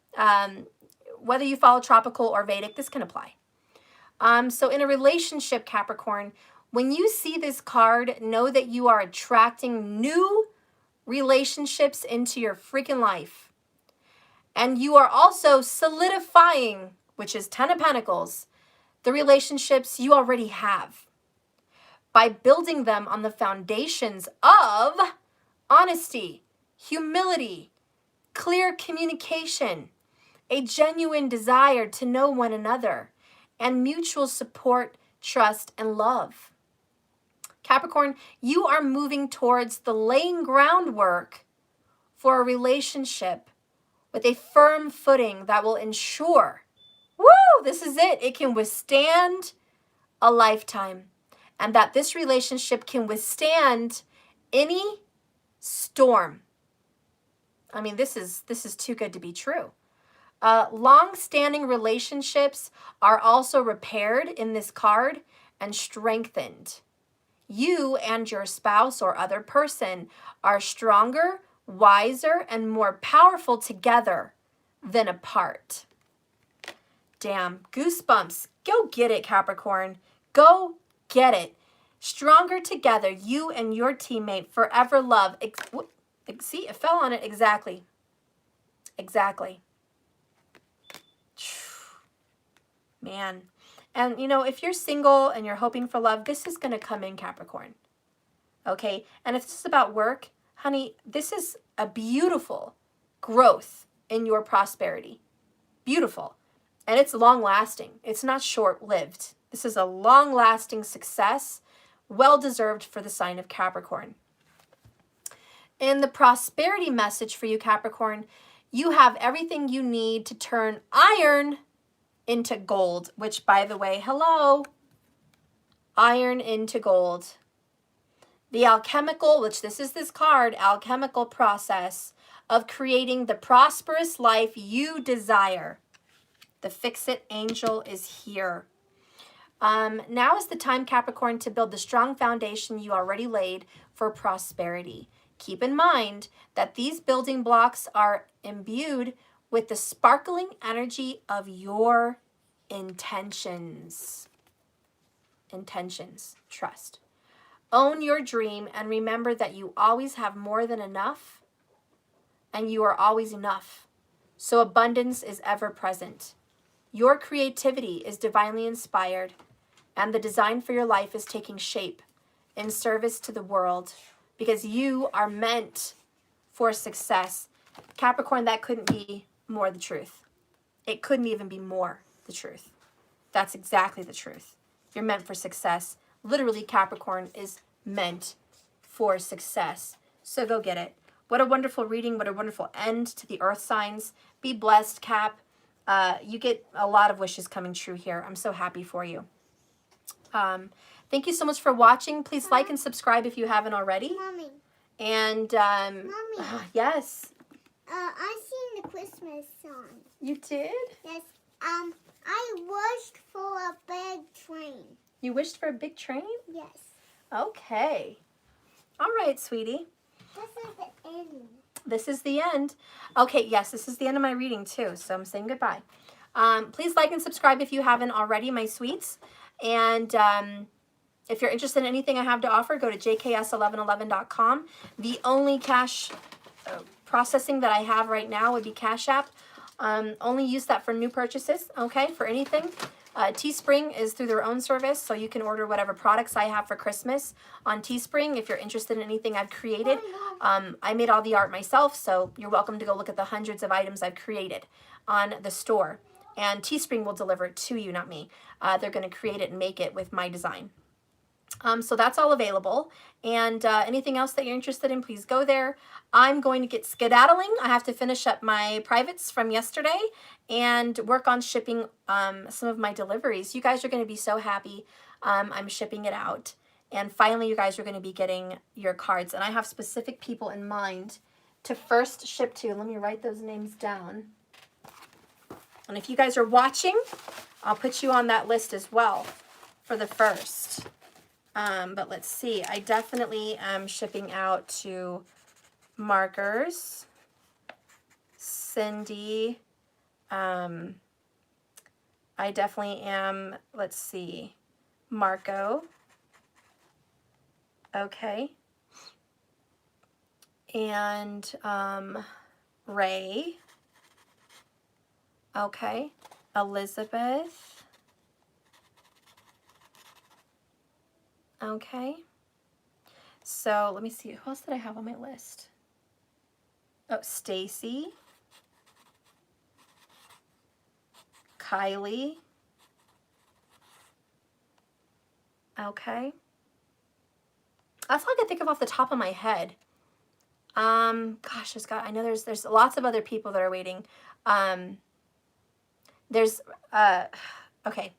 whether you follow tropical or Vedic, this can apply. So in a relationship, Capricorn, when you see this card, know that you are attracting new relationships into your freaking life. And you are also solidifying, which is 10 of Pentacles, the relationships you already have, by building them on the foundations of honesty, humility, clear communication, a genuine desire to know one another, and mutual support, trust, and love. Capricorn, you are moving towards the laying groundwork for a relationship with a firm footing that will ensure, woo, this is it, it can withstand a lifetime, and that this relationship can withstand any storm. I mean, this is too good to be true. Long-standing relationships are also repaired in this card and strengthened. You and your spouse or other person are stronger, wiser, and more powerful together than apart. Damn, goosebumps. Go get it, Capricorn. Go get it. Stronger together, you and your teammate, forever love. See, it fell on it exactly. Exactly. Man. And, you know, if you're single and you're hoping for love, this is going to come in, Capricorn. Okay? And if this is about work, honey, this is a beautiful growth in your prosperity. Beautiful. And it's long-lasting. It's not short-lived. This is a long-lasting success, well-deserved for the sign of Capricorn. In the prosperity message for you, Capricorn, you have everything you need to turn iron into gold, which, by the way, hello, iron into gold. The alchemical, which this is this card, alchemical process of creating the prosperous life you desire. The Fix-It angel is here. Now is the time, Capricorn, to build the strong foundation you already laid for prosperity. Keep in mind that these building blocks are imbued with the sparkling energy of your intentions. Intentions. Trust. Own your dream and remember that you always have more than enough and you are always enough. So abundance is ever present. Your creativity is divinely inspired and the design for your life is taking shape in service to the world because you are meant for success. Capricorn, that couldn't be more the truth. It couldn't even be more the truth. That's exactly the truth. You're meant for success. Literally, Capricorn is meant for success. So go get it. What a wonderful reading. What a wonderful end to the earth signs. Be blessed, Cap. You get a lot of wishes coming true here. I'm so happy for you. Thank you so much for watching. Please like and subscribe if you haven't already. Mommy. And, Mommy. Yes. I seen the Christmas song. You did? Yes. I wished for a big train. You wished for a big train? Yes. Okay. All right, sweetie. This is the end. This is the end. Okay, yes, this is the end of my reading too, so I'm saying goodbye. Please like and subscribe if you haven't already, my sweets. And if you're interested in anything I have to offer, go to jks1111.com. The only cash processing that I have right now would be Cash App. Only use that for new purchases, okay, for anything. Teespring is through their own service, so you can order whatever products I have for Christmas on Teespring if you're interested in anything I've created. I made all the art myself, so you're welcome to go look at the hundreds of items I've created on the store. And Teespring will deliver it to you, not me. They're going to create it and make it with my design. So that's all available. And anything else that you're interested in, please go there. I'm going to get skedaddling. I have to finish up my privates from yesterday and work on shipping some of my deliveries. You guys are going to be so happy. I'm shipping it out. And finally, you guys are going to be getting your cards. And I have specific people in mind to first ship to. Let me write those names down. And if you guys are watching, I'll put you on that list as well for the first. But let's see. I definitely am shipping out to Markers, Cindy. I definitely am, let's see, Marco. Okay. And Ray. Okay. Elizabeth. Okay. So let me see. Who else did I have on my list? Oh, Stacy. Kylie. Okay. That's all I can think of off the top of my head. Gosh, I know there's lots of other people that are waiting. Okay.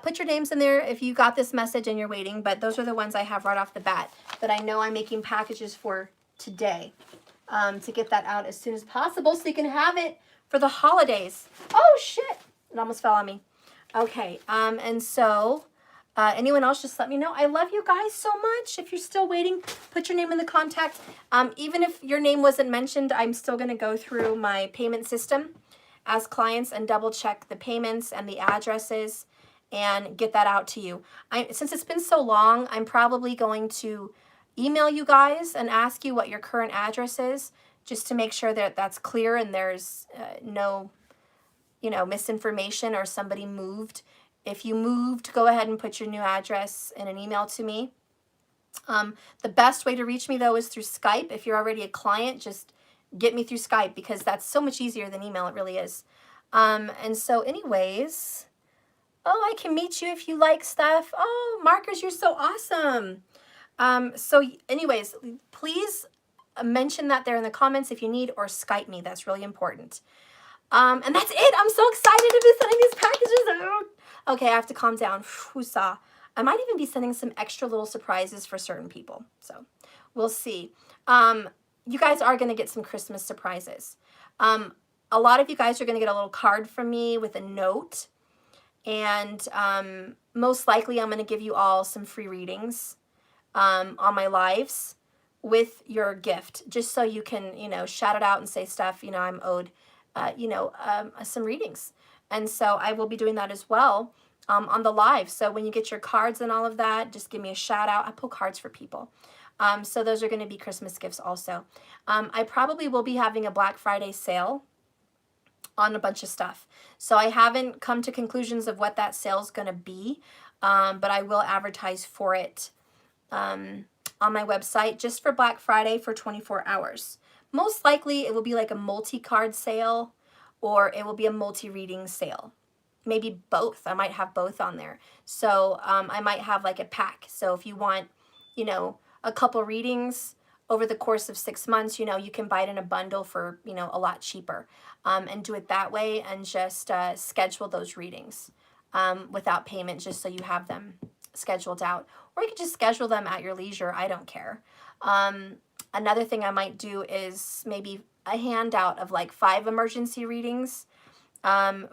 Put your names in there if you got this message and you're waiting, but those are the ones I have right off the bat that I know I'm making packages for today. to get that out as soon as possible so you can have it for the holidays. Oh, shit. It almost fell on me. Okay, and so anyone else, just let me know. I love you guys so much. If you're still waiting, put your name in the contact. Even if your name wasn't mentioned, I'm still going to go through my payment system as clients and double check the payments and the addresses and get that out to you. Since it's been so long, I'm probably going to email you guys and ask you what your current address is, just to make sure that that's clear and there's no, misinformation or somebody moved. If you moved, go ahead and put your new address in an email to me. The best way to reach me, though, is through Skype. If you're already a client, just get me through Skype because that's so much easier than email. It really is. And so anyways, I can meet you if you like stuff. Oh, Markers, you're so awesome. So anyways, please mention that there in the comments if you need, or Skype me. That's really important. And that's it. I'm so excited to be sending these packages out. Okay, I have to calm down. Woosah. I might even be sending some extra little surprises for certain people. So we'll see. You guys are going to get some Christmas surprises. A lot of you guys are going to get a little card from me with a note. And most likely I'm going to give you all some free readings on my lives with your gift, just so you can, shout it out and say stuff, I'm owed, some readings. And so I will be doing that as well on the live. So when you get your cards and all of that, just give me a shout out. I pull cards for people. So those are going to be Christmas gifts also. I probably will be having a Black Friday sale on a bunch of stuff. So I haven't come to conclusions of what that sale is going to be, but I will advertise for it on my website just for Black Friday for 24 hours. Most likely it will be like a multi-card sale, or it will be a multi-reading sale. Maybe both. I might have both on there. So I might have like a pack. So if you want, a couple readings over the course of 6 months, you can buy it in a bundle for, a lot cheaper, and do it that way, and just schedule those readings without payment, just so you have them scheduled out. Or you can just schedule them at your leisure. I don't care. Another thing I might do is maybe a handout of like 5 emergency readings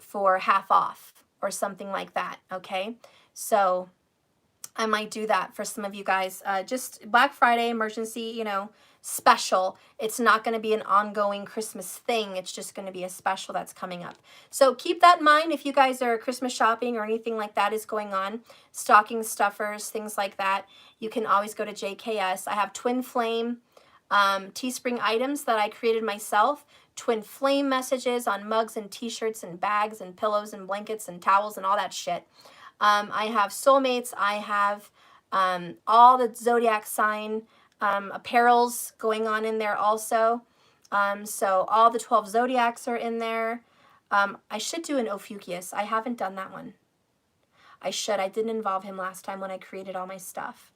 for half off or something like that. Okay. So I might do that for some of you guys. Just Black Friday emergency, special. It's not going to be an ongoing Christmas thing. It's just going to be a special that's coming up. So keep that in mind if you guys are Christmas shopping or anything like that is going on. Stocking stuffers, things like that. You can always go to JKS. I have Twin Flame Teespring items that I created myself. Twin Flame messages on mugs and t-shirts and bags and pillows and blankets and towels and all that shit. I have soulmates. I have all the zodiac sign apparels going on in there also. So all the 12 zodiacs are in there. I should do an Ophiuchus. I haven't done that one. I should. I didn't involve him last time when I created all my stuff.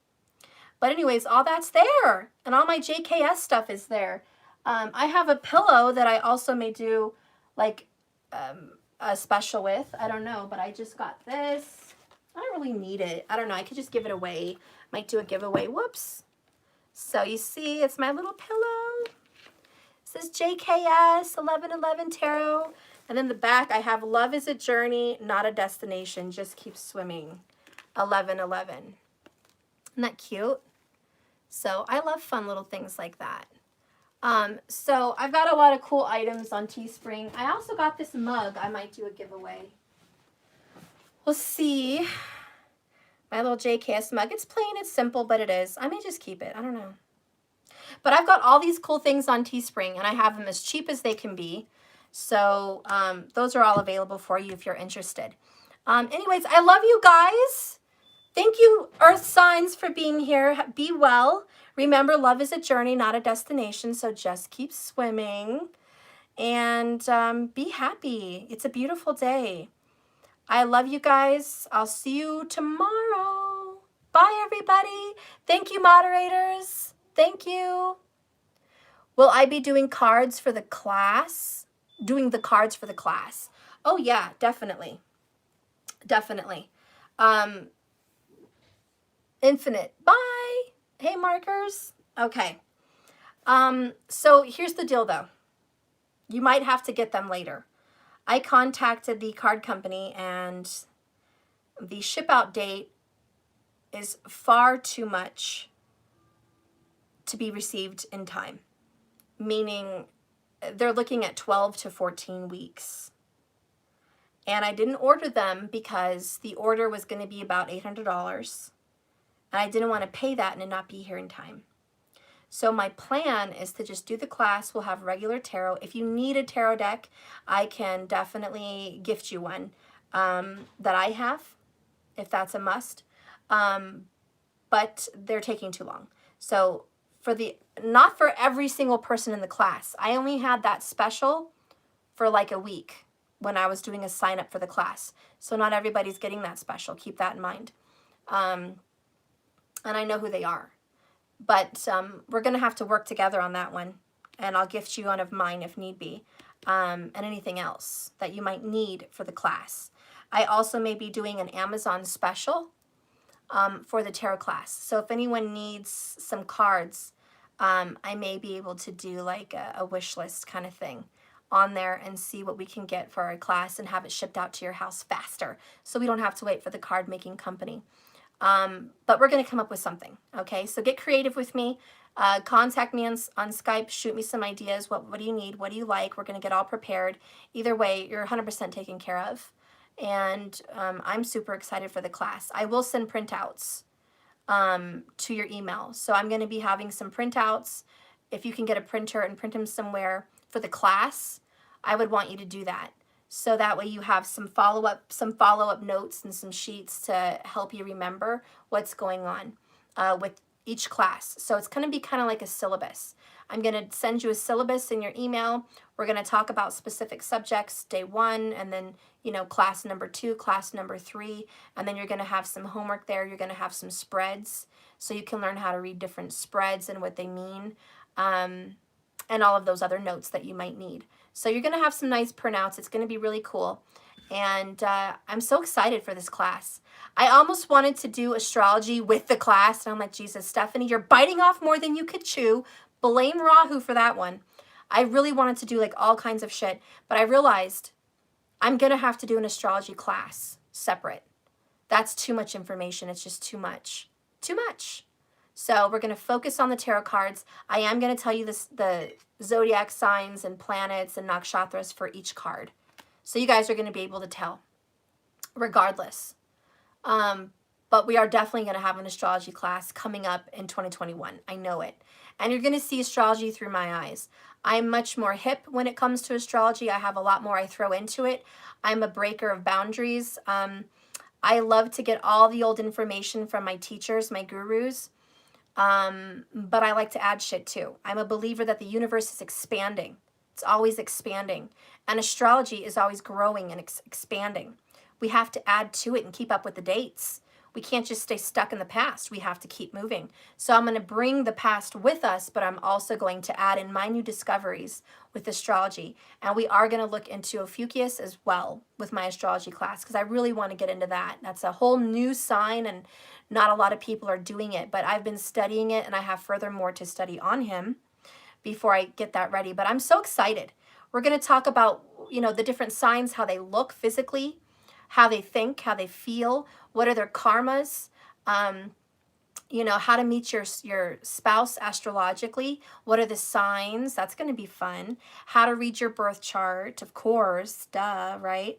But anyways, all that's there. And all my JKS stuff is there. I have a pillow that I also may do like a special with. I don't know, but I just got this. I don't really need it. I don't know. I could just give it away. Might do a giveaway. Whoops. So you see, it's my little pillow. It says JKS 1111 Tarot. And in the back, I have Love is a Journey, Not a Destination. Just keep swimming. 1111. Isn't that cute? So I love fun little things like that. So I've got a lot of cool items on Teespring. I also got this mug. I might do a giveaway. We'll see. My little JKS mug. It's plain, it's simple, but it is. I may just keep it. I don't know. But I've got all these cool things on Teespring, and I have them as cheap as they can be. So those are all available for you if you're interested. Anyways, I love you guys. Thank you, Earth signs, for being here. Be well. Remember, love is a journey, not a destination. So just keep swimming and be happy. It's a beautiful day. I love you guys. I'll see you tomorrow. Bye, everybody. Thank you, moderators. Thank you. Will I be doing cards for the class? Doing the cards for the class. Oh, yeah, definitely. Definitely. Infinite. Bye. Hey, Markers. Okay. So here's the deal though. You might have to get them later. I contacted the card company and the ship out date is far too much to be received in time, meaning they're looking at 12 to 14 weeks. And I didn't order them because the order was going to be about $800, and I didn't want to pay that and it not be here in time. So my plan is to just do the class. We'll have regular tarot. If you need a tarot deck, I can definitely gift you one that I have, if that's a must. But they're taking too long. So not for every single person in the class. I only had that special for like a week when I was doing a sign up for the class. So not everybody's getting that special. Keep that in mind. And I know who they are. But we're going to have to work together on that one. And I'll gift you one of mine if need be. And anything else that you might need for the class. I also may be doing an Amazon special for the tarot class. So if anyone needs some cards, I may be able to do like a wish list kind of thing on there and see what we can get for our class and have it shipped out to your house faster. So we don't have to wait for the card making company. But we're going to come up with something. Okay, so get creative with me. Contact me on Skype. Shoot me some ideas. What do you need? What do you like? We're going to get all prepared. Either way, you're 100% taken care of. And I'm super excited for the class. I will send printouts to your email. So I'm going to be having some printouts. If you can get a printer and print them somewhere for the class, I would want you to do that. So that way you have some follow-up notes and some sheets to help you remember what's going on with each class. So it's going to be kind of like a syllabus. I'm going to send you a syllabus in your email. We're going to talk about specific subjects day 1, and then, you know, class number 2, class number 3, and then you're going to have some homework there. You're going to have some spreads so you can learn how to read different spreads and what they mean, and all of those other notes that you might need. So you're going to have some nice printouts. It's going to be really cool. And I'm so excited for this class. I almost wanted to do astrology with the class. And I'm like, Jesus, Stephanie, you're biting off more than you could chew. Blame Rahu for that one. I really wanted to do like all kinds of shit. But I realized I'm going to have to do an astrology class separate. That's too much information. It's just too much. Too much. So we're going to focus on the tarot cards. I am going to tell you the zodiac signs and planets and nakshatras for each card. So you guys are going to be able to tell regardless. But we are definitely going to have an astrology class coming up in 2021. I know it. And you're going to see astrology through my eyes. I'm much more hip when it comes to astrology. I have a lot more I throw into it. I'm a breaker of boundaries. I love to get all the old information from my teachers, my gurus. But I like to add shit too. I'm a believer that the universe is expanding. It's always expanding. And astrology is always growing and expanding. We have to add to it and keep up with the dates. We can't just stay stuck in the past. We have to keep moving. So I'm going to bring the past with us, but I'm also going to add in my new discoveries with astrology. And we are going to look into Ophiuchus as well with my astrology class, because I really want to get into that. That's a whole new sign, and not a lot of people are doing it. But I've been studying it, and I have furthermore to study on him before I get that ready. But I'm so excited. We're going to talk about, you know, the different signs, how they look physically, how they think, how they feel, what are their karmas, you know, how to meet your spouse astrologically, what are the signs, that's going to be fun, how to read your birth chart, of course, duh, right,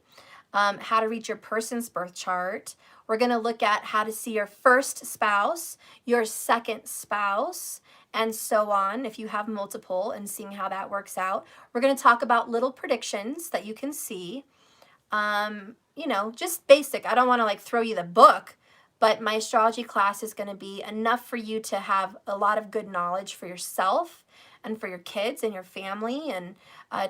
how to read your person's birth chart. We're going to look at how to see your first spouse, your second spouse, and so on, if you have multiple, and seeing how that works out. We're going to talk about little predictions that you can see. You know, just basic. I don't want to like throw you the book, but my astrology class is going to be enough for you to have a lot of good knowledge for yourself and for your kids and your family, and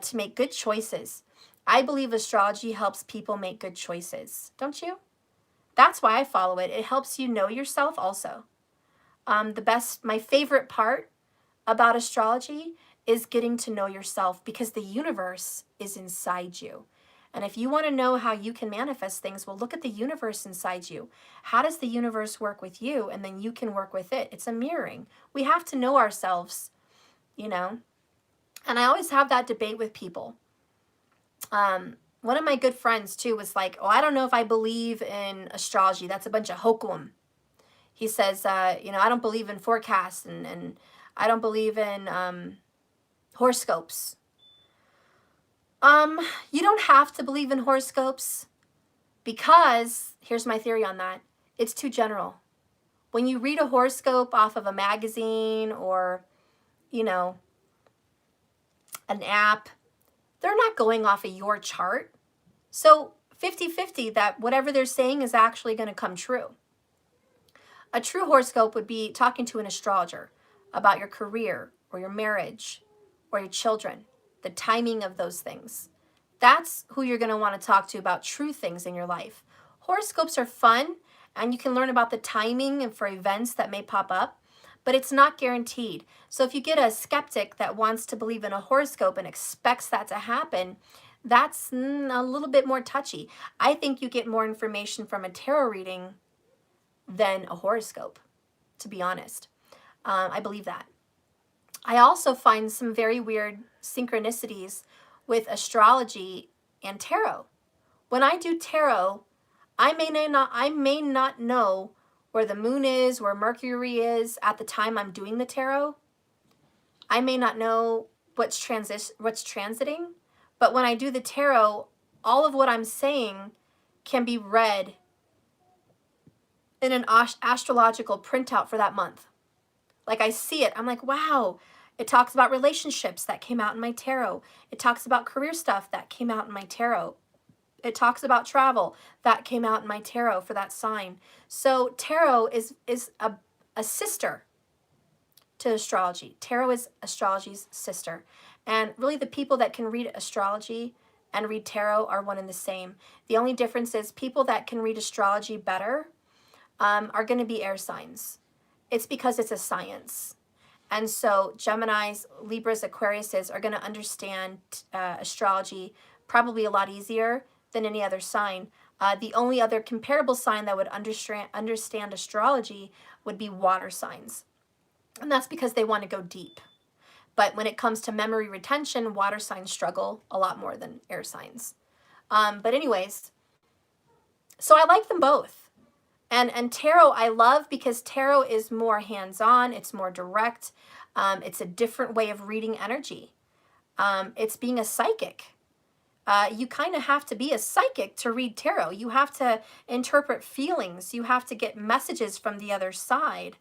to make good choices. I believe astrology helps people make good choices. Don't you? That's why I follow it. It helps you know yourself also. My favorite part about astrology is getting to know yourself, because the universe is inside you. And if you want to know how you can manifest things, well, look at the universe inside you. How does the universe work with you? And then you can work with it. It's a mirroring. We have to know ourselves, you know? And I always have that debate with people. One of my good friends, too, was like, oh, I don't know if I believe in astrology. That's a bunch of hokum. He says, you know, I don't believe in forecasts and I don't believe in horoscopes. You don't have to believe in horoscopes because, here's my theory on that, it's too general. When you read a horoscope off of a magazine or, you know, an app, they're not going off of your chart. So 50-50 that whatever they're saying is actually going to come true. A true horoscope would be talking to an astrologer about your career or your marriage or your children, the timing of those things. That's who you're going to want to talk to about true things in your life. Horoscopes are fun and you can learn about the timing and for events that may pop up, but it's not guaranteed. So if you get a skeptic that wants to believe in a horoscope and expects that to happen, that's a little bit more touchy. I think you get more information from a tarot reading than a horoscope, to be honest. I believe that. I also find some very weird synchronicities with astrology and tarot. When I do tarot, I may not know where the moon is, where Mercury is at the time I'm doing the tarot. I may not know what's transiting, but when I do the tarot, all of what I'm saying can be read in an astrological printout for that month. Like I see it, I'm like, wow, it talks about relationships that came out in my tarot. It talks about career stuff that came out in my tarot. It talks about travel that came out in my tarot for that sign. So tarot is a sister to astrology. Tarot is astrology's sister. And really the people that can read astrology and read tarot are one and the same. The only difference is people that can read astrology better are going to be air signs. It's because it's a science. And so Geminis, Libras, Aquariuses are going to understand astrology probably a lot easier than any other sign. The only other comparable sign that would understand astrology would be water signs. And that's because they want to go deep. But when it comes to memory retention, water signs struggle a lot more than air signs. But anyways, so I like them both. And tarot I love because tarot is more hands-on, it's more direct, it's a different way of reading energy. It's being a psychic. You kind of have to be a psychic to read tarot. You have to interpret feelings. You have to get messages from the other side.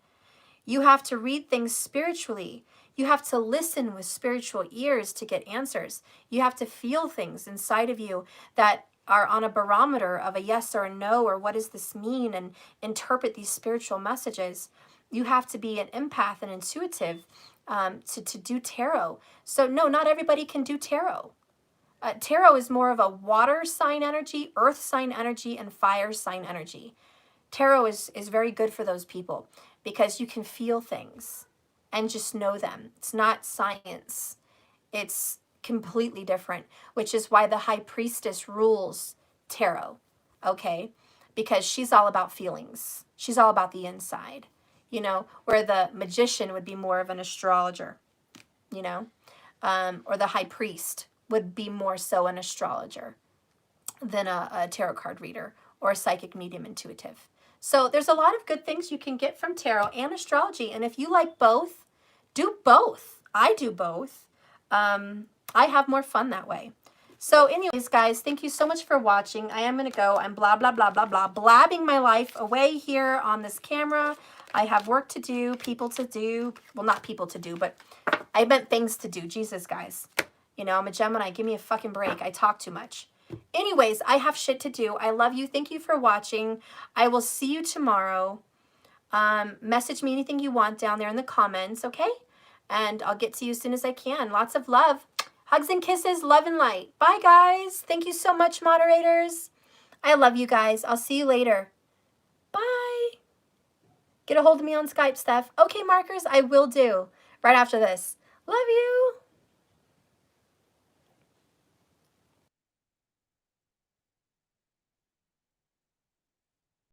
You have to read things spiritually. You have to listen with spiritual ears to get answers. You have to feel things inside of you that are on a barometer of a yes or a no, or what does this mean, and interpret these spiritual messages. You have to be an empath and intuitive to do tarot. So no, not everybody can do tarot. Tarot is more of a water sign energy, earth sign energy, and fire sign energy. Tarot is very good for those people because you can feel things and just know them. It's not science. It's completely different, which is why the high priestess rules tarot, okay? Because she's all about feelings. She's all about the inside, you know, where the magician would be more of an astrologer, you know, or the high priest would be more so an astrologer than a tarot card reader or a psychic medium intuitive. So there's a lot of good things you can get from tarot and astrology. And if you like both, do both. I do both. I have more fun that way. So anyways, guys, thank you so much for watching. I am going to go. I'm blah, blah, blah, blah, blah, blabbing my life away here on this camera. I have work to do, people to do. Well, not people to do, but I meant things to do. Jesus, guys. You know, I'm a Gemini. Give me a fucking break. I talk too much. Anyways, I have shit to do. I love you. Thank you for watching. I will see you tomorrow. Message me anything you want down there in the comments, okay? And I'll get to you as soon as I can. Lots of love. Hugs and kisses, love and light. Bye, guys. Thank you so much, moderators. I love you guys. I'll see you later. Bye. Get a hold of me on Skype, Steph. Okay, markers, I will do right after this. Love you.